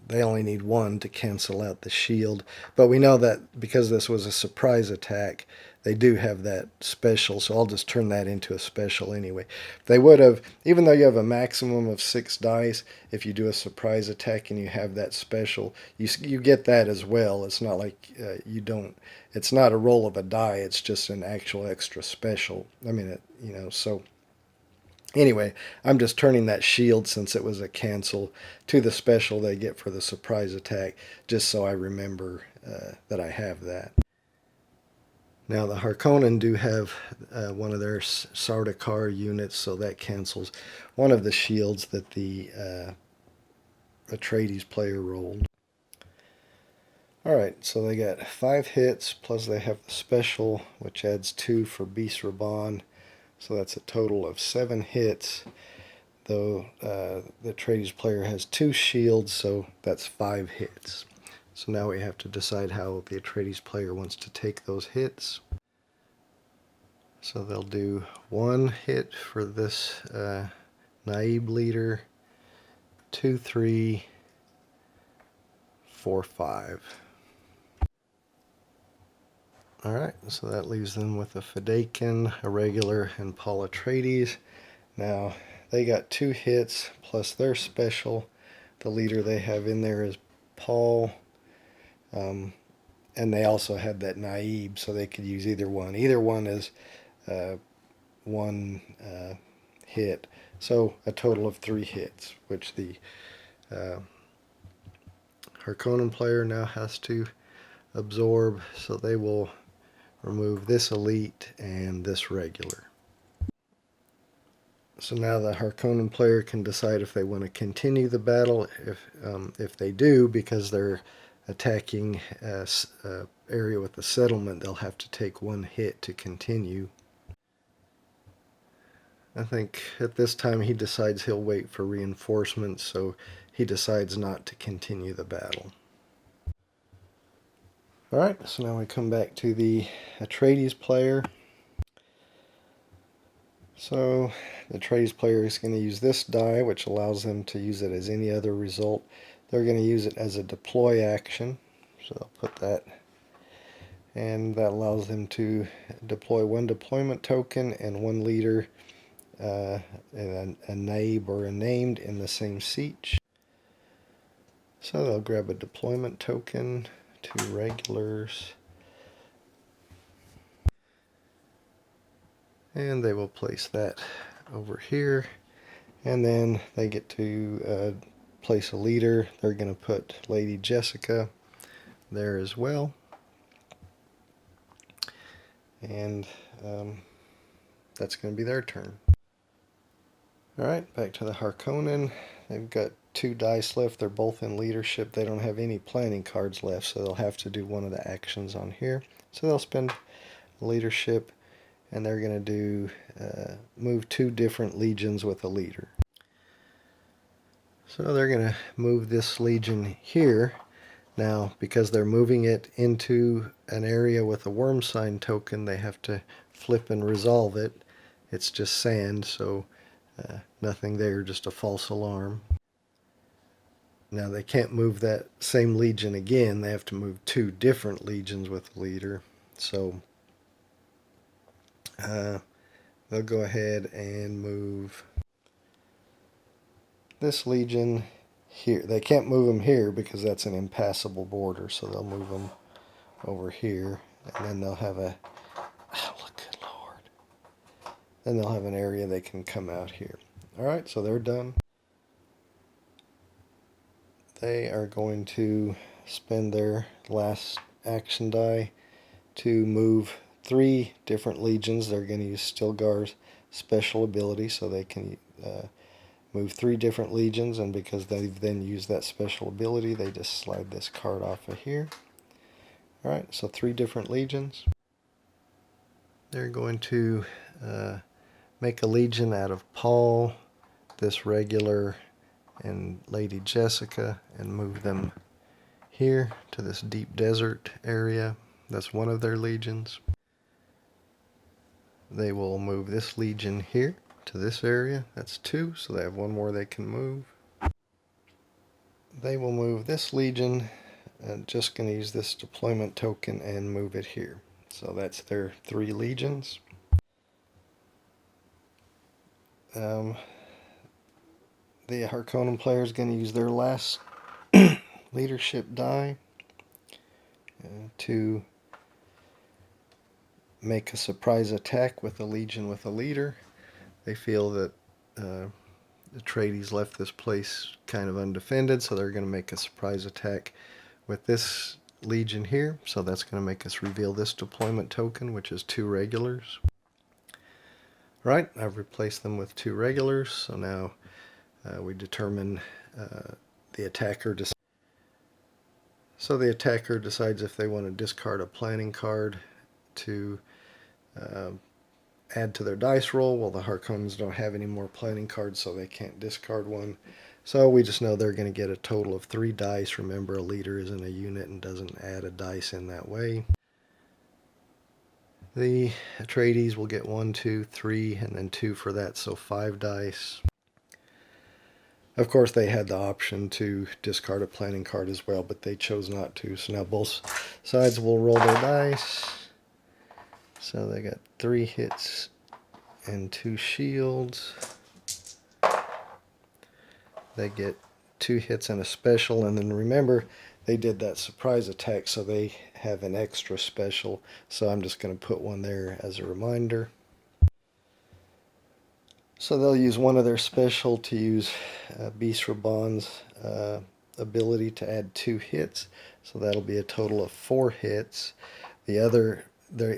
they only need 1 to cancel out the shield. But we know that because this was a surprise attack, they do have that special, so I'll just turn that into a special anyway. They would have, even though you have a maximum of 6 dice, if you do a surprise attack and you have that special, you get that as well. It's not like you don't, it's not a roll of a die, it's just an actual extra special. I mean, so anyway, I'm just turning that shield, since it was a cancel, to the special they get for the surprise attack, just so I remember that I have that. Now the Harkonnen do have one of their Sardaukar units, so that cancels one of the shields that the Atreides player rolled. Alright, so they got 5 hits, plus they have the special, which adds 2 for Beast Raban. So that's a total of 7 hits, though the Atreides player has 2 shields, so that's 5 hits. So now we have to decide how the Atreides player wants to take those hits. So they'll do 1 hit for this Naib leader, 2, 3, 4, 5. Alright, so that leaves them with a Fedaykin, a regular, and Paul Atreides. Now, they got 2 hits, plus their special. The leader they have in there is Paul. And they also had that Naib, so they could use either one. Either one is 1 hit. So a total of 3 hits, which the Harkonnen player now has to absorb. So they will remove this elite and this regular. So now the Harkonnen player can decide if they want to continue the battle. If they do, because they're attacking an area with the settlement, they'll have to take 1 hit to continue. I think at this time he decides he'll wait for reinforcements, so he decides not to continue the battle. Alright, so now we come back to the Atreides player. So the Atreides player is going to use this die, which allows them to use it as any other result. They're going to use it as a deploy action, so I'll put that, and that allows them to deploy one deployment token and one leader, a nabe or a named in the same siege. So they'll grab a deployment token, 2 regulars, and they will place that over here, and then they get to place a leader. They're going to put Lady Jessica there as well, and that's going to be their turn. Alright, back to the Harkonnen. They've got 2 dice left. They're both in leadership. They don't have any planning cards left, so they'll have to do one of the actions on here. So they'll spend leadership, and they're going to do move 2 different legions with a leader. So they're going to move this legion here. Now, because they're moving it into an area with a worm sign token, they have to flip and resolve it. It's just sand, so nothing there, just a false alarm. Now they can't move that same legion again. They have to move 2 different legions with a leader. So they'll go ahead and move this legion here. They can't move them here because that's an impassable border, so they'll move them over here, and then they'll have a, oh, good Lord. Then they'll have an area they can come out here. Alright, so they're done. They are going to spend their last action die to move 3 different legions. They're going to use Stilgar's special ability, so they can move 3 different legions, and because they've then used that special ability, they just slide this card off of here. Alright, so 3 different legions. They're going to make a legion out of Paul, this regular, and Lady Jessica, and move them here to this deep desert area. That's one of their legions. They will move this legion here to this area. That's 2, so they have 1 more they can move. They will move this legion, just going to use this deployment token and move it here. So that's their 3 legions. The Harkonnen player is going to use their last leadership die to make a surprise attack with a legion with a leader. They feel that the Atreides left this place kind of undefended, so they're going to make a surprise attack with this legion here. So that's going to make us reveal this deployment token, which is 2 regulars. Right, I've replaced them with 2 regulars, so now we determine the attacker. So the attacker decides if they want to discard a planning card to add to their dice roll. Well, the Harkonnens don't have any more planning cards, so they can't discard one. So we just know they're going to get a total of 3 dice. Remember, a leader isn't a unit and doesn't add a dice in that way. The Atreides will get 1, 2, 3, and then 2 for that, so 5 dice. Of course, they had the option to discard a planning card as well, but they chose not to. So now both sides will roll their dice. So they got 3 hits and 2 shields. They get 2 hits and a special, and then remember, they did that surprise attack, so they have an extra special. So I'm just going to put 1 there as a reminder. So they'll use one of their special to use Beast Raban's ability to add 2 hits. So that'll be a total of 4 hits. The other,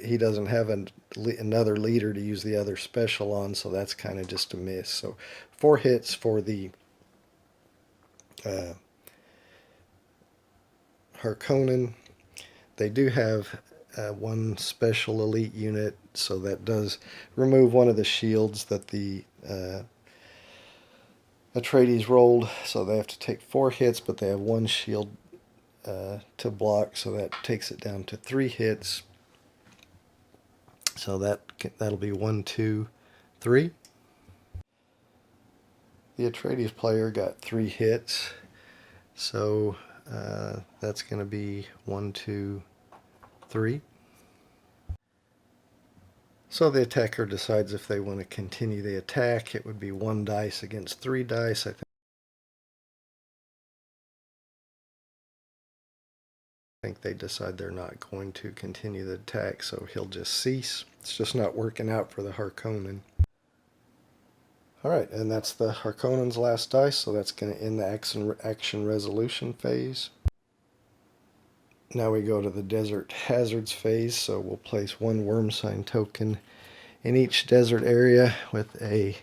he doesn't have another leader to use the other special on, so that's kind of just a miss. So 4 hits for the Harkonnen. They do have 1 special elite unit, so that does remove one of the shields that the Atreides rolled, so they have to take 4 hits, but they have 1 shield to block, so that takes it down to 3 hits. So that'll be 1, 2, 3. the Atreides player got 3 hits. So that's going to be 1, 2, 3. So the attacker decides if they want to continue the attack. It would be 1 dice against 3 dice. I think they decide they're not going to continue the attack, so he'll just cease. It's just not working out for the Harkonnen. Alright, and that's the Harkonnen's last dice, so that's going to end the action resolution phase. Now we go to the desert hazards phase, so we'll place 1 worm sign token in each desert area with a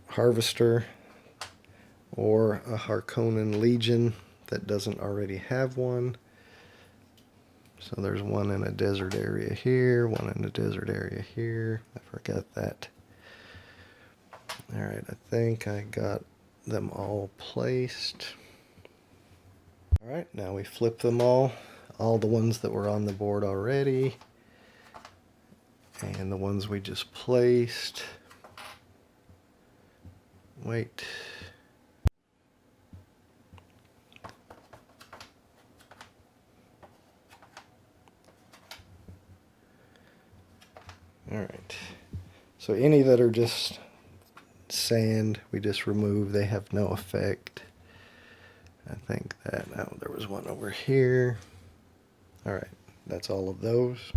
harvester or a Harkonnen Legion that doesn't already have one. So there's 1 in a desert area here, 1 in a desert area here. I forgot that. Alright, I think I got them all placed. Alright, now we flip them all the ones that were on the board already, and the ones we just placed. Wait. Alright, so any that are just sand, we just remove. They have no effect. I think that, oh, there was one over here. Alright, that's all of those.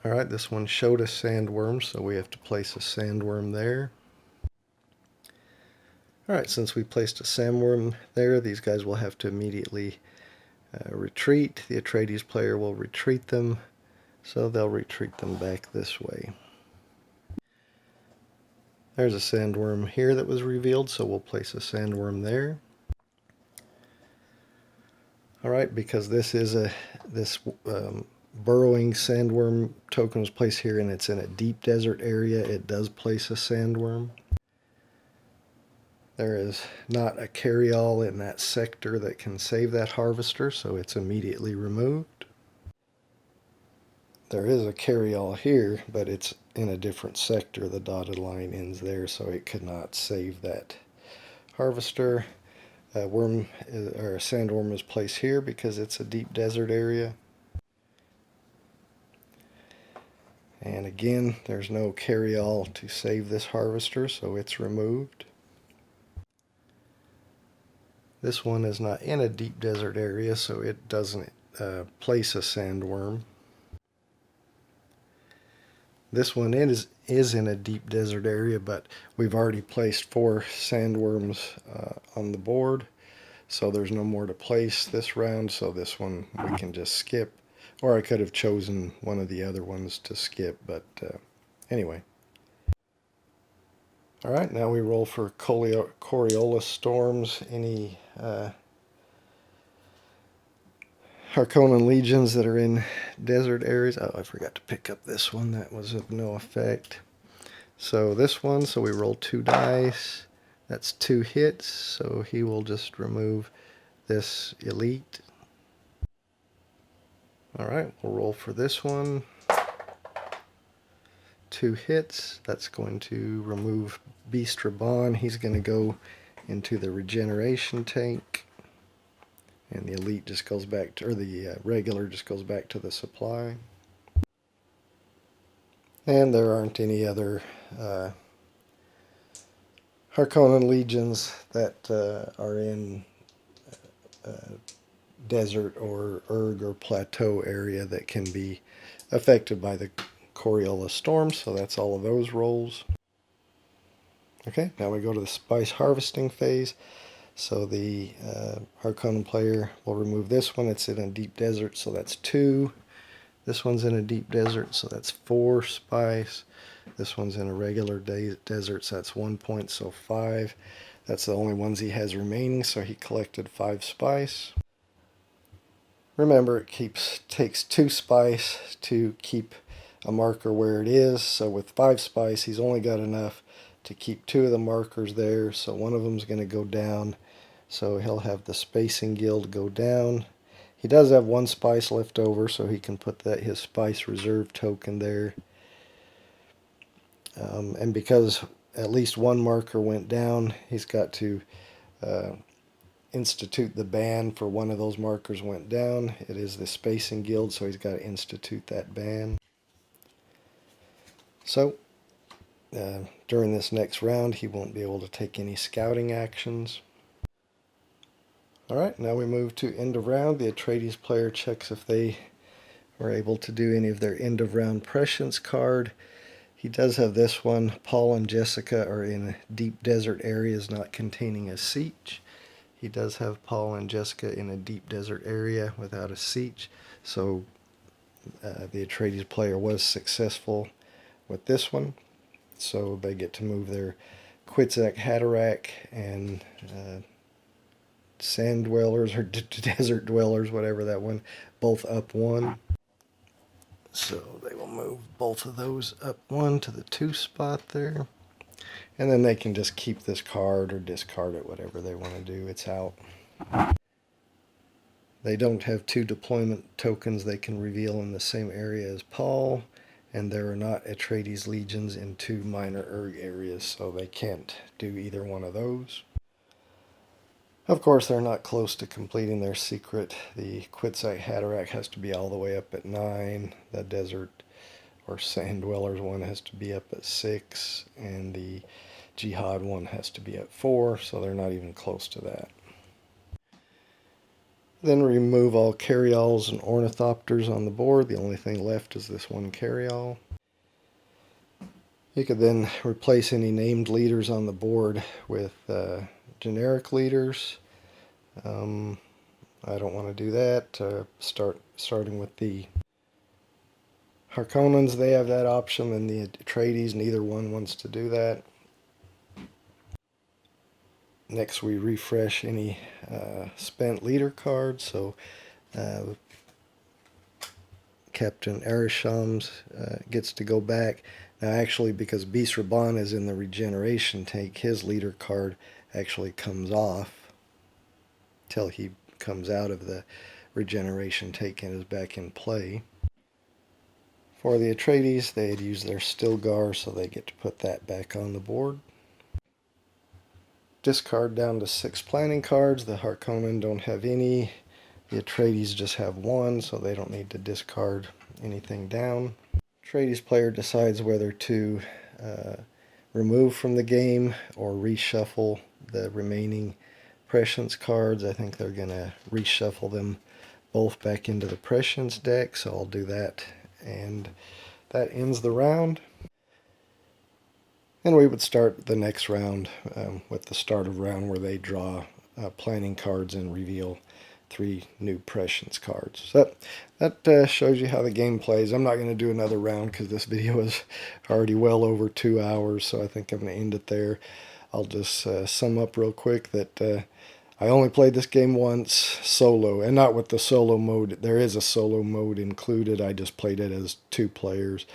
Alright, this one showed a sandworm, so we have to place a sandworm there. Alright, since we placed a sandworm there, these guys will have to immediately retreat. The Atreides player will retreat them, so they'll retreat them back this way. There's a sandworm here that was revealed, so we'll place a sandworm there. Alright, because this is burrowing sandworm token was placed here and it's in a deep desert area, it does place a sandworm. There is not a carry-all in that sector that can save that harvester, so it's immediately removed. There is a carry-all here, but it's in a different sector. The dotted line ends there, so it could not save that harvester. A sandworm is placed here because it's a deep desert area. And again, there's no carry-all to save this harvester, so it's removed. This one is not in a deep desert area, so it doesn't place a sandworm. This one is in a deep desert area, but we've already placed 4 sandworms on the board, so there's no more to place this round, so this one we can just skip. Or I could have chosen one of the other ones to skip, but anyway. Alright, now we roll for Coriolis storms. Any Harkonnen legions that are in desert areas. Oh, I forgot to pick up this one. That was of no effect. So this one, so we roll 2 dice. That's 2 hits, so he will just remove this elite. Alright, we'll roll for this one. 2 hits. That's going to remove Beast Raban. He's going to go into the regeneration tank. And the elite just goes back to, or the regular just goes back to the supply. And there aren't any other Harkonnen legions that are in desert or erg or plateau area that can be affected by the Coriolis storm. So that's all of those rolls. Okay, now we go to the spice harvesting phase. So the Harkonnen player will remove this one. It's in a deep desert, so that's 2. This one's in a deep desert, so that's 4 spice. This one's in a regular desert, so that's 1 point, so 5. That's the only ones he has remaining, so he collected 5 spice. Remember, it takes 2 spice to keep a marker where it is, so with 5 spice, he's only got enough to keep 2 of the markers there, so one of them's going to go down. So he'll have the spacing guild go down. He does have 1 spice left over, so he can put his spice reserve token there. And because at least one marker went down, he's got to institute the ban for one of those markers went down. It is the Spacing Guild, so he's got to institute that ban. So during this next round, he won't be able to take any scouting actions. Alright, now we move to end of round. The Atreides player checks if they were able to do any of their end of round prescience card. He does have this one. Paul and Jessica are in deep desert areas not containing a siege. He does have Paul and Jessica in a deep desert area without a siege. So the Atreides player was successful with this one. So they get to move their Kwisatz Haderach and Sand Dwellers or Desert Dwellers, whatever that one, both up one. So they will move both of those up one to the 2 spot there. And then they can just keep this card or discard it, whatever they want to do. It's out. They don't have 2 deployment tokens they can reveal in the same area as Paul. And there are not Atreides legions in 2 minor Urg areas, so they can't do either one of those. Of course, they're not close to completing their secret. The Kwisatz Haderach has to be all the way up at 9. The Desert or Sand Dwellers one has to be up at 6. And the Jihad one has to be at 4, so they're not even close to that. Then remove all carryalls and ornithopters on the board. The only thing left is this one carryall. You could then replace any named leaders on the board with generic leaders. I don't want to do that. Starting with the Harkonnens, they have that option, and the Atreides, neither one wants to do that. Next, we refresh any spent leader cards. So Captain Arisham's gets to go back. Now, actually, because Beast Raban is in the regeneration tank, his leader card actually comes off till he comes out of the regeneration tank and is back in play. For the Atreides, they had used their Stilgar, so they get to put that back on the board. Discard down to 6 planning cards. The Harkonnen don't have any. The Atreides just have 1, so they don't need to discard anything down. Atreides player decides whether to remove from the game or reshuffle the remaining prescience cards. I think they're going to reshuffle them both back into the prescience deck, so I'll do that. And that ends the round. And we would start the next round with the start of round where they draw planning cards and reveal 3 new prescience cards. So that shows you how the game plays. I'm not going to do another round because this video is already well over 2 hours, so I think I'm going to end it there. I'll just sum up real quick that I only played this game once solo, and not with the solo mode. There is a solo mode included. I just played it as 2 players.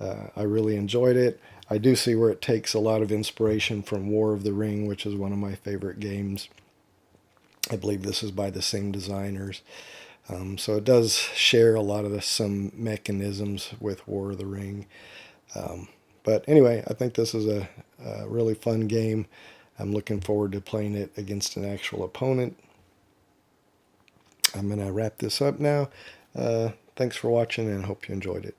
I really enjoyed it. I do see where it takes a lot of inspiration from War of the Ring, which is one of my favorite games. I believe this is by the same designers. So it does share a lot of some mechanisms with War of the Ring. But anyway, I think this is a really fun game. I'm looking forward to playing it against an actual opponent. I'm going to wrap this up now. Thanks for watching, and I hope you enjoyed it.